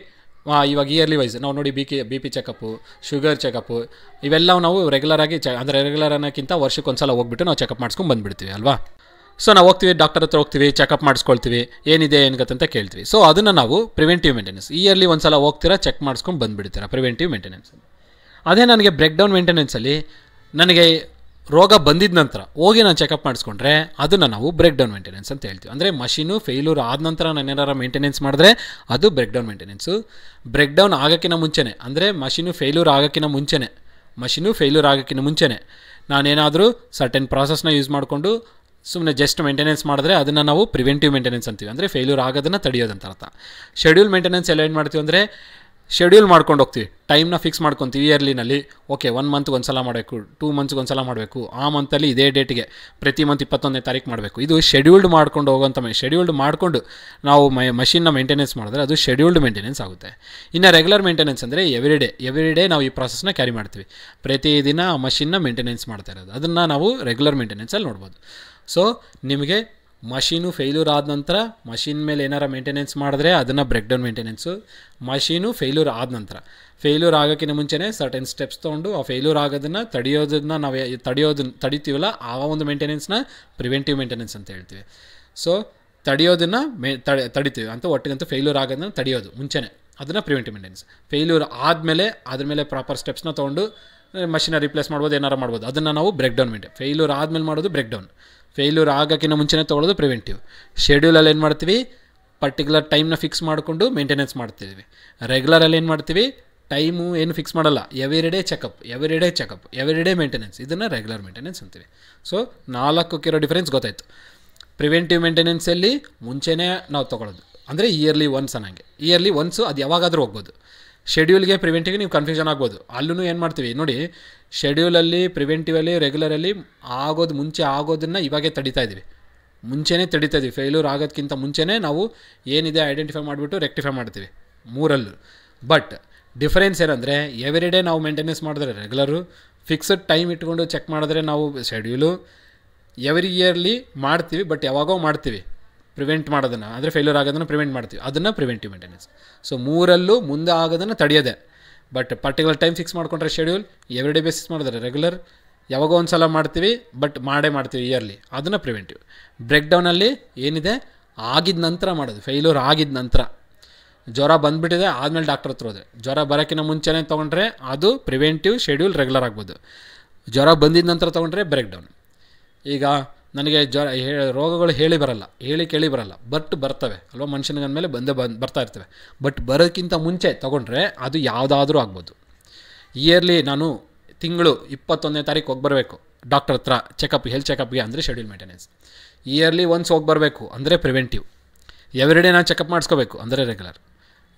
ಇವಾಗ ಇಯರ್ಲಿ ವೈಸ್ ನಾವು ನೋಡಿ B P checkup, sugar checkup, ಇವೆಲ್ಲವೂ ನಾವು ರೆಗ್ಯುಲರಾಗಿ ಅಂದರೆ ರೆಗ್ಯುಲರ್ ಅನ್ನೋಕ್ಕಿಂತ ವರ್ಷಕ್ಕೊಂದ್ಸಲ ಹೋಗ್ಬಿಟ್ಟು ನಾವು ಚೆಕಪ್ ಮಾಡಿಸ್ಕೊಂಡು ಬಂದುಬಿಡ್ತೀವಿ ಅಲ್ವಾ. ಸೊ ನಾವು ಹೋಗ್ತೀವಿ, ಡಾಕ್ಟರ್ ಹತ್ರ ಹೋಗ್ತೀವಿ, ಚೆಕಪ್ ಮಾಡಿಸ್ಕೊಳ್ತೀವಿ, ಏನಿದೆ ಏನ್ಗತ್ತಂತ ಕೇಳ್ತೀವಿ. ಸೊ ಅದನ್ನು ನಾವು ಪ್ರಿವೆಂಟಿವ್ ಮೇಂಟೆನೆನ್ಸ್, ಇಯರ್ಲಿ ಒಂದ್ಸಲ ಹೋಗ್ತೀರಾ, ಚೆಕ್ ಮಾಡಿಸ್ಕೊಂಡು ಬಂದುಬಿಡ್ತೀರಾ, ಪ್ರಿವೆಂಟಿವ್ ಮೇಂಟೆನೆನ್ಸ್. ಅದೇ ನನಗೆ ಬ್ರೇಕ್ ಡೌನ್ ಮೇಂಟೆನೆನ್ಸಲ್ಲಿ ನನಗೆ ರೋಗ ಬಂದಿದ್ದ ನಂತರ ಹೋಗಿ ನಾನು ಚೆಕಪ್ ಮಾಡಿಸ್ಕೊಂಡ್ರೆ ಅದನ್ನು ನಾವು ಬ್ರೇಕ್ ಡೌನ್ ಮೇಂಟೆನೆನ್ಸ್ ಅಂತ ಹೇಳ್ತೀವಿ. ಅಂದರೆ ಮಷೀನು ಫೇಲ್ಯೂರ್ ಆದ ನಂತರ ನಾನು ಏನಾರು ಮೇಂಟೆನೆನ್ಸ್ ಮಾಡಿದ್ರೆ ಅದು break down maintenance. Break down ಆಗೋಕ್ಕಿಂತ ಮುಂಚೆನೇ, ಅಂದರೆ ಮಷೀನು ಫೇಲ್ಯೂರ್ ಆಗೋಕ್ಕಿಂತ ಮುಂಚೆನೇ ನಾನೇನಾದರೂ ಸರ್ಟೆನ್ ಪ್ರಾಸೆಸ್ನ ಯೂಸ್ ಮಾಡಿಕೊಂಡು ಸುಮ್ಮನೆ ಜಸ್ಟ್ ಮೇಂಟೆನೆನ್ಸ್ ಮಾಡಿದ್ರೆ ಅದನ್ನು ನಾವು ಪ್ರಿವೆಂಟಿವ್ ಮೇಂಟೆನೆನ್ಸ್ ಅಂತೀವಿ. ಅಂದರೆ ಫೇಲ್ಯೂರ್ ಆಗೋದನ್ನು ತಡೆಯೋದಂತ ಅರ್ಥ. ಶೆಡ್ಯೂಲ್ ಮೇಂಟೆನೆನ್ಸ್ ಎಲ್ಲ ಏನು ಮಾಡ್ತೀವಿ ಅಂದರೆ ಶೆಡ್ಯೂಲ್ ಮಾಡ್ಕೊಂಡು ಹೋಗ್ತೀವಿ, ಟೈಮ್ನ ಫಿಕ್ಸ್ ಮಾಡ್ಕೊತೀವಿ. ಇಯರ್ಲಿನಲ್ಲಿ ಓಕೆ 1 ಮಂತ್ಗೆ ಒಂದ್ಸಲ ಮಾಡಬೇಕು, 2 ಮಂತ್ಸ್ಗೆ ಒಂದ್ಸಲ ಮಾಡಬೇಕು, ಆ ಮಂತಲ್ಲಿ ಇದೇ ಡೇಟಿಗೆ ಪ್ರತಿ ಮಂತ್ 21ನೇ ತಾರೀಕು ಮಾಡಬೇಕು. ಇದು ಶೆಡ್ಯೂಲ್ಡ್ ಮಾಡ್ಕೊಂಡು ಹೋಗೋಂಥ ಶೆಡ್ಯೂಲ್ಡ್ ಮಾಡಿಕೊಂಡು ನಾವು ಮಷಿನ್ನ ಮೇಂಟೆನೆನ್ಸ್ ಮಾಡಿದ್ರೆ ಅದು ಶೆಡ್ಯೂಲ್ಡ್ ಮೇಂಟೆನೆನ್ಸ್ ಆಗುತ್ತೆ. ಇನ್ನು ರೆಗ್ಯುಲರ್ ಮೇಂಟೆನೆನ್ಸ್ ಅಂದರೆ ಎವ್ರಿಡೇ ನಾವು ಈ ಪ್ರಾಸೆಸ್ನ ಕ್ಯಾರಿ ಮಾಡ್ತೀವಿ, ಪ್ರತಿದಿನ ಆ ಮಷಿನ್ನ ಮೇಂಟೆನೆನ್ಸ್ ಮಾಡ್ತಾ ಇರೋದು, ಅದನ್ನು ನಾವು ರೆಗ್ಯುಲರ್ ಮೇಂಟೆನೆನ್ಸಲ್ಲಿ ನೋಡ್ಬೋದು. ಸೊ ನಿಮಗೆ ಮಷೀನು ಫೇಲ್ಯೂರ್ ಆದ ನಂತರ ಮಷೀನ್ ಮೇಲೆ ಏನಾರ ಮೇಂಟೆನೆನ್ಸ್ ಮಾಡಿದ್ರೆ ಅದನ್ನು break down maintenance. Machine failure ಆದ ನಂತರ, ಫೇಲ್ಯೂರ್ ಆಗೋಕ್ಕಿಂತ ಮುಂಚೆನೇ ಸರ್ಟೆನ್ ಸ್ಟೆಪ್ಸ್ ತೊಗೊಂಡು ಆ ಫೇಲ್ಯೂರ್ ಆಗೋದನ್ನು ನಾವು ತಡಿತೀವಲ್ಲ, ಆ ಒಂದು ಮೇಂಟೆನೆನ್ಸ್ನ ಪ್ರಿವೆಂಟಿವ್ ಮೇಂಟೆನೆನ್ಸ್ ಅಂತ ಹೇಳ್ತೀವಿ. ಸೊ ತಡೆಯೋದನ್ನು ತಡಿತೀವಿ ಅಂತ, ಒಟ್ಟಿಗಂತೂ ಫೇಲ್ಯೂರ್ ಆಗೋದನ್ನು ತಡೆಯೋದು ಮುಂಚೆನೇ, ಅದನ್ನು ಪ್ರಿವೆಂಟಿವ್ ಮೇಂಟೆನೆನ್ಸ್. ಫೇಲ್ಯೂರ್ ಆದಮೇಲೆ ಅದ್ರ ಮೇಲೆ ಪ್ರಾಪರ್ ಸ್ಟೆಪ್ಸ್ನ ತೊಗೊಂಡು ಮಷೀನ ರಿಪ್ಲೇಸ್ ಮಾಡ್ಬೋದು, ಏನಾರು ಮಾಡ್ಬೋದು, ಅದನ್ನು ನಾವು ಬ್ರೇಕ್ ಡೌನ್ ಫೇಲ್ಯೂರ್ ಆದಮೇಲೆ ಮಾಡೋದು ಬ್ರೇಕ್ ಡೌನ್. ಫೇಲ್ಯೂರ್ ಆಗೋಕ್ಕಿಂತ ಮುಂಚೆನೇ ತೊಗೊಳ್ಳೋದು ಪ್ರಿವೆಂಟಿವ್. ಶೆಡ್ಯೂಲಲ್ಲಿ ಏನು ಮಾಡ್ತೀವಿ, ಪರ್ಟಿಕ್ಯುಲರ್ ಟೈಮ್ನ ಫಿಕ್ಸ್ ಮಾಡಿಕೊಂಡು ಮೇಂಟೆನೆನ್ಸ್ ಮಾಡ್ತಿದ್ದೀವಿ. ರೆಗ್ಯುಲರಲ್ಲಿ ಏನು ಮಾಡ್ತೀವಿ, ಟೈಮು ಏನು ಫಿಕ್ಸ್ ಮಾಡಲ್ಲ, ಎವ್ರಿಡೇ ಚೆಕಪ್, ಎವ್ರಿಡೇ ಮೇಂಟೆನೆನ್ಸ್, ಇದನ್ನು ರೆಗ್ಯುಲರ್ ಮೇಂಟೆನೆನ್ಸ್ ಅಂತೀವಿ. ಸೊ 4ಕ್ಕಿರೋ ಡಿಫ್ರೆನ್ಸ್ ಗೊತ್ತಾಯಿತು. ಪ್ರಿವೆಂಟಿವ್ ಮೇಂಟೆನೆನ್ಸಲ್ಲಿ ಮುಂಚೆನೇ ನಾವು ತೊಗೊಳ್ಳೋದು, ಅಂದರೆ ಇಯರ್ಲಿ ಒನ್ಸ್ ಅನ್ನಂಗೆ, ಇಯರ್ಲಿ ಒನ್ಸು ಅದು ಯಾವಾಗಾದರೂ ಹೋಗ್ಬೋದು. ಶೆಡ್ಯೂಲ್ಗೆ ಪ್ರಿವೆಂಟಿವ್ಗೆ ನೀವು ಕನ್ಫ್ಯೂಷನ್ ಆಗ್ಬೋದು. ಅಲ್ಲೂ ಏನು ಮಾಡ್ತೀವಿ ನೋಡಿ, ಶೆಡ್ಯೂಲಲ್ಲಿ, ಪ್ರಿವೆಂಟಿವಲ್ಲಿ, ರೆಗ್ಯುಲರಲ್ಲಿ ಮುಂಚೆ ಆಗೋದನ್ನು ಇವಾಗೇ ಮುಂಚೆನೇ ತಡಿತಾ ಇದ್ದೀವಿ. ಫೇಲ್ಯೂರ್ ಆಗೋದಕ್ಕಿಂತ ಮುಂಚೆನೇ ನಾವು ಏನಿದೆ ಐಡೆಂಟಿಫೈ ಮಾಡಿಬಿಟ್ಟು ರೆಕ್ಟಿಫೈ ಮಾಡ್ತೀವಿ 3ರಲ್ಲೂ. ಬಟ್ ಡಿಫರೆನ್ಸ್ ಏನಂದರೆ, ಎವ್ರಿಡೇ ನಾವು ಮೇಂಟೆನೆನ್ಸ್ ಮಾಡಿದ್ರೆ ರೆಗ್ಯುಲರು, ಫಿಕ್ಸ್ಡ್ ಟೈಮ್ ಇಟ್ಕೊಂಡು ಚೆಕ್ ಮಾಡಿದ್ರೆ ನಾವು ಶೆಡ್ಯೂಲು, ಎವ್ರಿ ಇಯರ್ಲಿ ಮಾಡ್ತೀವಿ ಬಟ್ ಯಾವಾಗೋ ಮಾಡ್ತೀವಿ ಪ್ರಿವೆಂಟ್ ಮಾಡೋದನ್ನು, ಅಂದರೆ ಫೇಲ್ಯೂರ್ ಆಗೋದನ್ನು ಪ್ರಿವೆಂಟ್ ಮಾಡ್ತೀವಿ, ಅದನ್ನು ಪ್ರಿವೆಂಟಿವ್ ಮೇಂಟೆನೆನ್ಸ್. ಸೊ 3ರಲ್ಲೂ ಮುಂದೆ ಆಗೋದನ್ನು ತಡೆಯೋದೆ. ಬಟ್ ಪರ್ಟಿಕ್ಯುಲರ್ ಟೈಮ್ ಫಿಕ್ಸ್ ಮಾಡ್ಕೊಂಡ್ರೆ ಶೆಡ್ಯೂಲ್, ಎವ್ರಿಡೇ ಬೇಸಿಸ್ ಮಾಡಿದ್ರೆ ರೆಗ್ಯುಲರ್, ಯಾವಾಗೋ ಒಂದು ಸಲ ಮಾಡ್ತೀವಿ ಬಟ್ ಮಾಡ್ತೀವಿ ಇಯರ್ಲಿ, ಅದನ್ನು ಪ್ರಿವೆಂಟಿವ್. ಬ್ರೇಕ್ ಡೌನಲ್ಲಿ ಏನಿದೆ ಆಗಿದ ನಂತರ ಮಾಡೋದು, ಫೇಲ್ಯೂರ್ ಆಗಿದ ನಂತರ. ಜ್ವರ ಬಂದುಬಿಟ್ಟಿದೆ ಆದಮೇಲೆ ಡಾಕ್ಟರ್ ಹತ್ರ ಹೋದರೆ, ಜ್ವರ ಬರೋಕ್ಕಿಂತ ಮುಂಚೆನೇ ತೊಗೊಂಡ್ರೆ ಅದು ಪ್ರಿವೆಂಟಿವ್, ಶೆಡ್ಯೂಲ್ ರೆಗ್ಯುಲರ್ ಆಗ್ಬೋದು. ಜ್ವರ ಬಂದಿದ್ದ ನಂತರ ತೊಗೊಂಡ್ರೆ ಬ್ರೇಕ್ ಡೌನ್. ಈಗ ನನಗೆ ರೋಗಗಳು ಕೇಳಿ ಬರಲ್ಲ, ಬಟ್ ಬರ್ತವೆ ಅಲ್ವಾ, ಮನುಷ್ಯನಿಗಂದಮೇಲೆ ಬರ್ತಾ ಇರ್ತವೆ. ಬಟ್ ಬರೋಕ್ಕಿಂತ ಮುಂಚೆ ತೊಗೊಂಡ್ರೆ ಅದು ಯಾವುದಾದ್ರೂ ಆಗ್ಬೋದು. ಇಯರ್ಲಿ ನಾನು ತಿಂಗಳು 21ನೇ ತಾರೀಕು ಹೋಗಿ ಬರಬೇಕು ಡಾಕ್ಟರ್ ಹತ್ರ ಹೆಲ್ತ್ ಚೆಕಪ್ಗೆ, ಅಂದರೆ ಶೆಡ್ಯೂಲ್ ಮೇಂಟೆನೆನ್ಸ್. ಇಯರ್ಲಿ ಒನ್ಸ್ ಹೋಗಿ ಬರಬೇಕು ಅಂದರೆ ಪ್ರಿವೆಂಟಿವ್. ಎವ್ರಿಡೇ ನಾನು ಚೆಕಪ್ ಮಾಡಿಸ್ಕೋಬೇಕು ಅಂದರೆ ರೆಗ್ಯುಲರ್.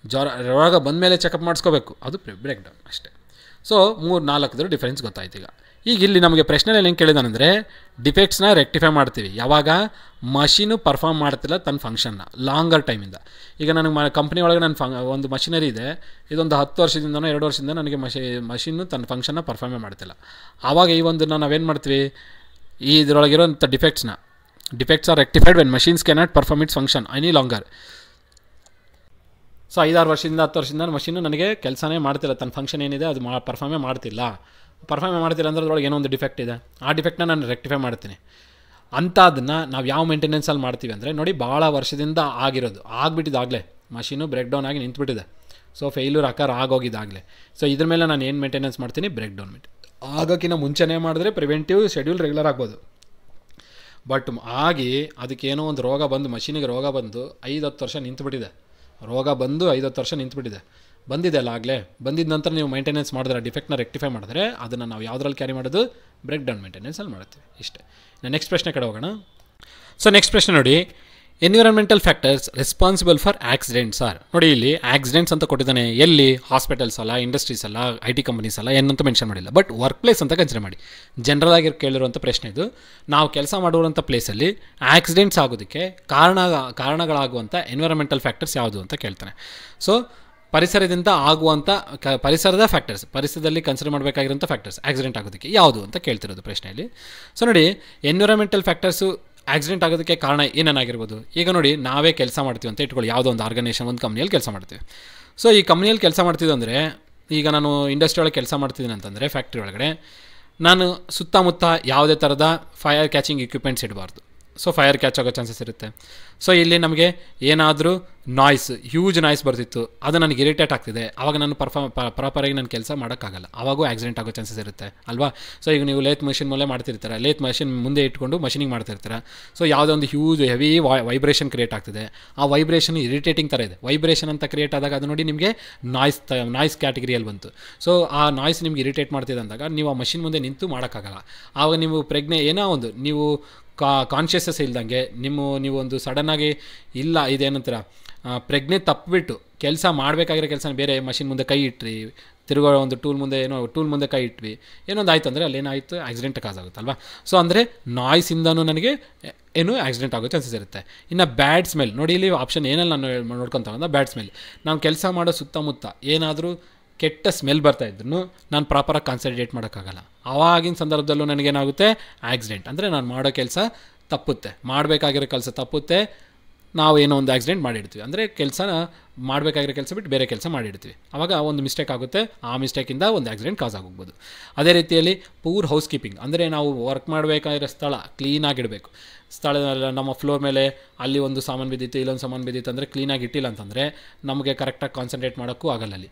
ರೋಗ ಬಂದಮೇಲೆ ಚೆಕಪ್ ಮಾಡಿಸ್ಕೋಬೇಕು, ಅದು ಬ್ರೇಕ್ ಡೌನ್ ಅಷ್ಟೇ. ಸೊ 3-4 ಡಿಫರೆನ್ಸ್ ಗೊತ್ತಾಯ್ತು. ಈಗ ಇಲ್ಲಿ ನಮಗೆ ಪ್ರಶ್ನೆಯಲ್ಲಿ ಏನು ಕೇಳಿದಾನಂದರೆ, ಡಿಫೆಕ್ಟ್ಸ್ನ ರೆಕ್ಟಿಫೈ ಮಾಡ್ತೀವಿ ಯಾವಾಗ ಮಷೀನು ಪರ್ಫಾರ್ಮ್ ಮಾಡ್ತಿಲ್ಲ ತನ್ನ ಫಂಕ್ಷನ್ನ ಲಾಂಗರ್ ಟೈಮಿಂದ. ಈಗ ನನಗೆ ಕಂಪ್ನಿ ಒಳಗೆ ಒಂದು ಮಷಿನರಿ ಇದೆ, ಇದೊಂದು 10 ವರ್ಷದಿಂದನೋ 2 ವರ್ಷದಿಂದ ನನಗೆ ಮಷೀನು ತನ್ನ ಫಂಕ್ಷನ್ನ ಪರ್ಫಾರ್ಮೇ ಮಾಡ್ತಿಲ್ಲ. ಆವಾಗ ಈ ಒಂದನ್ನು ನಾವೇನು ಮಾಡ್ತೀವಿ, ಇದರೊಳಗಿರೋಂಥ defects are rectified when machines cannot perform its function any longer. So 5-6 ವರ್ಷದಿಂದ 10 ವರ್ಷದಿಂದ ಮಷೀನು ನನಗೆ ಕೆಲಸನೇ ಮಾಡ್ತಿಲ್ಲ, ತನ್ನ ಫಂಕ್ಷನ್ ಏನಿದೆ ಅದು ಪರ್ಫಾರ್ಮೇ ಮಾಡ್ತಿಲ್ಲ ಅಂದರೆ ಅದರೊಳಗೆ ಏನೋ ಒಂದು ಡಿಫೆಕ್ಟ್ ಇದೆ, ಆ ಡಿಫೆಕ್ಟ್ನ ನಾನು ರೆಕ್ಟಿಫೈ ಮಾಡ್ತೀನಿ. ಅಂಥದನ್ನು ನಾವು ಯಾವ ಮೇಂಟೆನೆನ್ಸಲ್ಲಿ ಮಾಡ್ತೀವಿ ಅಂದರೆ ನೋಡಿ, ಭಾಳ ವರ್ಷದಿಂದ ಆಗ್ಬಿಟ್ಟಿದ್ದಾಗಲೇ ಮಷೀನು ಬ್ರೇಕ್ ಡೌನ್ ಆಗಿ ನಿಂತುಬಿಟ್ಟಿದೆ. ಸೊ ಫೇಲ್ಯೂರ್ ಆಗೋಗಿದ್ದಾಗಲೇ. ಸೊ ಇದ್ರ ಮೇಲೆ ನಾನು ಏನು ಮೇಂಟೆನೆನ್ಸ್ ಮಾಡ್ತೀನಿ, ಬ್ರೇಕ್ ಡೌನ್ ಆಗೋಕ್ಕಿಂತ ಮುಂಚೆನೇ ಮಾಡಿದ್ರೆ ಪ್ರಿವೆಂಟಿವ್ ಶೆಡ್ಯೂಲ್ ರೆಗ್ಯುಲರ್ ಆಗ್ಬೋದು. ಬಟ್ ಆಗಿ ಅದಕ್ಕೇನೋ ಒಂದು ರೋಗ ಬಂದು, ಮಷೀನಿಗೆ ರೋಗ ಬಂದು 5-10 ವರ್ಷ ನಿಂತುಬಿಟ್ಟಿದೆ. ರೋಗ ಬಂದು 5-10 ವರ್ಷ ನಿಂತುಬಿಟ್ಟಿದೆ. ಬಂದಿದೆ ಅಲ್ಲ ಆಗಲೇ, ಬಂದಿದ್ದ ನಂತರ ನೀವು ಮೇಂಟೆನೆನ್ಸ್ ಮಾಡಿದ್ರೆ, ಡಿಫೆಕ್ಟ್ನ ರೆಕ್ಟಿಫೈ ಮಾಡಿದ್ರೆ, ಅದನ್ನು ನಾವು ಯಾವುದ್ರಲ್ಲಿ ಕ್ಯಾರಿ ಮಾಡೋದು, ಬ್ರೇಕ್ ಡೌನ್ ಮೇಂಟೆನೆನ್ಸಲ್ಲಿ ಮಾಡ್ತೀವಿ. ಇಷ್ಟೇ. ನಾನು ನೆಕ್ಸ್ಟ್ ಪ್ರಶ್ನೆ ಕಡೆ ಹೋಗೋಣ. ಸೊ ನೆಕ್ಸ್ಟ್ ಪ್ರಶ್ನೆ ನೋಡಿ, environmental factors responsible for accidents R. ನೋಡಿ, ಇಲ್ಲಿ ಆಕ್ಸಿಡೆಂಟ್ಸ್ ಅಂತ ಕೊಟ್ಟಿದ್ದಾನೆ. ಎಲ್ಲಿ? ಹಾಸ್ಪಿಟಲ್ಸ್ ಅಲ್ಲ, ಇಂಡಸ್ಟ್ರೀಸ್ ಅಲ್ಲ, IT ಕಂಪನೀಸ್ ಅಲ್ಲ, ಏನಂತ ಮೆನ್ಷನ್ ಮಾಡಿಲ್ಲ. ಬಟ್ ವರ್ಕ್ ಪ್ಲೇಸ್ ಅಂತ ಕನ್ಸಿಡರ್ ಮಾಡಿ. ಜನರಲ್ ಆಗಿ ಕೇಳಿರುವಂಥ ಪ್ರಶ್ನೆ ಇದು. ನಾವು ಕೆಲಸ ಮಾಡುವಂಥ ಪ್ಲೇಸಲ್ಲಿ ಆಕ್ಸಿಡೆಂಟ್ಸ್ ಆಗೋದಕ್ಕೆ ಕಾರಣಗಳಾಗುವಂಥ ಎನ್ವಿರಾನ್ಮೆಂಟಲ್ ಫ್ಯಾಕ್ಟರ್ಸ್ ಯಾವುದು ಅಂತ ಕೇಳ್ತಾನೆ. ಸೊ ಪರಿಸರದಿಂದ ಆಗುವಂಥ ಪರಿಸರದ ಫ್ಯಾಕ್ಟರ್ಸ್, ಪರಿಸರದಲ್ಲಿ ಕನ್ಸಿಡರ್ ಮಾಡಬೇಕಾಗಿರೋಂಥ ಫ್ಯಾಕ್ಟರ್ಸ್ ಆಕ್ಸಿಡೆಂಟ್ ಆಗೋದಕ್ಕೆ ಯಾವುದು ಅಂತ ಕೇಳ್ತಿರೋದು ಪ್ರಶ್ನೆಯಲ್ಲಿ. ಸೊ ನೋಡಿ, ಎನ್ವಿರಾನ್ಮೆಂಟಲ್ ಫ್ಯಾಕ್ಟರ್ಸು ಆಕ್ಸಿಡೆಂಟ್ ಆಗೋದಕ್ಕೆ ಕಾರಣ ಏನೇನಾಗಿರ್ಬೋದು. ಈಗ ನೋಡಿ, ನಾವೇ ಕೆಲಸ ಮಾಡ್ತೀವಿ ಅಂತ ಇಟ್ಕೊಳ್ಳಿ, ಯಾವುದೋ ಒಂದು ಆರ್ಗನೈಸೇಷನ್, ಒಂದು ಕಂಪ್ನಿಯಲ್ಲಿ ಕೆಲಸ ಮಾಡ್ತೀವಿ. ಸೊ ಈ ಕಂಪ್ನಿಯಲ್ಲಿ ಕೆಲಸ ಮಾಡ್ತಿದ್ದು ಅಂದರೆ, ಈಗ ನಾನು ಇಂಡಸ್ಟ್ರಿ ಒಳಗೆ ಕೆಲಸ ಮಾಡ್ತಿದ್ದೀನಿ ಅಂತಂದರೆ, ಫ್ಯಾಕ್ಟ್ರಿ ಒಳಗಡೆ ನಾನು ಸುತ್ತಮುತ್ತ ಯಾವುದೇ ಥರದ ಫೈರ್ ಕ್ಯಾಚಿಂಗ್ ಎಕ್ವಿಪ್ಮೆಂಟ್ಸ್ ಇಡಬಾರ್ದು. ಸೊ ಫೈರ್ ಕ್ಯಾಚ್ ಆಗೋ ಚಾನ್ಸಸ್ ಇರುತ್ತೆ. ಸೊ ಇಲ್ಲಿ ನಮಗೆ ಏನಾದರೂ ಹ್ಯೂಜ್ ನಾಯ್ಸ್ ಬರ್ತಿತ್ತು, ಅದು ನನಗೆ ಇರಿಟೇಟ್ ಆಗ್ತಿದೆ, ಆವಾಗ ನಾನು ಪ್ರಾಪರಾಗಿ ನಾನು ಕೆಲಸ ಮಾಡೋಕ್ಕಾಗಲ್ಲ, ಆವಾಗೂ ಆಕ್ಸಿಡೆಂಟ್ ಆಗೋ ಚಾನ್ಸಸ್ ಇರುತ್ತೆ ಅಲ್ವಾ. ಸೊ ಈಗ ನೀವು ಲೇತ್ ಮಷಿನ್ ಮೇಲೆ ಮಾಡ್ತಿರ್ತಾರೆ, ಲೇತ್ ಮಷಿನ್ ಮುಂದೆ ಇಟ್ಕೊಂಡು ಮಷಿನಿಂಗ್ ಮಾಡ್ತಿರ್ತಾರೆ. ಸೊ ಯಾವುದೋ ಒಂದು ಹ್ಯೂಜ್ ಹೆವಿ ವೈಬ್ರೇಷನ್ ಕ್ರಿಯೇಟ್ ಆಗ್ತಿದೆ. ಆ ವೈಬ್ರೇಷನ್ ಇರಿಟೇಟಿಂಗ್ ಥರ ಇದೆ. ವೈಬ್ರೇಷನ್ ಅಂತ ಕ್ರಿಯೇಟ್ ಆದಾಗ ಅದು ನೋಡಿ ನಿಮಗೆ ನಾಯ್ಸ್ ಕ್ಯಾಟಗರಿಯಲ್ಲಿ ಬಂತು. ಸೊ ಆ ನಾಯ್ಸ್ ನಿಮ್ಗೆ ಇರಿಟೇಟ್ ಮಾಡ್ತಿದೆ ಅಂದಾಗ ನೀವು ಆ ಮಷಿನ್ ಮುಂದೆ ನಿಂತು ಮಾಡೋಕ್ಕಾಗಲ್ಲ. ಆವಾಗ ನೀವು ಏನೋ ಒಂದು ನೀವು ಕಾನ್ಷಿಯಸ್ನೆಸ್ ಇಲ್ದಂಗೆ ನೀವು ಒಂದು ಸಡನ್ನಾಗಿ ಇಲ್ಲ ಇದೇನಂತರ ಪ್ರಜ್ಞೆ ತಪ್ಪಿಬಿಟ್ಟು ಕೆಲಸ ಮಾಡಬೇಕಾಗಿರೋ ಕೆಲಸ ಬೇರೆ ಮಷಿನ್ ಮುಂದೆ ಕೈ ಇಟ್ರಿ, ತಿರುಗೋ ಒಂದು ಟೂಲ್ ಮುಂದೆ ಕೈ ಇಟ್ವಿ, ಏನೊಂದು ಆಯಿತು ಅಂದರೆ ಅಲ್ಲೇನಾಯಿತು, ಆಕ್ಸಿಡೆಂಟ್ ಕಾಸ್ ಆಗುತ್ತಲ್ವಾ. ಸೊ ಅಂದರೆ ನಾಯ್ಸಿಂದನೂ ನನಗೆ ಆಕ್ಸಿಡೆಂಟ್ ಆಗೋ ಚಾನ್ಸಸ್ ಇರುತ್ತೆ. ಇನ್ನು ಬ್ಯಾಡ್ ಸ್ಮೆಲ್ ನೋಡಿ, ಇಲ್ಲಿ ಆಪ್ಷನ್ ಏನಲ್ಲಿ ನಾನು ನೋಡ್ಕೊತಾ ಬಂದ ಬ್ಯಾಡ್ ಸ್ಮೆಲ್. ನಾವು ಕೆಲಸ ಮಾಡೋ ಸುತ್ತಮುತ್ತ ಏನಾದರೂ ಕೆಟ್ಟ ಸ್ಮೆಲ್ ಬರ್ತಾಯಿದ್ರು ನಾನು ಪ್ರಾಪರಾಗಿ ಕಾನ್ಸಂಟ್ರೇಟ್ ಮಾಡೋಕ್ಕಾಗಲ್ಲ. ಆವಾಗಿನ ಸಂದರ್ಭದಲ್ಲೂ ನನಗೇನಾಗುತ್ತೆ, ಆಕ್ಸಿಡೆಂಟ್. ಅಂದರೆ ನಾನು ಮಾಡೋ ಕೆಲಸ ತಪ್ಪುತ್ತೆ, ಮಾಡಬೇಕಾಗಿರೋ ಕೆಲಸ ತಪ್ಪುತ್ತೆ, ನಾವು ಏನೋ ಒಂದು ಆಕ್ಸಿಡೆಂಟ್ ಮಾಡಿಡ್ತೀವಿ. ಅಂದರೆ ಕೆಲಸನ ಮಾಡಬೇಕಾಗಿರೋ ಕೆಲಸ ಬಿಟ್ಟು ಬೇರೆ ಕೆಲಸ ಮಾಡಿಡ್ತೀವಿ. ಆವಾಗ ಒಂದು ಮಿಸ್ಟೇಕ್ ಆಗುತ್ತೆ, ಆ ಮಿಸ್ಟೇಕಿಂದ ಒಂದು ಆಕ್ಸಿಡೆಂಟ್ ಕಾಸ್ ಆಗೋಗ್ಬೋದು. ಅದೇ ರೀತಿಯಲ್ಲಿ ಪೂರ್ ಹೌಸ್ ಕೀಪಿಂಗ್, ಅಂದರೆ ನಾವು ವರ್ಕ್ ಮಾಡಬೇಕಾಗಿರೋ ಸ್ಥಳ ಕ್ಲೀನಾಗಿಡಬೇಕು. ನಮ್ಮ ಫ್ಲೋರ್ ಮೇಲೆ ಅಲ್ಲಿ ಒಂದು ಸಾಮಾನು ಬಿದ್ದಿತ್ತು, ಇಲ್ಲೊಂದು ಸಾಮಾನು ಬಿದ್ದಿತ್ತು ಅಂದರೆ ಕ್ಲೀನಾಗಿ ಇಟ್ಟಿಲ್ಲ ಅಂತಂದರೆ ನಮಗೆ ಕರೆಕ್ಟಾಗಿ ಕಾನ್ಸಂಟ್ರೇಟ್ ಮಾಡೋಕ್ಕೂ ಆಗಲ್ಲ. ಅಲ್ಲಿ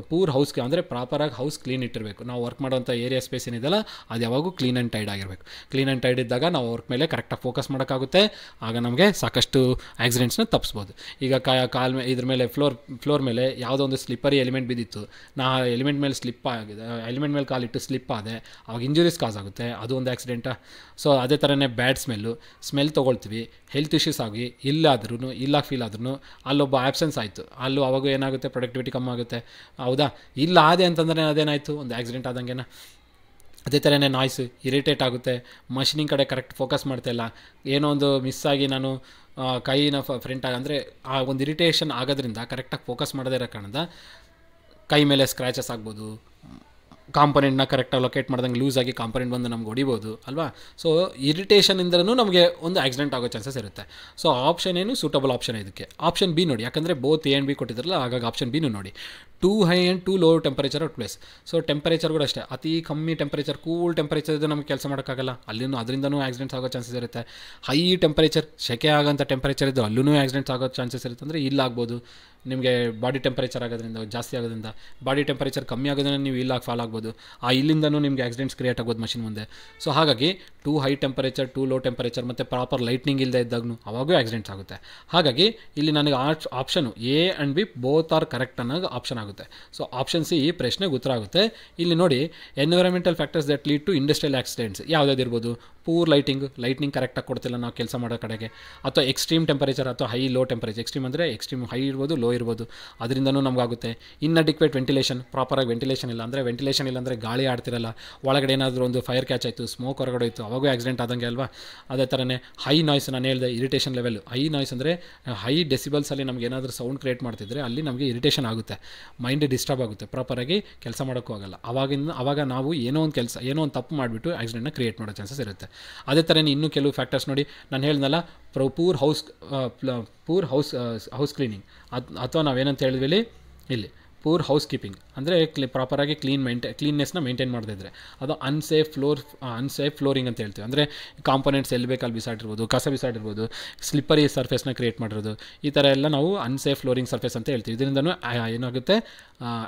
ಪೂರ್ ಹೌಸ್ ಅಂದರೆ ಪ್ರಾಪರಾಗಿ ಹೌಸ್ ಕ್ಲೀನ್ ಇಟ್ಟಿರಬೇಕು. ನಾವು ವರ್ಕ್ ಮಾಡೋಂಥ ಏರಿಯಾ ಸ್ಪೇಸ್ ಏನಿದೆಯಲ್ಲ ಅದು ಯಾವಾಗೂ ಕ್ಲೀನ್ ಆ್ಯಂಡ್ ಟೈಡ್ ಆಗಿರಬೇಕು. ಕ್ಲೀನ್ ಆ್ಯಂಡ್ ಟೈಡ್ ಇದ್ದಾಗ ನಾವು ವರ್ಕ್ ಮೇಲೆ ಕರೆಕ್ಟಾಗಿ ಫೋಕಸ್ ಮಾಡೋಕ್ಕಾಗುತ್ತೆ. ಆಗ ನಮಗೆ ಸಾಕಷ್ಟು ಆಕ್ಸಿಡೆಂಟ್ಸ್ನ ತಪ್ಪಿಸ್ಬೋದು. ಈಗ ಇದ್ರ ಮೇಲೆ ಫ್ಲೋರ್ ಮೇಲೆ ಯಾವುದೋ ಒಂದು ಸ್ಲಿಪ್ಪರಿ ಎಲಿಮೆಂಟ್ ಬಿದ್ದಿತ್ತು, ನಾ ಎಲಿಮೆಂಟ್ ಮೇಲೆ ಎಲಿಮೆಂಟ್ ಮೇಲೆ ಕಾಲಿಟ್ಟು ಸ್ಲಿಪ್ ಆದೆ, ಅವಾಗ ಇಂಜುರೀಸ್ ಕಾಸ್ ಆಗುತ್ತೆ, ಅದು ಒಂದು ಆಕ್ಸಿಡೆಂಟಾ. ಸೊ ಅದೇ ಥರನೇ ಬ್ಯಾಡ್ ಸ್ಮೆಲ್ ತೊಗೊಳ್ತೀವಿ, ಹೆಲ್ತ್ ಇಶ್ಯೂಸ್ ಆಗಿ ಇಲ್ಲ ಫೀಲ್ ಆದ್ರೂ ಅಲ್ಲೊಬ್ಬ ಆ್ಯಬ್ಸೆನ್ಸ್ ಆಯಿತು, ಅವಾಗ ಏನಾಗುತ್ತೆ, ಪ್ರೊಡಕ್ಟಿವಿಟಿ ಕಮ್ಮಿ ಆಗುತ್ತೆ. ಹೌದಾ, ಇಲ್ಲ ಆದೆ ಅಂತಂದರೆ ಅದೇನಾಯಿತು, ಒಂದು ಆಕ್ಸಿಡೆಂಟ್ ಆದಂಗೆನ. ಅದೇ ಥರನೇ ನಾಯ್ಸ್ ಇರಿಟೇಟ್ ಆಗುತ್ತೆ, ಮಷಿನಿಂಗ್ ಕಡೆ ಕರೆಕ್ಟ್ ಫೋಕಸ್ ಮಾಡ್ತಾಯಿಲ್ಲ, ಏನೋ ಒಂದು ಮಿಸ್ ಆಗಿ ನಾನು ಕೈನ ಅಂದರೆ ಆ ಒಂದು ಇರಿಟೇಷನ್ ಆಗೋದ್ರಿಂದ ಕರೆಕ್ಟಾಗಿ ಫೋಕಸ್ ಮಾಡದೇ ಇರೋ ಕಾರಣದ ಕೈ ಮೇಲೆ ಸ್ಕ್ರ್ಯಾಚಸ್ ಆಗ್ಬೋದು, ಕಾಂಪೊನೆಂಟ್ನ ಕರೆಕ್ಟಾಗಿ ಲೊಕೇಟ್ ಮಾಡ್ದಂಗೆ ಲೂಸ್ ಆಗಿ ಕಾಂಪೊನೆಂಟ್ ಬಂದು ನಮ್ಗೆ ಹೊಡಿಬೋದು ಅಲ್ವಾ. ಸೊ ಇರಿಟೇಷನಿಂದಲೂ ನಮಗೆ ಒಂದು ಆಕ್ಸಿಡೆಂಟ್ ಆಗೋ ಚಾನ್ಸಸ್ ಇರುತ್ತೆ. ಸೊ ಆಪ್ಷನ್ ಏನು ಸೂಟಬಲ್ ಆಪ್ಷನ್ ಇದಕ್ಕೆ, ಆಪ್ಷನ್ ಬಿ ನೋಡಿ. ಯಾಕಂದರೆ ಬೋತ್ A and B ಕೊಟ್ಟಿದ್ರಲ್ಲ, ಹಾಗಾಗಿ ಆಪ್ಷನ್ ಬಿನೂ ನೋಡಿ. Two high and two low temperature out place. So temperature ಕೂಡ ಅಷ್ಟೇ, ಅತಿ ಕಮ್ಮಿ ಟೆಂಪರೇಚರ್, ಕೂಲ್ ಟೆಂಪರೇಚರ್ ಇದು ನಮಗೆ ಕೆಲಸ ಮಾಡೋಕ್ಕಾಗಲ್ಲ, ಅದರಿಂದನೂ ಆಕ್ಸಿಡೆಂಟ್ಸ್ ಆಗೋ ಚಾನ್ಸಸ್ ಇರುತ್ತೆ. ಹೈ ಟೆಂಪರೇಚರ್, ಸೆಕೆ ಆಗೋಂಥ ಟೆಂಪರೇಚರ್ ಇದ್ದು ಅಲ್ಲೂ ಆಕ್ಸಿಡೆಂಟ್ಸ್ ಆಗೋ ಚಾನ್ಸಸ್ ಇರುತ್ತೆ. ಅಂದರೆ ಇಲ್ಲಾಗ್ಬೋದು, ನಿಮಗೆ ಬಾಡಿ ಟೆಂಪರೇಚರ್ ಆಗೋದ್ರಿಂದ ಜಾಸ್ತಿ ಆಗೋದ್ರಿಂದ, ಬಾಡಿ ಟೆಂಪರೇಚರ್ ಕಮ್ಮಿ ಆಗೋದ್ರಿಂದ ನೀವು ಇಲ್ಲಾಗಿ ಫಾಲ್ ಆಗ್ಬೋದು, ಆ ಇಲ್ಲಿಂದನೂ ನಿಮಗೆ ಆಕ್ಸಿಡೆಂಟ್ಸ್ ಕ್ರಿಯೇಟ್ ಆಗ್ಬೋದು ಮಷಿನ್ ಮುಂದೆ. ಸೊ ಹಾಗಾಗಿ too high temperature, too low temperature ಮತ್ತು ಪ್ರಾಪರ್ ಲೈಟ್ನಿಂಗ್ ಇಲ್ಲದೆ ಇದ್ದಾಗೂ ಅವಾಗೂ ಆಕ್ಸಿಡೆಂಟ್ಸ್ ಆಗುತ್ತೆ. ಹಾಗಾಗಿ ಇಲ್ಲಿ ನನಗೆ option A and B both are correct ಅನ್ನೋದು ಆಪ್ಷನ್ ಆಗುತ್ತೆ. ಸೊ ಆಪ್ಷನ್ ಸಿ ಈ ಪ್ರಶ್ನೆಗೆ ಉತ್ತರ ಆಗುತ್ತೆ. ಇಲ್ಲಿ ನೋಡಿ, environmental factors that lead to industrial accidents ಯಾವುದಿರ್ಬೋದು, ಪೂರ್ ಲೈಟ್ನಿಂಗ್ ಕರೆಕ್ಟಾಗಿ ಕೊಡ್ತಿಲ್ಲ ನಾವು ಕೆಲಸ ಮಾಡೋ ಕಡೆಗೆ, ಅಥವಾ ಎಕ್ಸ್ಟ್ರೀಮ್ ಟೆಂಪರೇಚರ್ ಅಥವಾ ಹೈ ಲೋ ಟೆಂಪರೇಚರ್. ಎಕ್ಸ್ಟ್ರೀಮ್ ಅಂದರೆ ಎಕ್ಸ್ಟ್ರೀಮ್ ಹೈ ಇರ್ಬೋದು, ಲೋ ಇರ್ಬೋದು, ಅದರಿಂದನೂ ನಮಗಾಗುತ್ತೆ. ಇನ್ಅಡಿಕ್ವೇಟ್ ವೆಂಟಿಲೇಷನ್, ಪ್ರಾಪರಾಗಿ ವೆಂಟಿಲೇಷನ್ ಇಲ್ಲ ಅಂದರೆ ಗಾಳಿ ಆಡ್ತಿರಲ್ಲ, ಒಳಗಡೆ ಏನಾದರೂ ಒಂದು ಫೈರ್ ಕ್ಯಾಚ್ ಆಯಿತು, ಸ್ಮೋಕ್ ಹೊರಗಡೆ ಹೋಯಿತು, ಅವಾಗೂ ಆಕ್ಸಿಡೆಂಟ್ ಆದಂಗೆ ಅಲ್ವಾ. ಅದೇ ಥರನೇ ಹೈ ನಾಯ್ಸ್, ನಾನು ಹೇಳಿದೆ ಇರಿಟೇಷನ್ ಲೆವೆಲ್. ಹೈ ನಾಯ್ಸ್ ಅಂದರೆ ಹೈ ಡೆಸಿಬಲ್ಸಲ್ಲಿ ನಮ್ಗೆ ಏನಾದರೂ ಸೌಂಡ್ ಕ್ರಿಯೇಟ್ ಮಾಡ್ತಿದ್ರೆ ಅಲ್ಲಿ ನಮಗೆ ಇರಿಟೇಷನ್ ಆಗುತ್ತೆ, ಮೈಂಡ್ ಡಿಸ್ಟರ್ಬ್ ಆಗುತ್ತೆ, ಪ್ರಾಪರಾಗಿ ಕೆಲಸ ಮಾಡೋಕ್ಕೂ ಆಗಲ್ಲ. ಆವಾಗ ನಾವು ಏನೋ ಒಂದು ತಪ್ಪು ಮಾಡಿಬಿಟ್ಟು ಆಕ್ಸಿಡೆಂಟ್ನ ಕ್ರಿಯೇಟ್ ಮಾಡೋ ಚಾನ್ಸಸ್ ಇರುತ್ತೆ. ಅದೇ ಥರನೇ ಇನ್ನೂ ಕೆಲವು ಫ್ಯಾಕ್ಟರ್ಸ್ ನೋಡಿ, ನಾನು ಹೇಳ್ದಲ್ಲ, ಪೂರ್ ಹೌಸ್ ಕ್ಲೀನಿಂಗ್ ಅಥವಾ ನಾವೇನಂತ ಹೇಳಿದ್ವಿ ಇಲ್ಲಿ ಪೂರ್ ಹೌಸ್ ಕೀಪಿಂಗ್ ಅಂದರೆ ಪ್ರಾಪರಾಗಿ ಕ್ಲೀನ್ನೆಸ್ನ ಮೇಂಟೈನ್ ಮಾಡದಿದ್ರೆ, ಅದು ಅನ್ಸೇಫ್ ಫ್ಲೋರಿಂಗ್ ಅಂತ ಹೇಳ್ತೀವಿ. ಅಂದರೆ ಕಾಂಪೊನೆಂಟ್ಸ್ ಎಲ್ಲಿ ಬೇಕಲ್ಲಿ ಬಿಸಾಡಿರ್ಬೋದು, ಕಸ ಬಿಸಾಡಿರ್ಬೋದು, ಸ್ಲಿಪ್ಪರಿ ಸರ್ಫೇಸ್ನ ಕ್ರಿಯೇಟ್ ಮಾಡಿರೋದು, ಈ ಥರ ಎಲ್ಲ ನಾವು ಅನ್ಸೇಫ್ ಫ್ಲೋರಿಂಗ್ ಸರ್ಫೇಸ್ ಅಂತ ಹೇಳ್ತೀವಿ. ಇದರಿಂದನೂ ಏನಾಗುತ್ತೆ,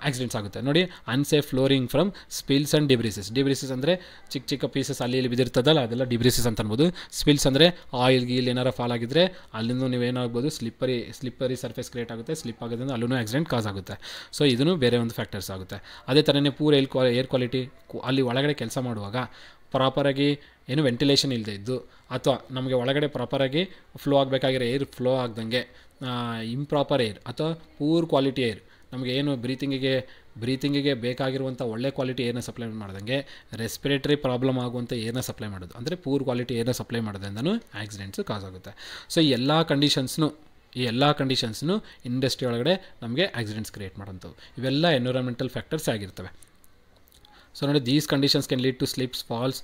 ಆಕ್ಸಿಡೆಂಟ್ಸ್ ಆಗುತ್ತೆ. ನೋಡಿ, unsafe flooring from spills and debrises ಅಂದರೆ ಚಿಕ್ಕ ಚಿಕ್ಕ ಪೀಸಸ್ ಅಲ್ಲಿ ಇಲ್ಲಿ ಬಿದ್ದಿರ್ತದಲ್ಲ, ಅದೆಲ್ಲ ಡಿಬ್ರಿಸಸ್ ಅಂತ ಅನ್ಬೋದು. ಸ್ಪಿಲ್ಸ್ ಅಂದರೆ ಆಯಿಲ್ ಗೀಲ್ ಏನಾರು ಫಾಲ್ ಆಗಿದ್ರೆ ಅಲ್ಲಿಂದ ನೀವೇನಾಗ್ಬೋದು, ಸ್ಲಿಪ್ಪರಿ ಸರ್ಫೇಸ್ ಕ್ರಿಯೇಟ್ ಆಗುತ್ತೆ. ಸ್ಲಿಪ್ ಆಗೋದ್ರಿಂದ ಅಲ್ಲೂ ಆಕ್ಸಿಡೆಂಟ್ ಕಾಸ್ ಆಗುತ್ತೆ. ಸೊ ಇದನ್ನು ಬೇರೆ ಒಂದು ಫ್ಯಾಕ್ಟರ್ಸ್ ಆಗುತ್ತೆ. ಅದೇ ಥರನೇ ಪೂರ್ ಏರ್ ಕ್ವಾಲಿಟಿ, ಅಲ್ಲಿ ಒಳಗಡೆ ಕೆಲಸ ಮಾಡುವಾಗ ಪ್ರಾಪರಾಗಿ ಏನು ವೆಂಟಿಲೇಷನ್ ಇಲ್ಲದೆ ಇದ್ದು, ಅಥವಾ ನಮಗೆ ಒಳಗಡೆ ಪ್ರಾಪರಾಗಿ ಫ್ಲೋ ಆಗಬೇಕಾಗಿರೋ ಏರ್ ಫ್ಲೋ ಆಗ್ದಂಗೆ ಇಂಪ್ರಾಪರ್ ಏರ್ ಅಥವಾ ಪೂರ್ ಕ್ವಾಲಿಟಿ ಏರ್, ನಮಗೆ ಏನು ಬ್ರೀತಿಂಗಿಗೆ ಬೇಕಾಗಿರುವಂಥ ಒಳ್ಳೆ ಕ್ವಾಲಿಟಿ ಏರ್ನ ಸಪ್ಲೈ ಮಾಡ್ದಂಗೆ ರೆಸ್ಪಿರೇಟರಿ ಪ್ರಾಬ್ಲಮ್ ಆಗುವಂಥ ಏರ್ನ ಸಪ್ಲೈ ಮಾಡೋದು, ಅಂದರೆ ಪೂರ್ ಕ್ವಾಲಿಟಿ ಏರ್ನ ಸಪ್ಲೈ ಮಾಡೋದ್ರಿಂದನೂ ಆಕ್ಸಿಡೆಂಟ್ಸು ಕಾಸ್ ಆಗುತ್ತೆ. ಸೊ ಈ ಎಲ್ಲ ಕಂಡೀಷನ್ಸ್ನು ಇಂಡಸ್ಟ್ರಿ ಒಳಗಡೆ ನಮಗೆ ಆಕ್ಸಿಡೆಂಟ್ಸ್ ಕ್ರಿಯೇಟ್ ಮಾಡೋಂಥವು. ಇವೆಲ್ಲ ಎನ್ವಿರಾನ್ಮೆಂಟಲ್ ಫ್ಯಾಕ್ಟರ್ಸ್ ಆಗಿರ್ತವೆ. ಸೊ ನೋಡಿ, these conditions can lead to slips, falls,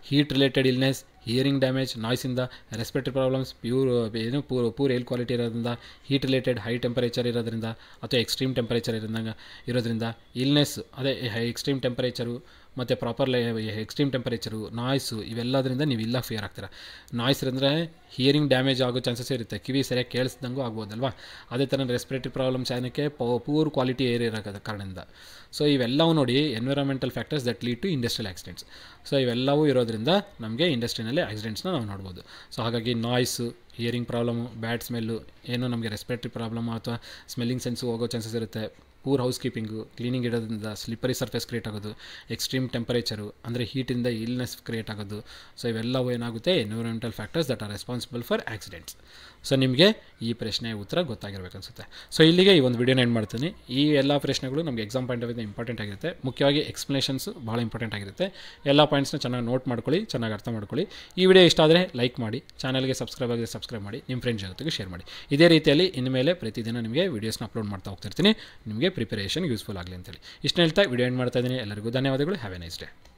heat related illness, hearing damage, ನಾಯ್ಸಿಂದ, respiratory problems, poor air quality ಇರೋದ್ರಿಂದ, ಹೀಟ್ ರಿಲೇಟೆಡ್ ಹೈ ಟೆಂಪರೇಚರ್ ಇರೋದ್ರಿಂದ ಅಥವಾ ಎಕ್ಸ್ಟ್ರೀಮ್ ಟೆಂಪರೇಚರ್ ಇರೋದ್ರಿಂದ, ಇಲ್ನೆಸ್ ಅದೇ ಎಕ್ಸ್ಟ್ರೀಮ್ ಟೆಂಪರೇಚರು ಮತ್ತು ಎಕ್ಸ್ಟ್ರೀಮ್ ಟೆಂಪರೇಚರು, ನಾಯ್ಸು, ಇವೆಲ್ಲದರಿಂದ ನೀವು ಇಲ್ಲ ಫಿಯರ್ ಆಗ್ತೀರ. ನಾಯ್ಸ್ ಅಂದರೆ ಹಿಯರಿಂಗ್ ಡ್ಯಾಮೇಜ್ ಆಗೋ ಚಾನ್ಸಸ್ ಇರುತ್ತೆ, ಕಿವಿ ಸರಿಯಾಗಿ ಕೇಳಿಸ್ದಂಗೂ ಆಗ್ಬೋದಲ್ವಾ. ಅದೇ ಥರ ರೆಸ್ಪಿರೇಟರಿ ಪ್ರಾಬ್ಲಮ್ಸ್ ಏನಕ್ಕೆ, ಪೂರ್ ಕ್ವಾಲಿಟಿ ಏರ್ ಇರೋ ಕಾರಣದಿಂದ. ಸೊ ಇವೆಲ್ಲವೂ ನೋಡಿ environmental factors that lead to industrial accidents. So ಇವೆಲ್ಲವೂ ಇರೋದ್ರಿಂದ ನಮಗೆ ಇಂಡಸ್ಟ್ರಿನಲ್ಲಿ ಆಕ್ಸಿಡೆಂಟ್ಸ್ನ ನಾವು ನೋಡ್ಬೋದು. ಸೊ ಹಾಗಾಗಿ noise, hearing problem, bad smell, ಏನೋ ನಮಗೆ ರೆಸ್ಪಿರೇಟರಿ ಪ್ರಾಬ್ಲಮ್ಮು ಅಥವಾ ಸ್ಮೆಲ್ಲಿಂಗ್ ಸೆನ್ಸು ಹೋಗೋ ಚಾನ್ಸಸ್ ಇರುತ್ತೆ. ಪೂರ್ ಹೌಸ್ ಕೀಪಿಂಗು, ಕ್ಲೀನಿಂಗ್ ಇಡೋದ್ರಿಂದ ಸ್ಲಿಪ್ಪರಿ ಸರ್ಫೇಸ್ ಕ್ರಿಯೇಟ್ ಆಗೋದು, ಎಕ್ಸ್ಟ್ರೀಮ್ ಟೆಂಪರೇಚರು ಅಂದರೆ ಹೀಟಿಂದ ಇಲ್ನೆಸ್ ಕ್ರಿಯೇಟ್ ಆಗೋದು. ಸೊ ಇವೆಲ್ಲವೂ ಏನಾಗುತ್ತೆ, environmental factors that are responsible for accidents. So ನಿಮಗೆ ಈ ಪ್ರಶ್ನೆಯ ಉತ್ತರ ಗೊತ್ತಾಗಿರ್ಬೇಕು ಅನಿಸುತ್ತೆ. ಸೊ ಇಲ್ಲಿಗೆ ಈ ಒಂದು ವಿಡಿಯೋನ ಎಂಡ್ ಮಾಡ್ತೀನಿ. ಈ ಎಲ್ಲ ಪ್ರಶ್ನೆಗಳು ನಮಗೆ exam point of view important ಆಗಿರುತ್ತೆ. ಮುಖ್ಯವಾಗಿ ಎಕ್ಸ್ಪ್ಲನೇಷನ್ಸ್ ಭಾಳ ಇಂಪಾರ್ಟೆಂಟ್ ಆಗಿರುತ್ತೆ. ಎಲ್ಲ ಪಾಯಿಂಟ್ಸ್ನ ಚೆನ್ನಾಗಿ ನೋಟ್ ಮಾಡ್ಕೊಳ್ಳಿ, ಚೆನ್ನಾಗಿ ಅರ್ಥ ಮಾಡ್ಕೊಳ್ಳಿ. ಈ ವಿಡಿಯೋ ಇಷ್ಟ ಆದರೆ ಲೈಕ್ ಮಾಡಿ, ಚಾನಲ್ಗೆ ಸಬ್ಸ್ಕ್ರೈಬ್ ಮಾಡಿ, ನಿಮ್ಮ ಫ್ರೆಂಡ್ಸ್ ಜೊತೆಗೆ ಶೇರ್ ಮಾಡಿ. ಇದೇ ರೀತಿಯಲ್ಲಿ ಇನ್ಮೇಲೆ ಪ್ರತಿದಿನ ನಿಮಗೆ ವೀಡಿಯೋಸ್ನ ಅಪ್ಲೋಡ್ ಮಾಡ್ತಾ ಹೋಗ್ತಿರ್ತೀನಿ, ನಿಮಗೆ ಪ್ರಿಪರೇಷನ್ ಯೂಸ್ಫುಲ್ ಆಗಲಿ ಅಂತೇಳಿ. ಇಷ್ಟು ಹೇಳ್ತಾ ವಿಡಿಯೋ ಎಂಡ್ ಮಾಡ್ತಾ ಇದ್ದೀನಿ. ಎಲ್ಲರಿಗೂ ಧನ್ಯವಾದಗಳು. Have A nice day.